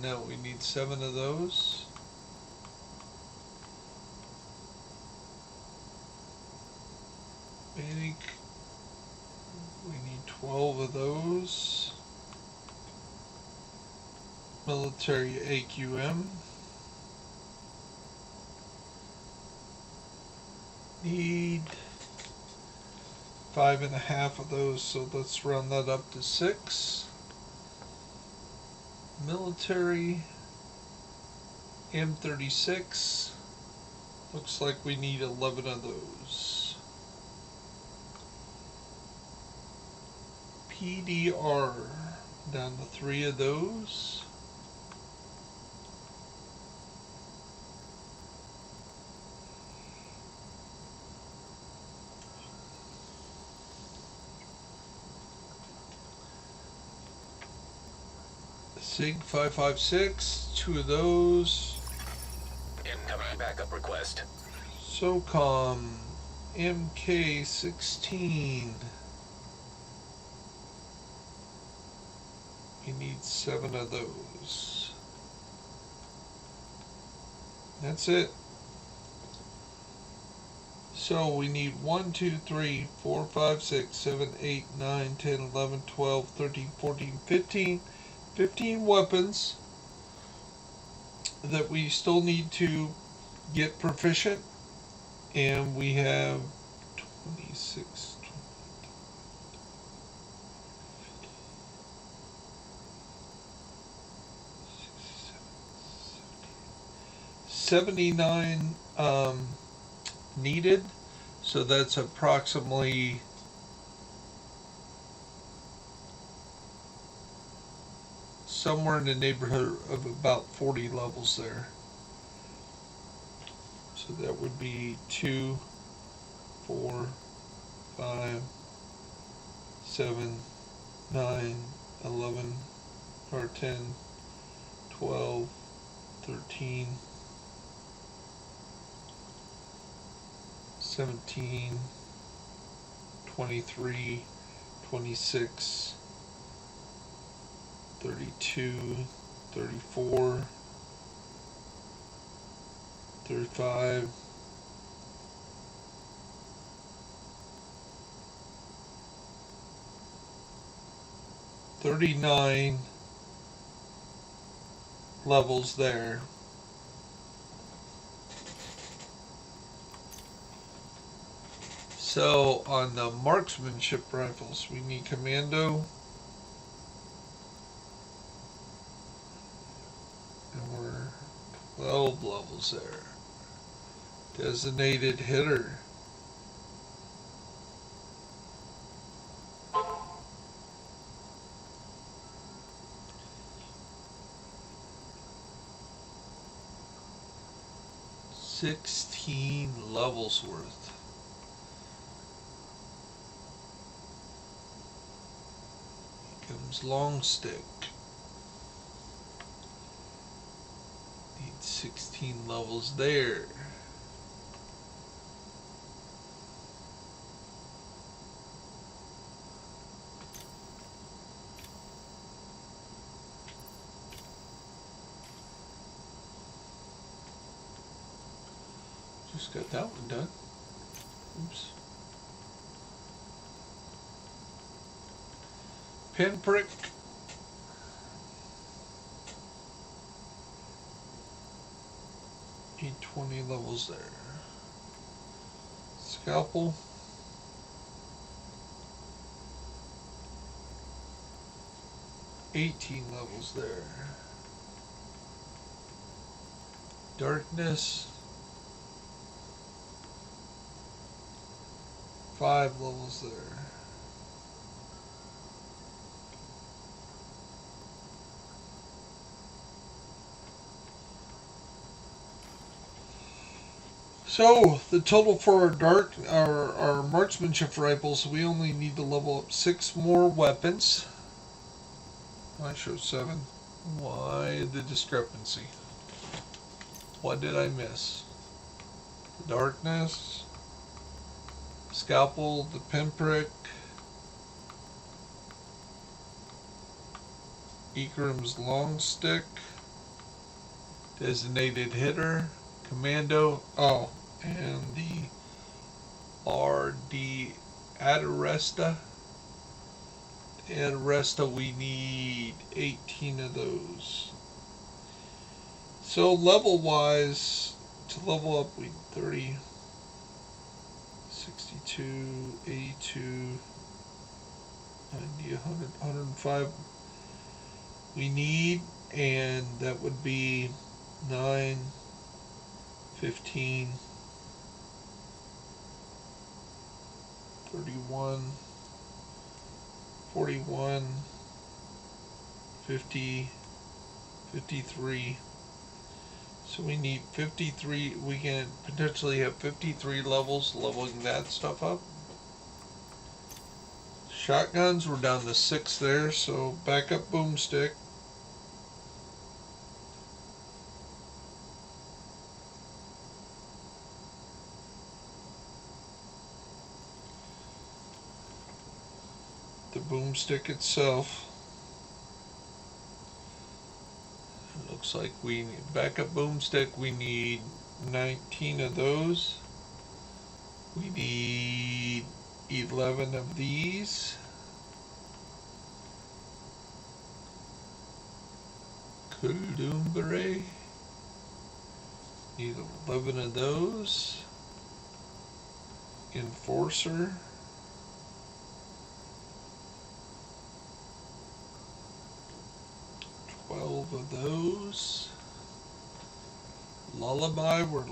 No, we need 7 of those. Bannock, we need 12 of those. Military AQM, need 5.5 of those, so let's round that up to 6. Military M36, looks like we need 11 of those. PDR, down to 3 of those. SIG 556, 2 of those. Incoming backup request. SOCOM MK16. We need 7 of those. That's it. So we need 1, 2, 3, 4, 5, 6, 7, 8, 9, 10, 11, 12, 13, 14, 15 weapons that we still need to get proficient, and we have 26, 20, 79 needed, so that's approximately somewhere in the neighborhood of about 40 levels there. So that would be 2, 4, 5, 7, 9, 11, or 10, 12, 13, 17, 23, 26, 32, 34, 35, 39 levels there. So on the marksmanship rifles, we need commando, and we're 12 levels there. Designated hitter. $16 levels worth. Here comes long stick. Need 16 levels there. Just got that one done. Oops. Pinprick. Need 20 levels there. Scalpel. $18 levels there. Darkness. 5 levels there. So the total for our marksmanship rifles, we only need to level up 6 more weapons. I showed 7. Why the discrepancy? What did I miss? The darkness, scalpel, the pinprick, Ikram's long stick, designated hitter, commando, and the RD Adaresta. The Adaresta, we need 18 of those. So level wise, to level up, we need 30, 62, 82, 90, 100, 105 we need, and that would be 9, 15, 31, 41, 50, 53. So we need 53. We can potentially have 53 levels leveling that stuff up. Shotguns, we're down to 6 there, so backup boomstick. The boomstick itself. Looks like we need backup boomstick. We need 19 of those. We need 11 of these. Columbre. Need 11 of those. Enforcer. 12 of those. Lullaby, we're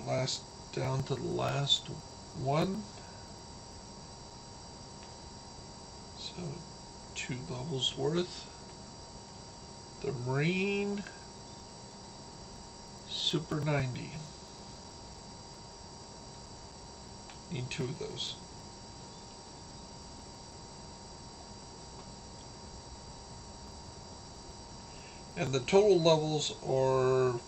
down to the last one. So 2 levels worth. The Marine Super 90. Need 2 of those. And the total levels are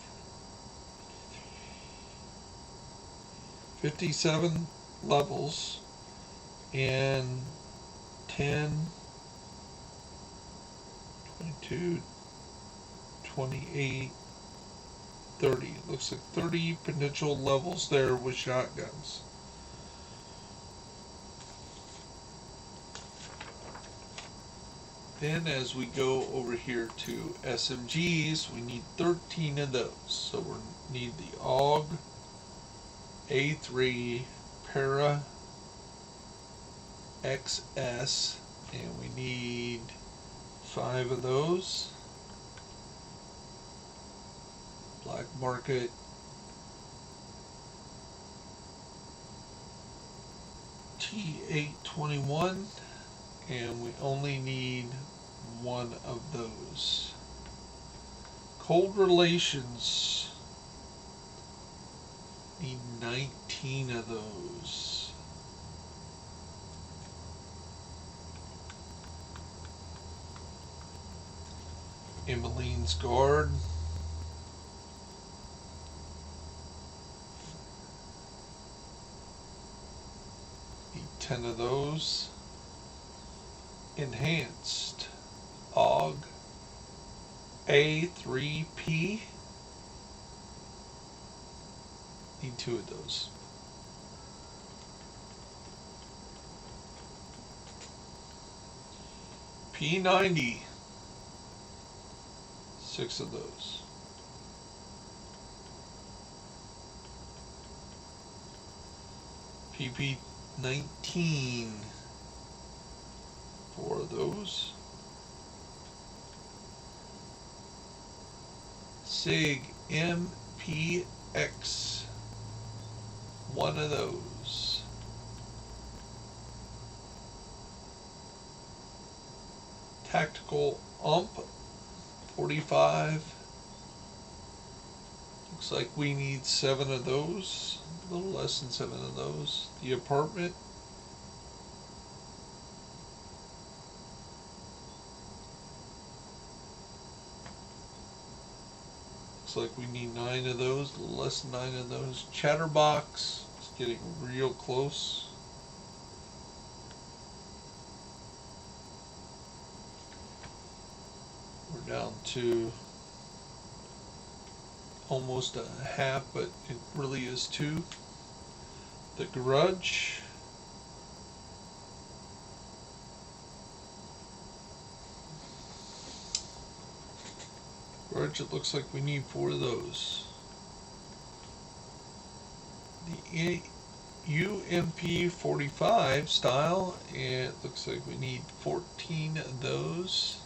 57 levels and 10, 22, 28, 30. Looks like 30 potential levels there with shotguns. Then as we go over here to SMGs, we need 13 of those. So we need the AUG, A3, Para, XS, and we need 5 of those. Black Market, T821, and we only need 1 of those. Cold Relations, need 19 of those. Emmeline's Guard, need 10 of those. Enhanced AUG A3P, need 2 of those. P90, 6 of those. PP19, 4 of those. SIG MPX, 1 of those. Tactical UMP 45. Looks like we need 7 of those. A little less than 7 of those. The Apartment. Looks like we need 9 of those. A little less than 9 of those. Chatterbox. It's getting real close. We're down to almost a half, but it really is 2. The Grudge. It looks like we need 4 of those. The UMP 45 style, and it looks like we need 14 of those.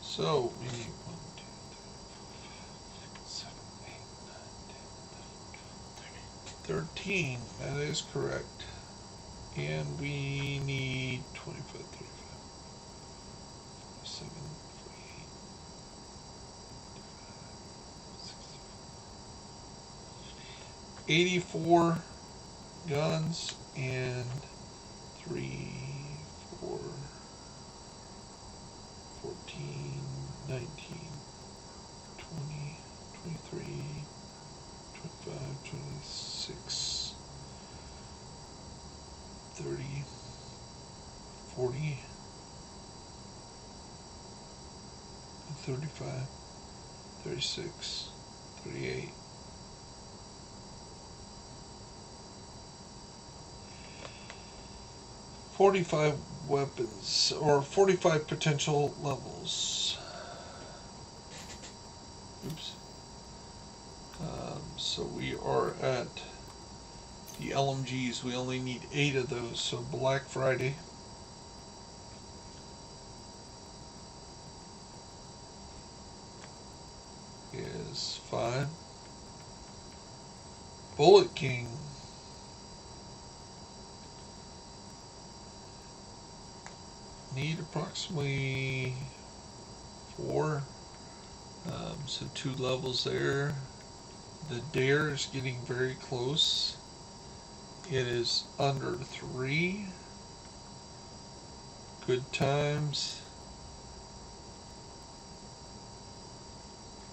So we need 1, 2, 3, 4, 5, 6, 7, 8, 9, 10, 11, 12, 13. That is correct. And we need 25, 35, 47, 48, 84 guns and 3, 4, 14, 19, 20, 23, 25, 26, 30, 40, 35, 36, 38, 45 weapons, or 45 potential levels. Oops. So we are at the LMGs. We only need 8 of those. So Black Friday. Bullet King. Need approximately 4. So 2 levels there. The dare is getting very close. It is under 3. Good times.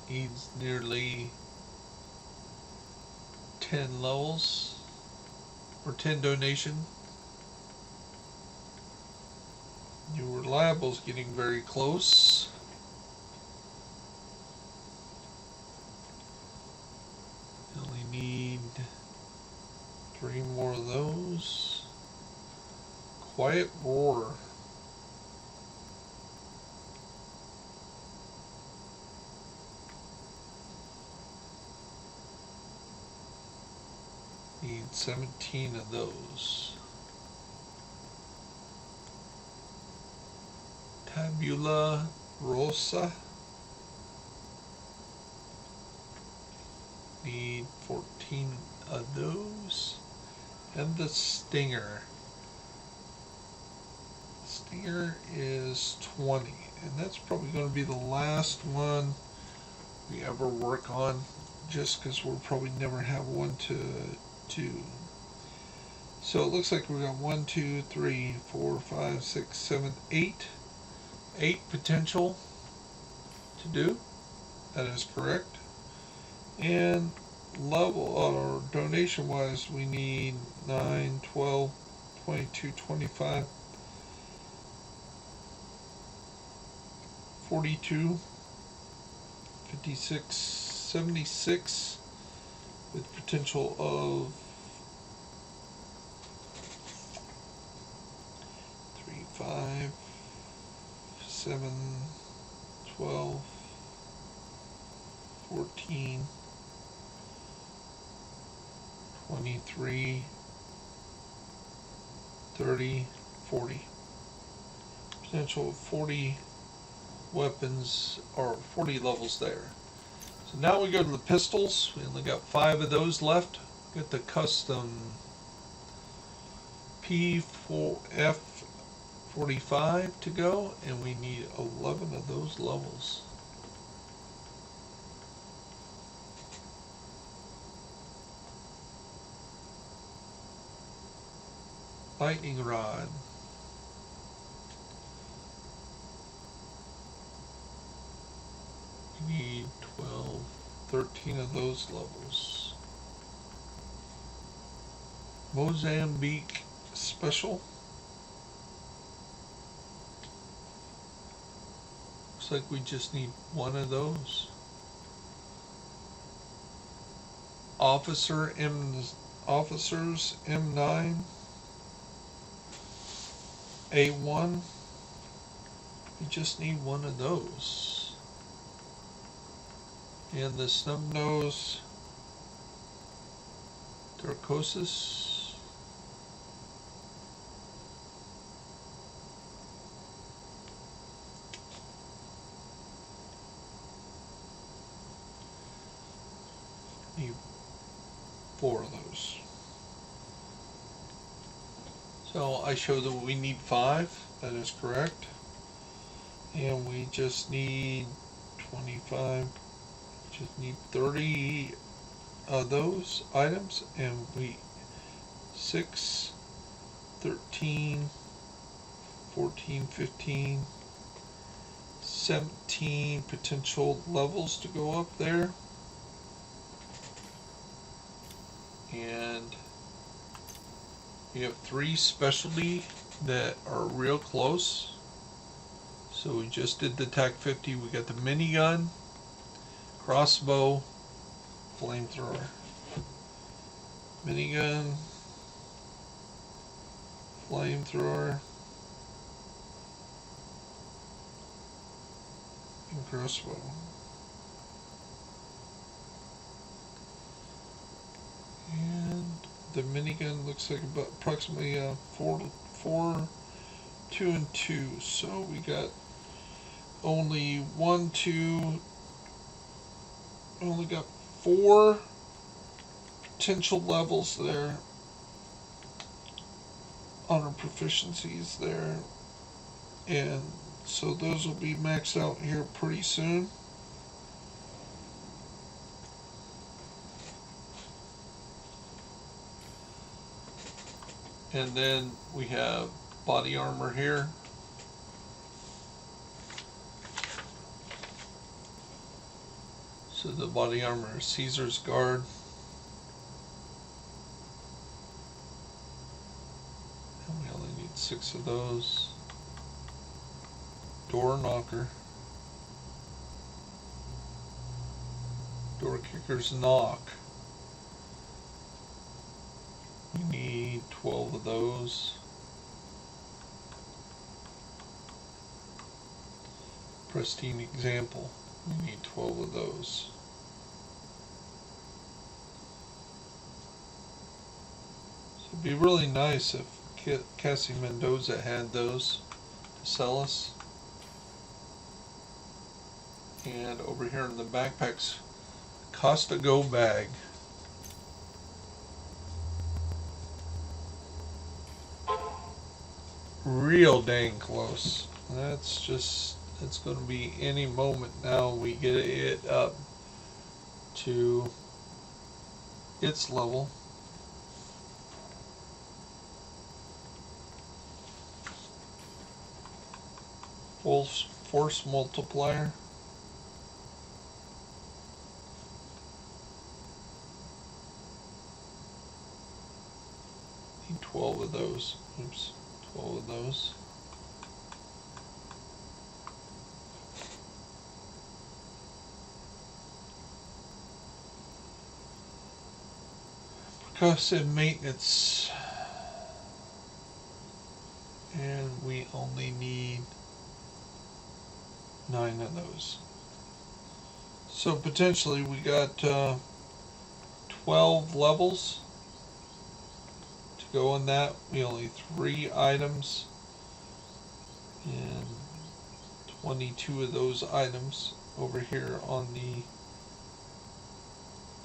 Needs nearly 10 levels. Or 10 donation. New Reliable's getting very close. Only need 3 more of those. Quiet Roar. Need 17 of those. Tabula Rosa. Need 14 of those. And the Stinger. Stinger is 20. And that's probably going to be the last one we ever work on. Just because we'll probably never have one to do. So it looks like we got 1, 2, 3, 4, 5, 6, 7, 8. 8 potential to do. That is correct. And level or donation wise, we need 9, 12, 22, 25, 42, 56, 76 with potential of 3, 5, 7, 12, 14, 23, 30, 40. Potential of 40 weapons, or 40 levels there. So now we go to the pistols. We only got 5 of those left. Get the custom P4F45 to go, and we need 11 of those levels. Lightning Rod. We need 12, 13 of those levels. Mozambique Special. Looks like we just need 1 of those. Officers M9. A1. We just need 1 of those. And the snub nose Turcosis. Need 4 of those. So I show that we need 5. That is correct. And we just need 25. Just need 30 of those items, and we 6, 13, 14, 15, 17 potential levels to go up there. And we have 3 specialty that are real close. So we just did the TAC 50. We got the minigun, crossbow, flamethrower. Minigun, flamethrower, and crossbow. And the minigun looks like about approximately 4, 2 and 2. So we got only 1, 2. Only got 4 potential levels there on our proficiencies there, and so those will be maxed out here pretty soon. And then we have body armor here. So the body armor is Caesar's Guard. And we only need 6 of those. Door knocker. Door kicker's knock. We need 12 of those. Pristine example. We need 12 of those. So it'd be really nice if Cassie Mendoza had those to sell us. And over here in the backpacks, Costa Go bag. Real dang close. That's just, it's going to be any moment now we get it up to its level. Force multiplier. Need 12 of those. Oops. 12 of those. Percussive maintenance. And we only need 9 of those. So potentially we got 12 levels to go on that. We only 3 items, and 22 of those items over here on the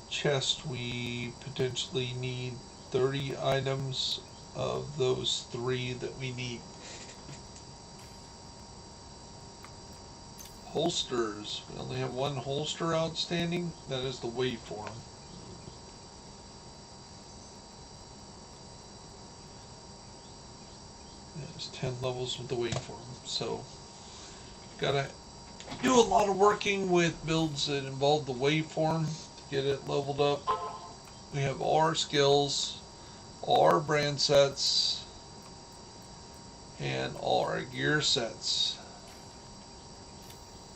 chest. We potentially need 30 items of those 3 that we need. Holsters. We only have 1 holster outstanding. That is the waveform. There's 10 levels with the waveform. So, gotta do a lot of working with builds that involve the waveform to get it leveled up. We have all our skills, all our brand sets, and all our gear sets.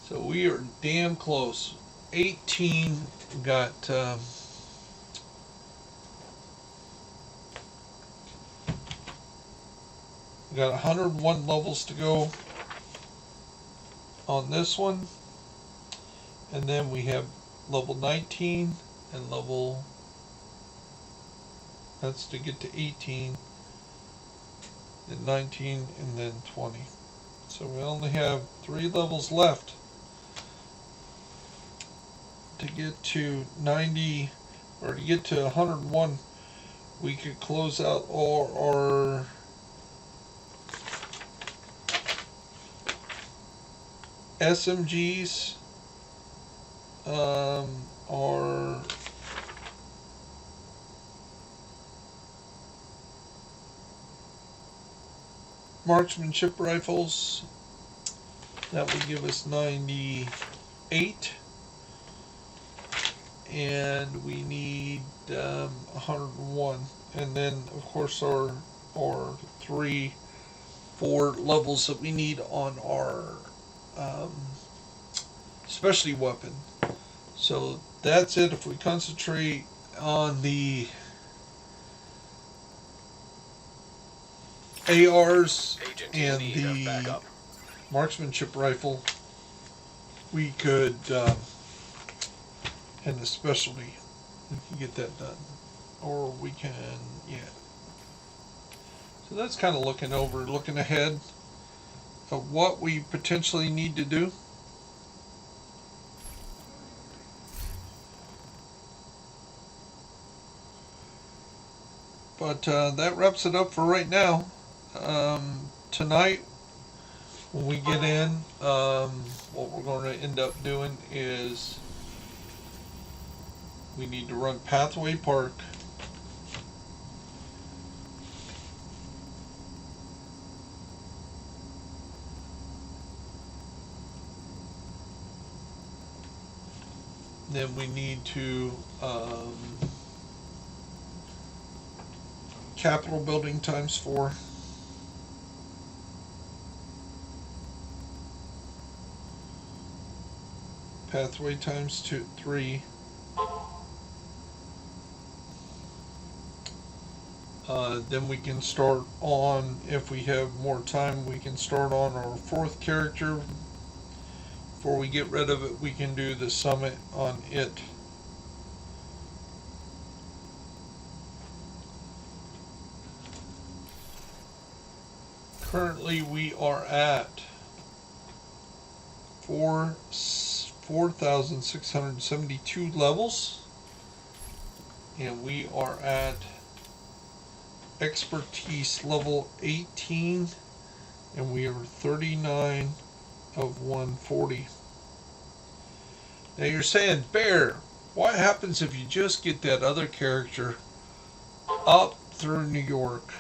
So we are damn close. 18 got we got 101 levels to go on this one, and then we have level 19 and level, that's to get to 18, then 19, and then 20. So we only have 3 levels left to get to 90, or to get to 101. We could close out all our SMGs, our marksmanship rifles. That would give us 98, and we need 101, and then of course our 4 levels that we need on our specialty weapon. So that's it. If we concentrate on the ARs and the marksmanship rifle, we could, and the specialty, we can get that done. Or we can, yeah. So that's kind of looking ahead of what we potentially need to do. But that wraps it up for right now. Tonight, when we get in, what we're going to end up doing is we need to run Pathway Park. Then we need to Capitol building ×4. Pathway ×3. Then we can start on, if we have more time, we can start on our 4th character. Before we get rid of it, we can do the summit on it. Currently we are at 4,672 levels, and we are at expertise level 18, and we are 39 of 140. Now you're saying, Bear, what happens if you just get that other character up through New York?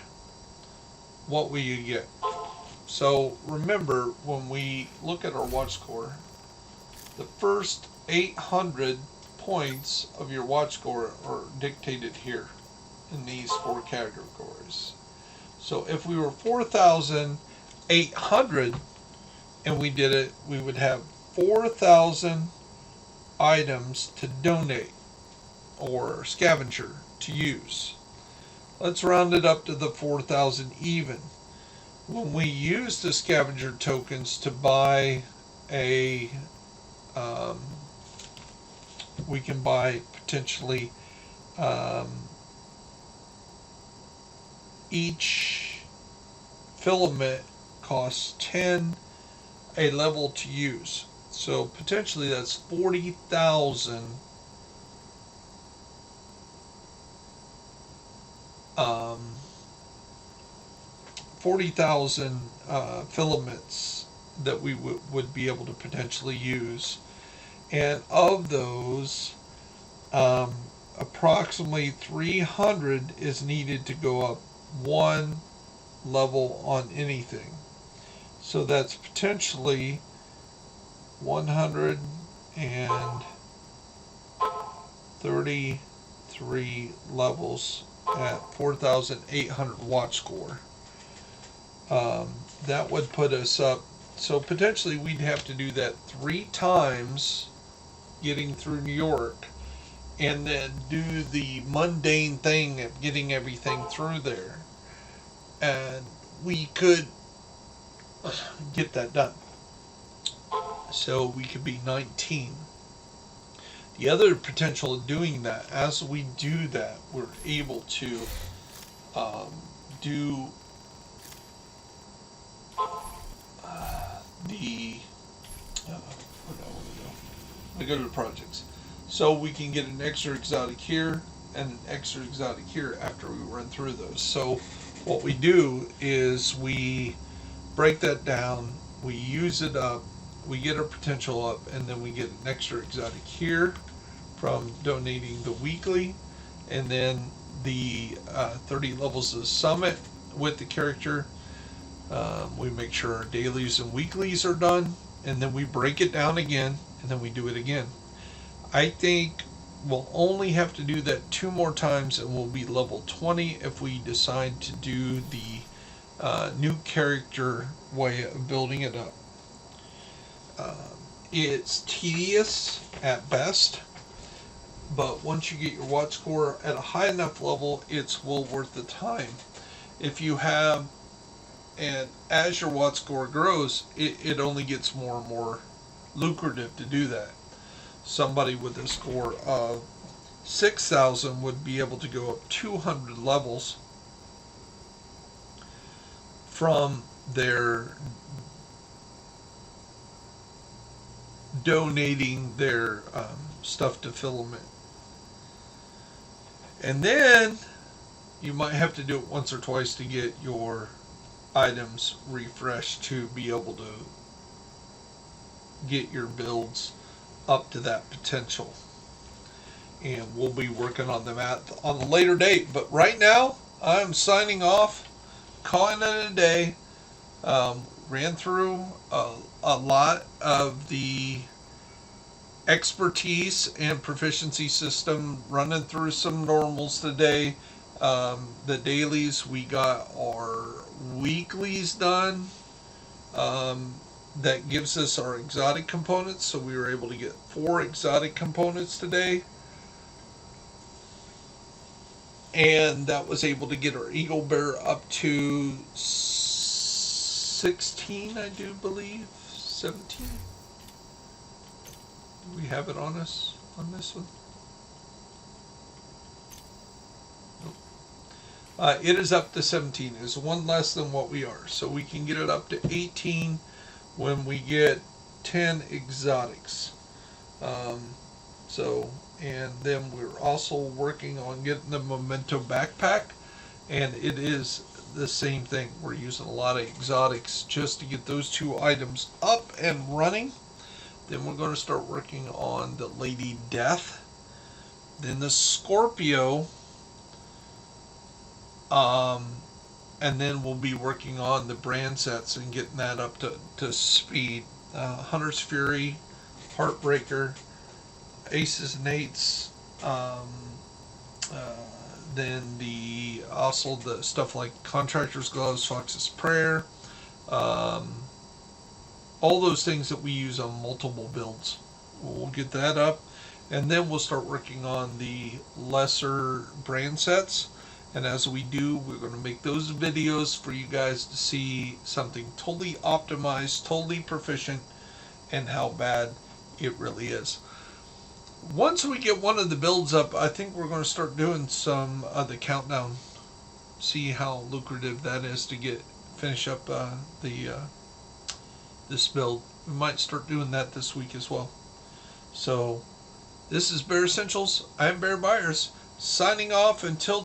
What will you get? So remember, when we look at our watch score, the first 800 points of your watch score are dictated here in these 4 categories. So if we were 4,800 and we did it, we would have 4,000 items to donate or scavenger to use. Let's round it up to the 4,000 even. When we use the scavenger tokens to buy a, we can buy potentially each filament costs 10 a level to use. So potentially that's 40,000 filaments that we would be able to potentially use. And of those, approximately 300 is needed to go up 1 level on anything. So that's potentially 133 levels at 4,800 watch score. That would put us up, so potentially we'd have to do that 3 times getting through New York, and then do the mundane thing of getting everything through there, and we could get that done. So we could be 19. The other potential of doing that, as we do that, we're able to do I go to the projects. So we can get an extra exotic here and an extra exotic here after we run through those. So what we do is we break that down, we use it up, we get our potential up, and then we get an extra exotic here from donating the weekly, and then the 30 levels of summit with the character. We make sure our dailies and weeklies are done, and then we break it down again, and then we do it again. I think we'll only have to do that 2 more times, and we'll be level 20 if we decide to do the new character way of building it up. It's tedious at best, but once you get your watch score at a high enough level, it's well worth the time. If you have, and as your watch score grows, it only gets more and more lucrative to do that. Somebody with a score of 6,000 would be able to go up 200 levels from their donating their stuff to filament. And then you might have to do it once or twice to get your items refreshed to be able to get your builds up to that potential. And we'll be working on them on a later date. But right now, I'm signing off, calling it a day. Ran through a lot of the expertise and proficiency system, running through some normals today. The dailies, we got our weeklies done. That gives us our exotic components, so we were able to get 4 exotic components today. And that was able to get our Eagle Bear up to 16, I do believe. 17. Do we have it on us on this one? Nope. It is up to 17. It's one less than what we are. So we can get it up to 18 when we get 10 exotics. And then we're also working on getting the Memento backpack, and it is the same thing. We're using a lot of exotics just to get those 2 items up and running. Then we're going to start working on the Lady Death, then the Scorpio, and then we'll be working on the brand sets and getting that up to speed. Hunter's Fury, Heartbreaker, Aces and Eights, then also the stuff like Contractor's Gloves, Fox's Prayer, all those things that we use on multiple builds. We'll get that up, and then we'll start working on the lesser brand sets. And as we do, we're going to make those videos for you guys to see something totally optimized, totally proficient, and how bad it really is. Once we get one of the builds up, I think we're going to start doing some of the countdown. See how lucrative that is to finish up this build. We might start doing that this week as well. So this is Bear Essentials. I'm Bear Byers, signing off until